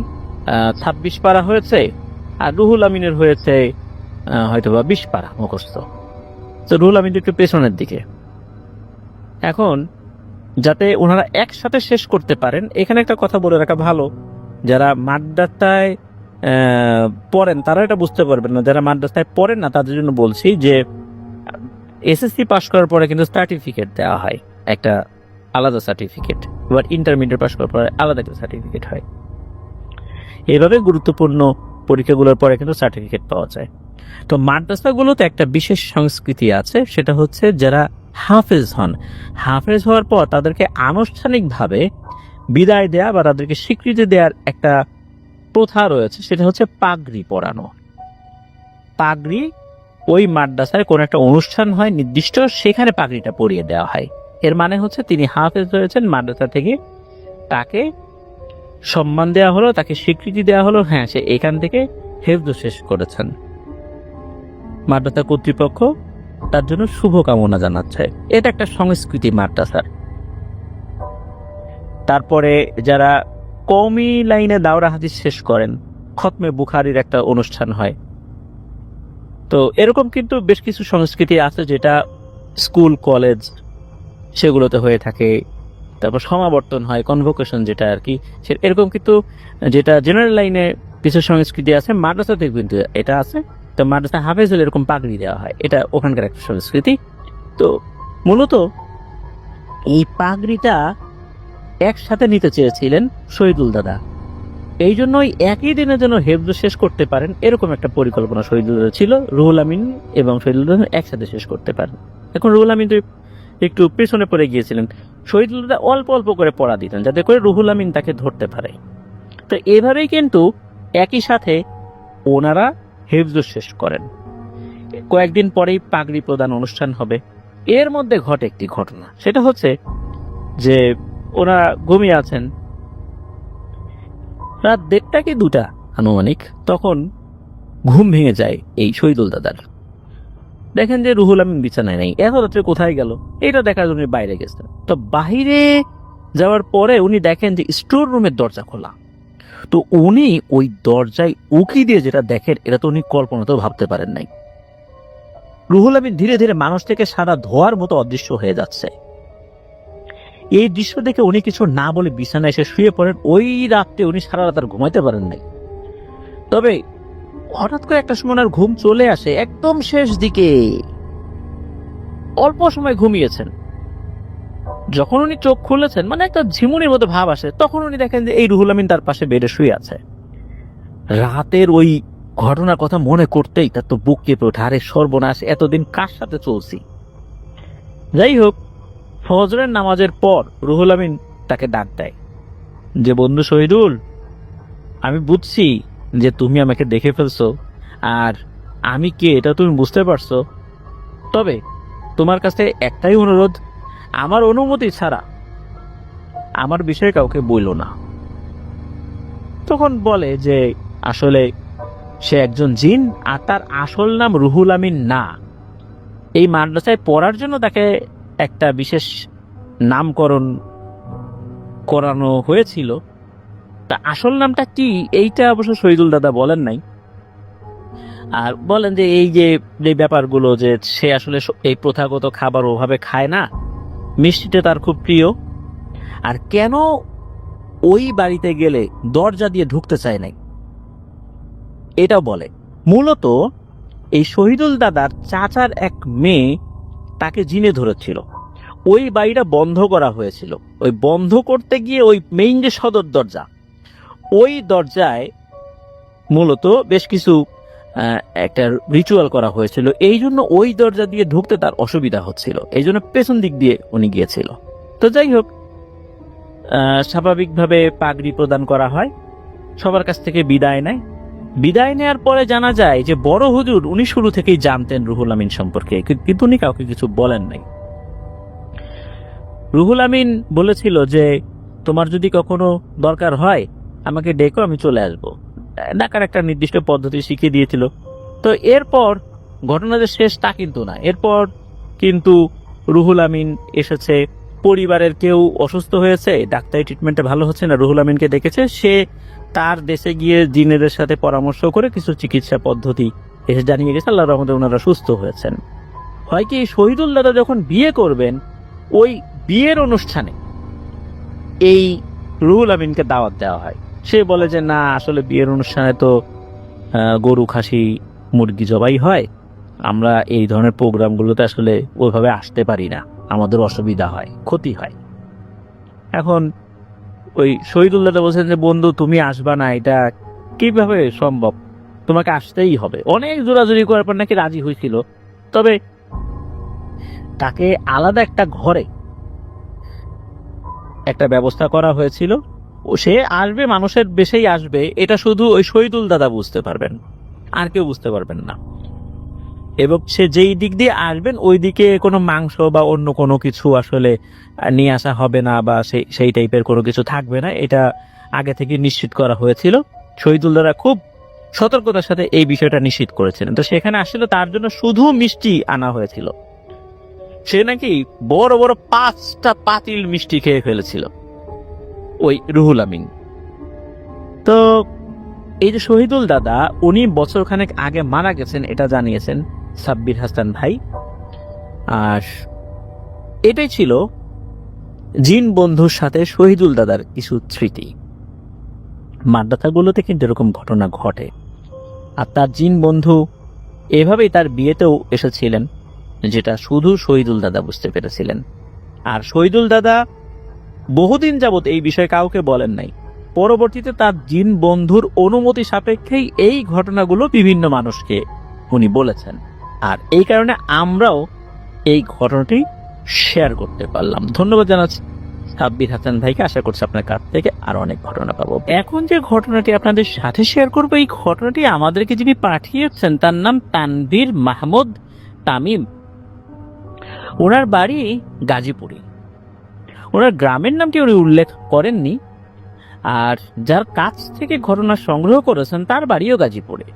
26 পারা হয়েছে, আর রুহুল আমিনের হয়েছে হয়তো বা 20 পারা মুখস্থ। তো রুহুল আমিন একটু পেছনের দিকে। এখন যাতে ওনারা একসাথে শেষ করতে পারেন, এখানে একটা কথা বলে রাখা ভালো, যারা মাদ্রাসায় পড়েন তারা এটা বুঝতে পারবেন না, যারা মাদ্রাসায় পড়েন না তাদের জন্য বলছি যে এসএসসি পাস করার পরে কিন্তু সার্টিফিকেট দেওয়া হয়, একটা আলাদা সার্টিফিকেট, এবার ইন্টারমিডিয়েট পাস করার পরে আলাদা একটা সার্টিফিকেট হয়। এইভাবে গুরুত্বপূর্ণ পরীক্ষাগুলোর পরে কিন্তু সার্টিফিকেট পাওয়া যায়। তো মাদ্রাসাগুলোতে একটা বিশেষ সংস্কৃতি আছে, সেটা হচ্ছে যারা হাফেজ হন, হাফেজ হওয়ার পর তাদেরকে আনুষ্ঠানিকভাবে বিদায় দেয়া বা তাদেরকে স্বীকৃতি দেওয়ার একটা প্রথা রয়েছে, সেটা হচ্ছে পাগড়ি পরানো। পাগড়ি ওই মাদ্রাসায় কোন একটা অনুষ্ঠান হয় নির্দিষ্ট, সেখানে পাগড়িটা পরিয়ে দেওয়া হয়। এর মানে হচ্ছে তিনি হাফেজ হয়েছেন, মাদ্রাসা থেকে তাকে সম্মান দেওয়া হলো, তাকে স্বীকৃতি দেওয়া হলো, হ্যাঁ সে এখান থেকে হেফজ শেষ করেছেন। মাদ্রাসা কর্তৃপক্ষ তার জন্য শুভকামনা জানাচ্ছে। এটা একটা সংস্কৃতি মাদ্রাসার। তারপরে যারা কওমি লাইনে দাওরা হাদিস শেষ করেন, খতমে বুখারীর একটা অনুষ্ঠান হয়। তো এরকম কিন্তু বেশ কিছু সংস্কৃতি আছে যেটা স্কুল কলেজ সেগুলোতে হয়ে থাকে। তারপর সমাবর্তন হয়, কনভোকেশন যেটা আর কি, এরকম কিন্তু যেটা জেনারেল লাইনে কিছু সংস্কৃতি আছে, মাদ্রাসাতে কিন্তু এটা আছে। তো মাদ্রাসা হাফেজ হলে এরকম পাগড়ি দেওয়া হয়, এটা ওখানকার একটা সংস্কৃতি। তো মূলত এই পাগড়িটা একসাথে নিতে চেয়েছিলেন শহীদুল দাদা, এই জন্যই একই দিনে যেন হেফজ শেষ করতে পারেন এরকম একটা পরিকল্পনা শহীদুল দাদা ছিল, রুহুল আমিন এবং শহীদুল দাদা একসাথে শেষ করতে পারেন। এখন রুহুল আমিন তো একটু পেছনে পড়ে গিয়েছিলেন, শহীদুল দাদা অল্প অল্প করে পড়া দিতেন যাতে করে রুহুল আমিন তাকে ধরতে পারে। তো এভাবেই কিন্তু একই সাথে ওনারা হেফজ শেষ করেন। কয়েকদিন পরেই পাগড়ি প্রদান অনুষ্ঠান হবে। এর মধ্যে ঘটে একটি ঘটনা, সেটা হচ্ছে যে ওনারা ঘুমিয়ে আছেন, রাত 1:30 কি 2টা আনুমানিক, তখন ঘুম ভেঙে যায় এই শহীদুল দাদার। দেখেন যে রুহুল আমিন বিছানায় নেই। এত রাত্রে কোথায় গেল এটা দেখার জন্য বাইরে গেছে। তো বাইরে যাওয়ার পরে উনি দেখেন যে স্টোর রুমের দরজা খোলা। তো উনি ওই দরজায় উকি দিয়ে যেটা দেখেন এটা তো উনি কল্পনাতেও ভাবতে পারেন নাই। রুহুল আমিন ধীরে ধীরে মানুষ থেকে সারা ধোয়ার মতো অদৃশ্য হয়ে যাচ্ছে। এই দৃশ্য দেখে উনি কিছু না বলে বিছানায় এসে শুয়ে পড়েন। ওই রাত্রে উনি সারা রাত আর ঘুমাইতে পারেন নাই। তবে হঠাৎ করে একটা সময় ওনার ঘুম চলে আসে একদম শেষ দিকে। অল্প সময় ঘুমিয়েছেন, যখন উনি চোখ খুলেছেন মানে একটা ঝিমুনির মতো ভাব আসে, তখন উনি দেখেন যে এই রুহুল আমিন তার পাশে বেডে শুয়ে আছে। রাতের ওই ঘটনার কথা মনে করতেই তার তো বুক কেঁপে ওঠে। আরে সর্বনাশ, এতদিন কার সাথে চলছি। যাই হোক, ফজরের নামাজের পর রুহুল আমিন তাকে ডাক দেয় যে, বন্ধু শহীদুল, আমি বুঝছি যে তুমি আমাকে দেখে ফেলছো আর আমি কে এটা তুমি বুঝতে পারছো। তবে তোমার কাছে একটাই অনুরোধ, আমার অনুমতি ছাড়া আমার বিষয়ে কাউকে বইলো না। তখন বলে যে আসলে সে একজন জিন আর তার আসল নাম রুহুল আমিন না। এই মাদ্রাসায় পড়ার জন্য তাকে একটা বিশেষ নামকরণ করানো হয়েছিল। তা আসল নামটা কি এইটা অবশ্য শহীদুল দাদা বলেন নাই। আর বলেন যে এই যে ব্যাপারগুলো, যে সে আসলে এই প্রথাগত খাবার ওভাবে খায় না, মিষ্টিটা তার খুব প্রিয়। আর কেন ওই বাড়িতে গেলে দরজা দিয়ে ঢুকতে চায় নাই এটাও বলে। মূলত এই শহীদুল দাদার চাচার এক মেয়ে তাকে জিনে ধরেছিল। ওই বাড়িটা বন্ধ করা হয়েছিল। ওই বন্ধ করতে গিয়ে ওই মেইন যে সদর দরজা, ওই দরজায় মূলত বেশ কিছু একটা রিচুয়াল করা হয়েছিল। এই জন্য ওই দরজা দিয়ে ঢুকতে তার অসুবিধা হচ্ছিল, এই জন্য পেছন দিক দিয়ে উনি গিয়েছিল। তো যাই হোক, স্বাভাবিকভাবে পাগড়ি প্রদান করা হয়, সবার কাছ থেকে বিদায় নেয়। বিদায় নেওয়ার পরে জানা যায় যে বড় হুজুর উনি শুরু থেকেই জানতেন রুহুল আমিন সম্পর্কে, কিন্তু উনি কাউকে কিছু বলেন নাই। রুহুল আমিন বলেছিল যে তোমার যদি কখনো দরকার হয় আমাকে ডেকো, আমি চলে আসবো। ডাকার একটা নির্দিষ্ট পদ্ধতি শিখিয়ে দিয়েছিল। তো এরপর ঘটনা যে শেষ তা কিন্তু না। এরপর কিন্তু রুহুল আমিন এসেছে, পরিবারের কেউ অসুস্থ হয়েছে, ডাক্তারি ট্রিটমেন্টে ভালো হচ্ছে না, রুহুল আমিনকে ডেকেছে। সে তার দেশে গিয়ে জিনেদের সাথে পরামর্শ করে কিছু চিকিৎসা পদ্ধতি এসে জানিয়ে গেছে। আল্লাহর রহমতে ওনারা সুস্থ হয়েছেন। হয় কি, শহীদুল দাদা যখন বিয়ে করবেন, ওই বিয়ের অনুষ্ঠানে এই রুহুল আমিনকে দাওয়াত দেওয়া হয়। সে বলে যে না, আসলে বিয়ের অনুষ্ঠানে তো গরু, খাসি, মুরগি জবাই হয়, আমরা এই ধরনের প্রোগ্রামগুলোতে আসলে ওইভাবে আসতে পারি না, আমাদের অসুবিধা হয়, ক্ষতি হয়। এখন ওই শহীদুল দাদা বলছেন যে বন্ধু তুমি আসবা না, এটা কিভাবে সম্ভব, তোমাকে আসতেই হবে। অনেক জোরাজুরি করার পর নাকি রাজি হয়েছিল। তবে তাকে আলাদা একটা ঘরে একটা ব্যবস্থা করা হয়েছিল। ও সে আসবে, মানুষের বেশেই আসবে, এটা শুধু ওই শহীদুল দাদা বুঝতে পারবেন, আর কেউ বুঝতে পারবেন না। এবং সে যেই দিক দিয়ে আসবেন ওই দিকে কোনো মাংস বা অন্য কোনো কিছু আসলে নিয়ে আসা হবে না, বা সেই টাইপের কোনো কিছু থাকবে না, এটা আগে থেকে নিশ্চিত করা হয়েছিল। শহীদুল দাদা খুব সতর্কতার সাথে এই বিষয়টা নিশ্চিত করেছিলেন। তো সেখানে আসলে তার জন্য শুধু মিষ্টি আনা হয়েছিল। সে নাকি বড় বড় 5টা পাতিল মিষ্টি খেয়ে ফেলেছিল ওই রুহুল আমিন। তো এই যে শহীদুল দাদা, উনি বছরখানেক আগে মারা গেছেন, এটা জানিয়েছেন সাব্বির হাসান ভাই। আর এটাই ছিল জিন বন্ধুর সাথে শহীদুল দাদার কিছু স্মৃতি। মাদ্রাসাগুলোতে কিন্তু এরকম ঘটনা ঘটে। আর তার জিন বন্ধু এভাবেই তার বিয়েতেও এসেছিলেন, যেটা শুধু শহীদুল দাদা বুঝতে পেরেছিলেন। আর শহীদুল দাদা বহুদিন যাবত এই বিষয়ে কাউকে বলেন নাই। পরবর্তীতে তার জিন বন্ধুর অনুমতি সাপেক্ষেই এই ঘটনাগুলো বিভিন্ন মানুষকে উনি বলেছেন। আর এই কারণে আমরাও এই ঘটনাটি শেয়ার করতে পারলাম। ধন্যবাদ জানাচ্ছি সাব্বির হাসান ভাইকে। আশা করছি আপনার কাছ থেকে আরো অনেক ঘটনা পাবো। এখন যে ঘটনাটি আপনাদের সাথে শেয়ার করবো, এই ঘটনাটি আমাদেরকে যিনি পাঠিয়েছেন তার নাম তানভীর মাহমুদ তামিম। ওনার বাড়ি গাজীপুরে। ওনার গ্রামের নামটি উনি উল্লেখ করেননি। আর যার কাছ থেকে ঘটনা সংগ্রহ করেছেন তার বাড়িও গাজীপুরে।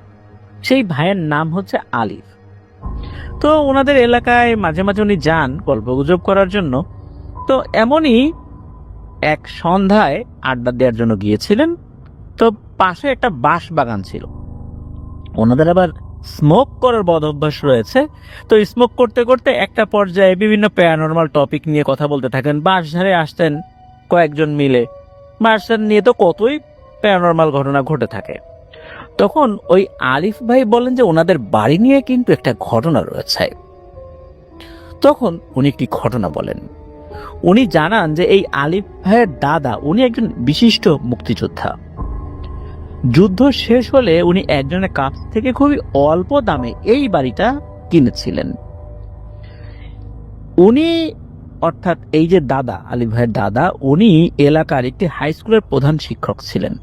সেই ভাইয়ের নাম হচ্ছে আলিফ। তো ওনাদের এলাকায় মাঝে মাঝে উনি যান গল্পগুজব করার জন্য। তো এমনই এক সন্ধ্যায় আড্ডা দেওয়ার জন্য গিয়েছিলেন। তো পাশে একটা বাঁশ বাগান ছিল। ওনাদের আবার স্মোক করার বদ অভ্যাস রয়েছে। তো স্মোক করতে করতে একটা পর্যায়ে বিভিন্ন প্যারানরমাল টপিক নিয়ে কথা বলতে থাকেন। বাঁশঝাড়ে আসতেন কয়েকজন মিলে। বাঁশঝাড় নিয়ে তো কতই প্যারানরমাল ঘটনা ঘটে থাকে। তখন ওই আলিফ ভাই বলেন যে ওনাদের বাড়ি নিয়ে কিন্তু একটা ঘটনা রয়েছে। তখন উনি একটি ঘটনা বলেন। উনি জানান যে এই আলিফ ভাইয়ের দাদা উনি একজন বিশিষ্ট মুক্তিযোদ্ধা। যুদ্ধ শেষ হলে উনি একজনের কাছ থেকে খুবই অল্প দামে এই বাড়িটা কিনেছিলেন। উনি অর্থাৎ এই যে দাদা, আলিফ ভাইয়ের দাদা, উনি এলাকার একটি হাই স্কুলের প্রধান শিক্ষক ছিলেন।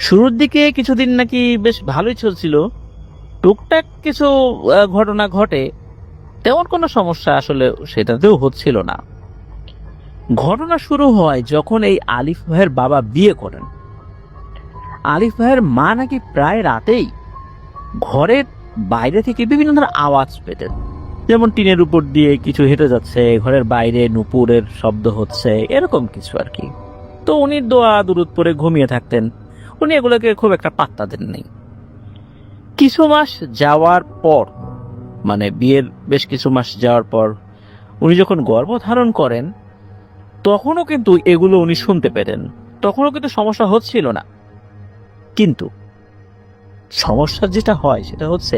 শুরুর দিকে কিছুদিন নাকি বেশ ভালোই চলছিল। টুকটাক কিছু ঘটনা ঘটে, তেমন কোনো সমস্যা আসলে সেটাতেও হচ্ছিল না। ঘটনা শুরু হয় যখন এই আলিফ ভাইয়ের বাবা বিয়ে করেন। আলিফ ভাইয়ের মা নাকি প্রায় রাতেই ঘরের বাইরে থেকে বিভিন্ন ধরনের আওয়াজ পেতেন, যেমন টিনের উপর দিয়ে কিছু হেঁটে যাচ্ছে, ঘরের বাইরে নুপুরের শব্দ হচ্ছে, এরকম কিছু আর কি। তো উনি দোয়া দুরুদ পরে ঘুমিয়ে থাকতেন। উনি এগুলোকে খুব একটা পাত্তা দেননি। কিছু মাস যাওয়ার পর, মানে বিয়ের বেশ কিছু মাস যাওয়ার পর উনি যখন গর্ভধারণ করেন, তখনও কিন্তু এগুলো উনি শুনতে পেতেন। তখনও কিন্তু সমস্যা হচ্ছিল না। কিন্তু সমস্যা যেটা হয় সেটা হচ্ছে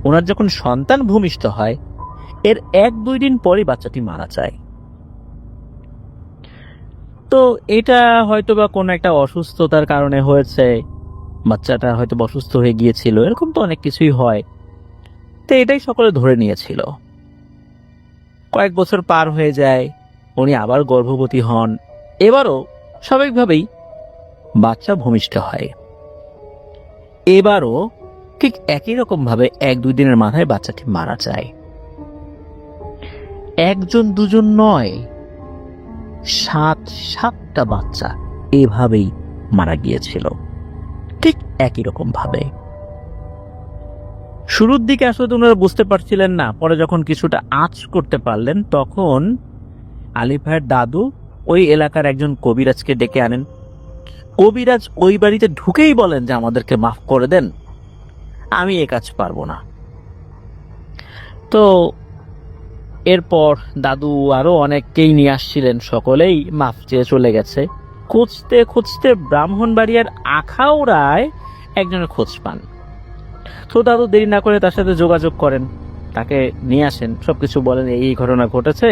ওনার যখন সন্তান ভূমিষ্ঠ হয়, এর 1-2 দিন পরই বাচ্চাটি মারা যায়। তো এটা হয়তো বা কোনো একটা অসুস্থতার কারণে হয়েছে, বাচ্চাটা হয়তো অসুস্থ হয়ে গিয়েছিল, এরকম তো অনেক কিছুই হয়। তো এটাই সকলে ধরে নিয়েছিল। কয়েক বছর পার হয়ে যায়, উনি আবার গর্ভবতী হন। এবারও স্বাভাবিকভাবেই বাচ্চা ভূমিষ্ঠ হয়। এবারও ঠিক একই রকম ভাবে 1-2 দিনের মাথায় বাচ্চাটি মারা যায়। 1-2 নয়, 7-7টা বাচ্চা এভাবেই মারা গিয়েছিল, ঠিক একই রকম ভাবে। শুরুর দিকে আসলে ওনারা বুঝতে পারছিলেন না। পরে যখন কিছুটা আঁচ করতে পারলেন, তখন আলিফ ভাইয়ের দাদু ওই এলাকার একজন কবিরাজকে ডেকে আনেন। কবিরাজ ওই বাড়িতে ঢুকেই বলেন যে আমাদেরকে মাফ করে দেন, আমি এ কাজ পারবো না। তো এরপর দাদু আরো অনেককেই নিয়ে আসছিলেন, সকলেই মাফ চেয়ে চলে গেছে। খুঁজতে খুঁজতে ব্রাহ্মণবাড়িয়ার আখাউড়ায় একজনের খোঁজ পান। তো দাদু দেরি না করে তার সাথে যোগাযোগ করেন, তাকে নিয়ে আসেন, সবকিছু বলেন এই ঘটনা ঘটেছে।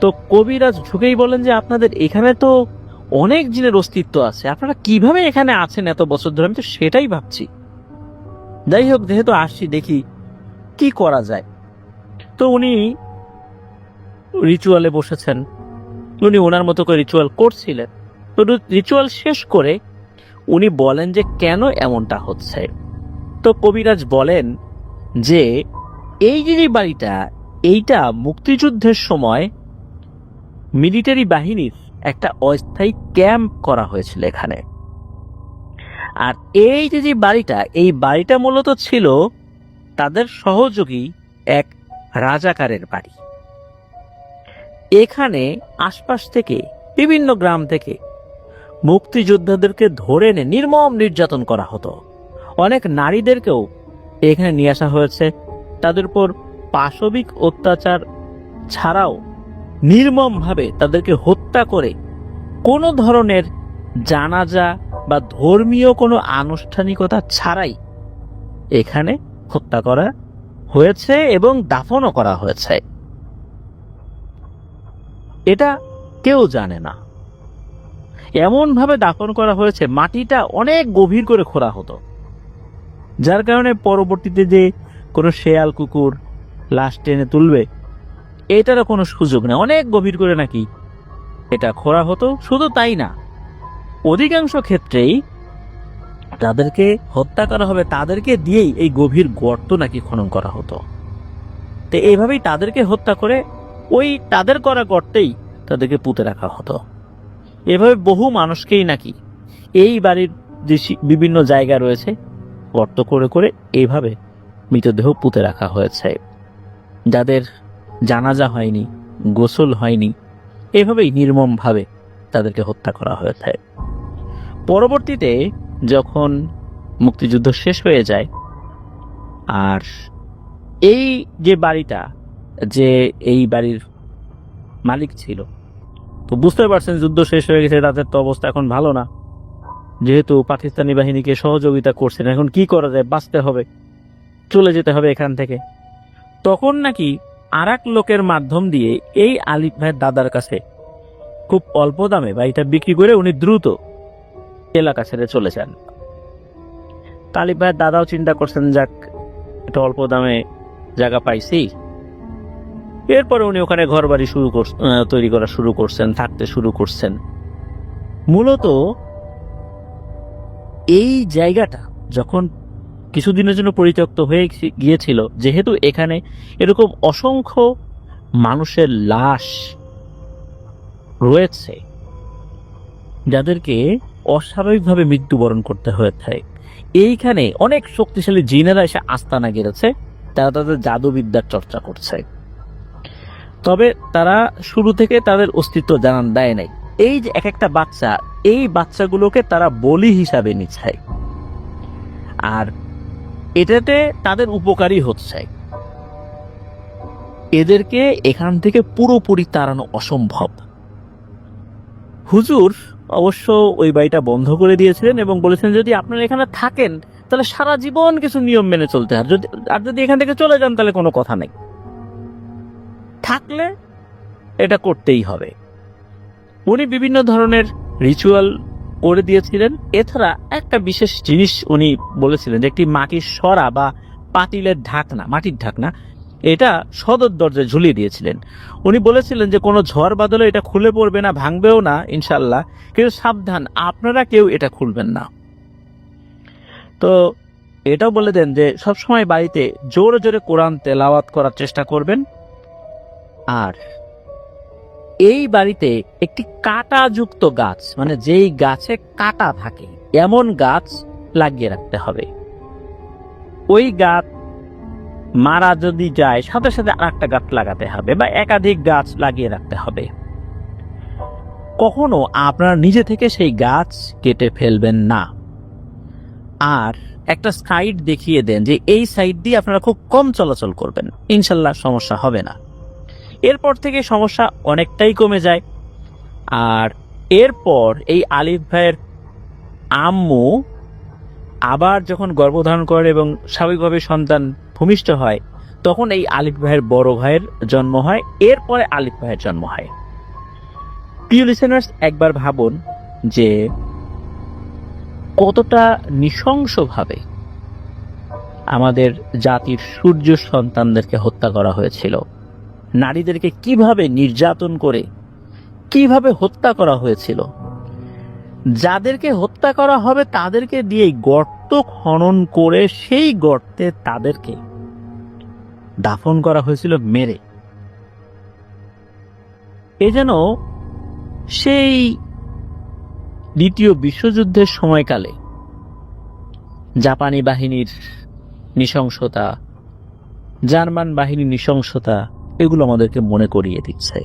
তো কবিরাজ ঢুকেই বলেন যে আপনাদের এখানে তো অনেক জিনের অস্তিত্ব আছে, আপনারা কিভাবে এখানে আছেন এত বছর ধরে, আমি তো সেটাই ভাবছি। যাই হোক, যেহেতু আসছি দেখি কি করা যায়। তো উনি রিচুয়ালে বসেছেন, উনি ওনার মতো করে রিচুয়াল করছিলেন। তো রিচুয়াল শেষ করে উনি বলেন যে কেন এমনটা হচ্ছে। তো কবিরাজ বলেন যে এই যে বাড়িটা, এইটা মুক্তিযুদ্ধের সময় মিলিটারি বাহিনীর একটা অস্থায়ী ক্যাম্প করা হয়েছিল এখানে। আর এই যে বাড়িটা, এই বাড়িটা মূলত ছিল তাদের সহযোগী এক রাজাকারের বাড়ি। এখানে আশপাশ থেকে বিভিন্ন গ্রাম থেকে মুক্তিযোদ্ধাদেরকে ধরে এনে নির্মম নির্যাতন করা হতো। অনেক নারীদেরকেও এখানে নিয়ে আসা হয়েছে। তাদের উপর পাশবিক অত্যাচার ছাড়াও নির্মমভাবে তাদেরকে হত্যা করে কোনো ধরনের জানাজা বা ধর্মীয় কোনো আনুষ্ঠানিকতা ছাড়াই এখানে হত্যা করা হয়েছে এবং দাফনও করা হয়েছে। এটা কেউ জানে না। এমন ভাবে দাফন করা হয়েছে, মাটিটা অনেক গভীর করে খোঁড়া হতো, যার কারণে পরবর্তীতে যে কোনো শেয়াল কুকুর লাশ টেনে তুলবে এটারও কোনো সুযোগ নেই। অনেক গভীর করে নাকি এটা খোঁড়া হতো। শুধু তাই না, অধিকাংশ ক্ষেত্রেই তাদেরকে হত্যা করা হবে তাদেরকে দিয়েই এই গভীর গর্ত নাকি খনন করা হতো। তো এইভাবেই তাদেরকে হত্যা করে ওই তাদের করা গর্তেই তাদেরকে পুঁতে রাখা হতো। এভাবে বহু মানুষকেই নাকি এই বাড়ির যে বিভিন্ন জায়গা রয়েছে গর্ত করে করে এইভাবে মৃতদেহ পুঁতে রাখা হয়েছে। যাদের জানাজা হয়নি, গোসল হয়নি, এভাবেই নির্মমভাবে তাদেরকে হত্যা করা হয়েছে। পরবর্তীতে যখন মুক্তিযুদ্ধ শেষ হয়ে যায়, আর এই যে বাড়িটা, যে এই বাড়ির মালিক ছিল, তো বুঝতে পারছেন যুদ্ধ শেষ হয়ে গেছে, তাদের তো অবস্থা এখন ভালো না। যেহেতু পাকিস্তানি বাহিনীকে সহযোগিতা করছেন, এখন কি করা যায়, বাঁচতে হবে, চলে যেতে হবে এখান থেকে। তখন নাকি আর এক লোকের মাধ্যম দিয়ে এই আলিফ ভাইয়ের দাদার কাছে খুব অল্প দামে বাড়িটা বিক্রি করে উনি দ্রুত এলাকা ছেড়ে চলে যান। আলিফ ভাইয়ের দাদাও চিন্তা করছেন, যাক এটা অল্প দামে জায়গা পাইছি। এরপরে উনি ওখানে ঘর বাড়ি তৈরি করা শুরু করছেন, থাকতে শুরু করছেন। মূলত এই জায়গাটা যখন কিছুদিনের জন্য পরিত্যক্ত হয়ে গিয়েছিল, যেহেতু এখানে এরকম অসংখ্য মানুষের লাশ রয়েছে যাদেরকে অস্বাভাবিকভাবে মৃত্যুবরণ করতে হয়েছে, এইখানে অনেক শক্তিশালী জিনেরা এসে আস্তানা গেড়েছে। তারা তাদের জাদুবিদ্যার চর্চা করছে, তবে তারা শুরু থেকে তাদের অস্তিত্ব জানান দেয় নাই। এই যে এক একটা বাচ্চা, এই বাচ্চাগুলোকে তারা বলি হিসাবে নিচ্ছে, আর এটাতে তাদের উপকারী হচ্ছে। এদেরকে এখান থেকে পুরোপুরি তাড়ানো অসম্ভব। হুজুর অবশ্য ওই বাড়িটা বন্ধ করে দিয়েছিলেন এবং বলেছেন, যদি আপনারা এখানে থাকেন তাহলে সারা জীবন কিছু নিয়ম মেনে চলতে হয়, আর যদি এখান থেকে চলে যান তাহলে কোনো কথা নেই, থাকলে এটা করতেই হবে। উনি বিভিন্ন ধরনের রিচুয়াল করে দিয়েছিলেন। এছাড়া একটা বিশেষ জিনিস উনি বলেছিলেন, যে একটি মাটির সরা বা পাতিলের ঢাকনা, মাটির ঢাকনা, এটা সদর দরজায় ঝুলিয়ে দিয়েছিলেন। উনি বলেছিলেন যে কোনো ঝড় বাদলে এটা খুলে পড়বে না, ভাঙবেও না ইনশাল্লাহ, কিন্তু সাবধান, আপনারা কেউ এটা খুলবেন না। তো এটাও বলে দেন যে সবসময় বাড়িতে জোরে জোরে কোরআন তেলাওয়াত করার চেষ্টা করবেন। আর এই বাড়িতে একটি কাঁটাযুক্ত গাছ, মানে যেই গাছে কাঁটা থাকে এমন গাছ লাগিয়ে রাখতে হবে। ওই গাছ মারা যদি যায়, সাথে সাথে আর একটা গাছ লাগাতে হবে, বা একাধিক গাছ লাগিয়ে রাখতে হবে। কখনো আপনারা নিজে থেকে সেই গাছ কেটে ফেলবেন না। আর একটা সাইড দেখিয়ে দেন যে এই সাইড দিয়ে আপনারা খুব কম চলাচল করবেন, ইনশাল্লাহ সমস্যা হবে না। এরপর থেকে সমস্যা অনেকটাই কমে যায়। আর এরপর এই আলিফ ভাইয়ের আম্মু আবার যখন গর্ভধারণ করে এবং স্বাভাবিকভাবে সন্তান ভূমিষ্ঠ হয়, তখন এই আলিফ ভাইয়ের বড় ভাইয়ের জন্ম হয়, এরপরে আলিফ ভাইয়ের জন্ম হয়। প্রিয় লিসেনার্স, একবার ভাবুন যে কতটা নৃশংসভাবে আমাদের জাতির সূর্য সন্তানদেরকে হত্যা করা হয়েছিল, নারীদেরকে কিভাবে নির্যাতন করে কিভাবে হত্যা করা হয়েছিল। যাদেরকে হত্যা করা হবে তাদেরকে দিয়ে গর্ত খনন করে সেই গর্তে তাদেরকে দাফন করা হয়েছিল মেরে। এ যেন সেই দ্বিতীয় বিশ্বযুদ্ধের সময়কালে জাপানি বাহিনীর নৃশংসতা, জার্মান বাহিনীর নৃশংসতা, এগুলো আমাদেরকে মনে করিয়ে দিচ্ছে।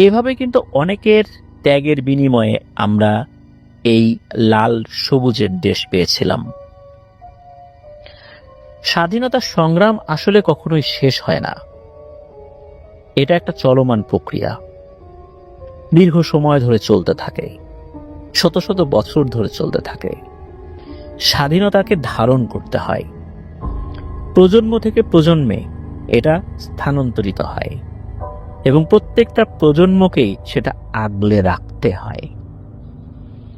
এভাবে কিন্তু অনেকের ত্যাগের বিনিময়ে আমরা এই লাল সবুজের দেশ পেয়েছিলাম। স্বাধীনতা সংগ্রাম আসলে কখনোই শেষ হয় না, এটা একটা চলমান প্রক্রিয়া, দীর্ঘ সময় ধরে চলতে থাকে, শত শত বছর ধরে চলতে থাকে। স্বাধীনতাকে ধারণ করতে হয়, প্রজন্ম থেকে প্রজন্মে এটা স্থানান্তরিত হয় এবং প্রত্যেকটা প্রজন্মকেই সেটা আগলে রাখতে হয়।